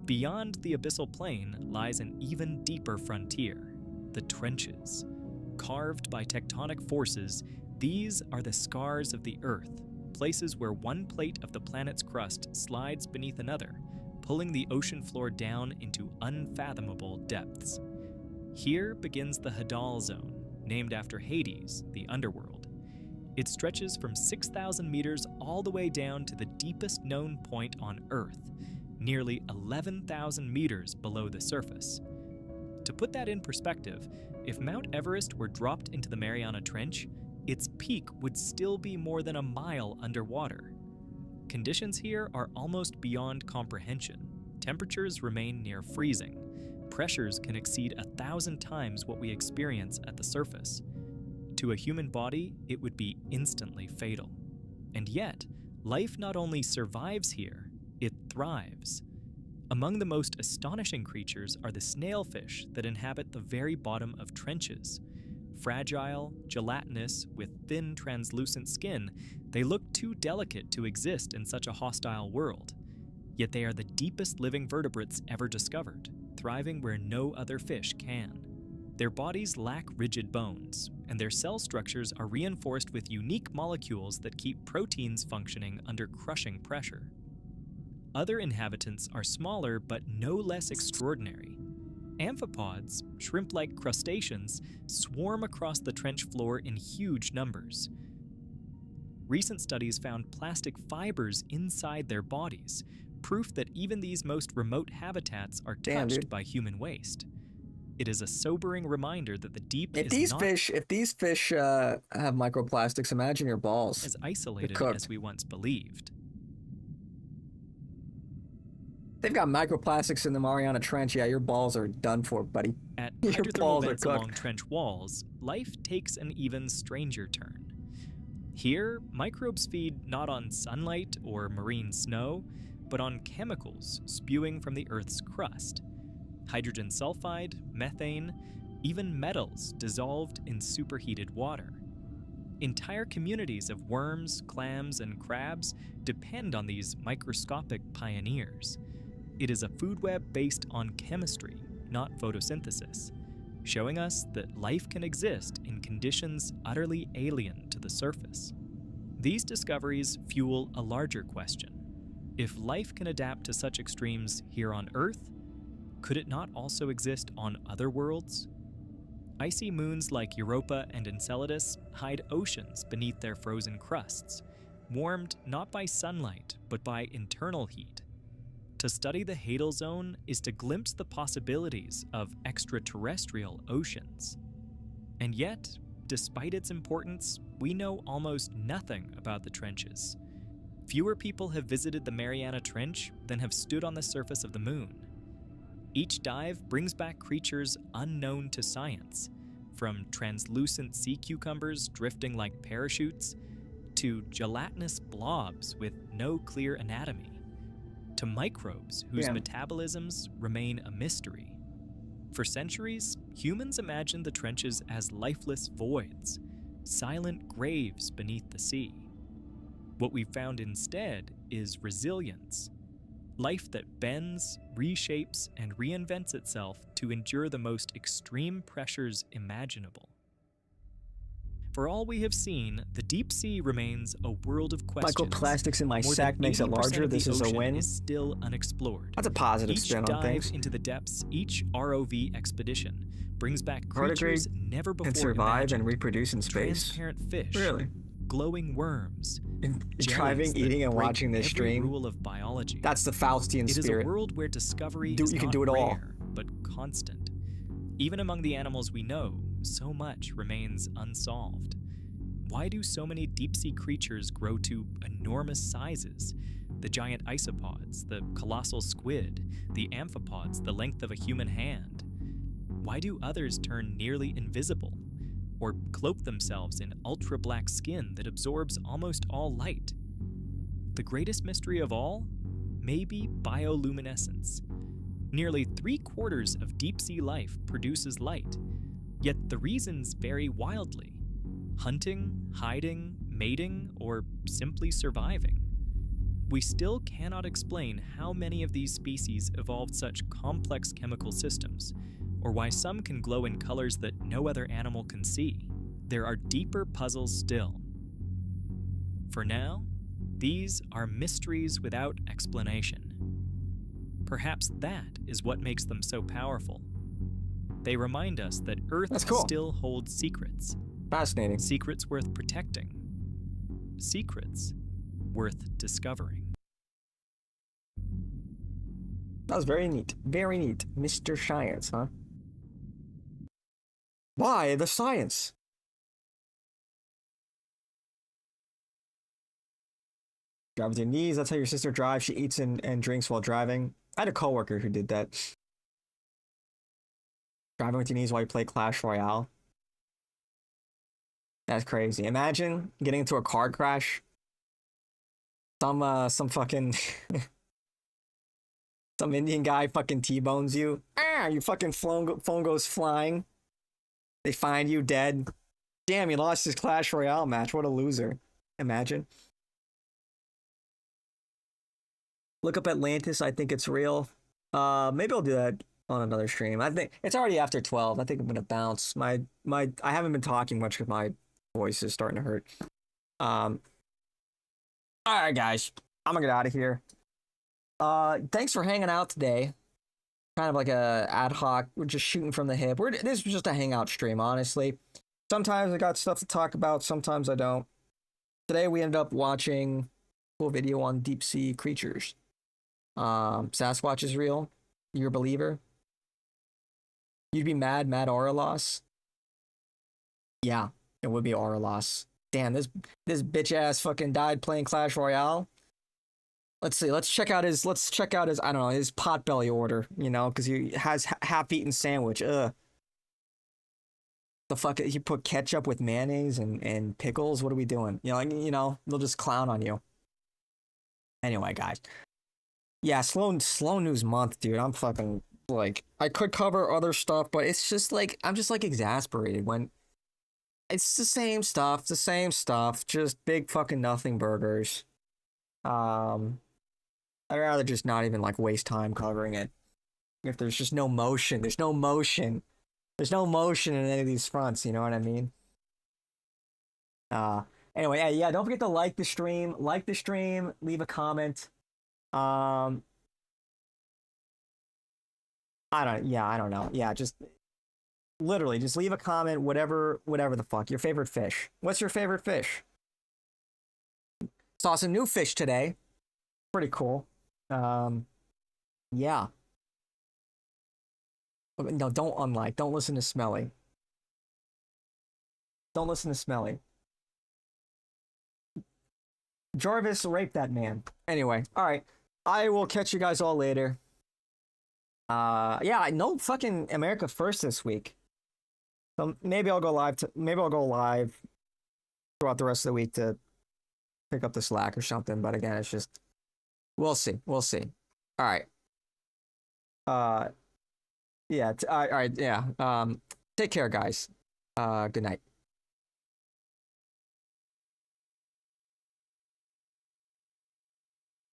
Beyond the abyssal plain lies an even deeper frontier, the trenches. Carved by tectonic forces, these are the scars of the Earth, places where one plate of the planet's crust slides beneath another, pulling the ocean floor down into unfathomable depths. Here begins the Hadal Zone, named after Hades, the underworld. It stretches from 6,000 meters all the way down to the deepest known point on Earth, nearly 11,000 meters below the surface. To put that in perspective, if Mount Everest were dropped into the Mariana Trench, its peak would still be more than a mile underwater. Conditions here are almost beyond comprehension. temperatures remain near freezing. Pressures can exceed 1,000 times what we experience at the surface. To a human body, it would be instantly fatal. And yet, life not only survives here, it thrives. Among the most astonishing creatures are the snailfish that inhabit the very bottom of trenches. Fragile, gelatinous, with thin, translucent skin, they look too delicate to exist in such a hostile world. Yet they are the deepest living vertebrates ever discovered, thriving where no other fish can. Their bodies lack rigid bones, and their cell structures are reinforced with unique molecules that keep proteins functioning under crushing pressure. Other inhabitants are smaller but no less extraordinary. Amphipods, shrimp-like crustaceans, swarm across the trench floor in huge numbers. Recent studies found plastic fibers inside their bodies, proof that even these most remote habitats are touched by human waste. It is a sobering reminder that the deep If these fish have microplastics, imagine your balls. As isolated as we once believed. They've got microplastics in the Mariana Trench. Yeah, your balls are done for, buddy. At Your hydrothermal balls are vents cooked. along trench walls, life takes an even stranger turn. Here, microbes feed not on sunlight or marine snow, but on chemicals spewing from the Earth's crust. Hydrogen sulfide, methane, even metals dissolved in superheated water. Entire communities of worms, clams, and crabs depend on these microscopic pioneers. It is a food web based on chemistry, not photosynthesis, showing us that life can exist in conditions utterly alien to the surface. These discoveries fuel a larger question. If life can adapt to such extremes here on Earth, could it not also exist on other worlds? Icy moons like Europa and Enceladus hide oceans beneath their frozen crusts, warmed not by sunlight, but by internal heat. To study the Hadal Zone is to glimpse the possibilities of extraterrestrial oceans. And yet, despite its importance, we know almost nothing about the trenches. Fewer people have visited the Mariana Trench than have stood on the surface of the moon. Each dive brings back creatures unknown to science, from translucent sea cucumbers drifting like parachutes, to gelatinous blobs with no clear anatomy, to microbes whose metabolisms remain a mystery. For centuries, humans imagined the trenches as lifeless voids, silent graves beneath the sea. What we've found instead is resilience, life that bends, reshapes, and reinvents itself to endure the most extreme pressures imaginable. For all we have seen, the deep sea remains a world of questions. Microplastics in my More sack than makes it 80% larger. of the This is a ocean win. Is still unexplored. That's a positive Each spin on dive things. into the depths, each ROV expedition brings back Tardigrade creatures never before can survive imagined. and reproduce in space. Transparent fish, Really? glowing worms, Driving, jellies that eating, and break watching this every stream. rule of biology. That's the Faustian It is spirit. a world where discovery You is can not do it all. rare, but constant. Even among the animals we know, so much remains unsolved. Why do so many deep-sea creatures grow to enormous sizes? The giant isopods, the colossal squid, the amphipods the length of a human hand. Why do others turn nearly invisible, or cloak themselves in ultra-black skin that absorbs almost all light? The greatest mystery of all may be bioluminescence. Nearly 3/4 of deep-sea life produces light, yet the reasons vary wildly. Hunting, hiding, mating, or simply surviving. We still cannot explain how many of these species evolved such complex chemical systems, or why some can glow in colors that no other animal can see. There are deeper puzzles still. For now, these are mysteries without explanation. Perhaps that is what makes them so powerful. They remind us that Earth still holds secrets. Fascinating. Secrets worth protecting. Secrets worth discovering. That was very neat. Very neat. Mr. Science, huh? Why the science? Drive with your knees. That's how your sister drives. She eats and drinks while driving. I had a coworker who did that. Driving with your knees while you play Clash Royale. That's crazy. Imagine getting into a car crash. Some fucking some Indian guy fucking T-bones you. Your fucking phone goes flying. They find you dead. Damn, you lost his Clash Royale match. What a loser. Imagine. Look up Atlantis. I think it's real. Maybe I'll do that on another stream. I think it's already after 12. I think I'm gonna bounce. I haven't been talking much because my voice is starting to hurt. All right, guys. I'm gonna get out of here. Thanks for hanging out today. Kind of like a ad hoc. We're just shooting from the hip. This was just a hangout stream, honestly. Sometimes I got stuff to talk about. Sometimes I don't. Today we ended up watching a cool video on deep sea creatures. Sasquatch is real. You're a believer. You'd be mad Auralos. Yeah, it would be Auralos. Damn, this bitch ass fucking died playing Clash Royale. Let's see. Let's check out his. I don't know, his potbelly order. You know, because he has half-eaten sandwich. Ugh. The fuck. He put ketchup with mayonnaise and pickles. What are we doing? They'll just clown on you. Anyway, guys. Yeah, slow news month, dude. I'm fucking like, I could cover other stuff, but it's just like, I'm just like exasperated when it's the same stuff, just big fucking nothing burgers. I'd rather just not even like waste time covering it. If there's just no motion, there's no motion in any of these fronts, you know what I mean? Anyway, yeah, don't forget to like the stream, leave a comment. I don't know. Yeah, just literally just leave a comment, whatever the fuck. Your favorite fish. What's your favorite fish? Saw some new fish today. Pretty cool. Yeah. No, don't unlike. Don't listen to Smelly. Jarvis raped that man. Anyway, alright. I will catch you guys all later. Yeah, I know fucking America First this week. So maybe I'll go live throughout the rest of the week to pick up the slack or something, but again, it's just we'll see. All right. Yeah, all right, yeah. Take care, guys. Good night.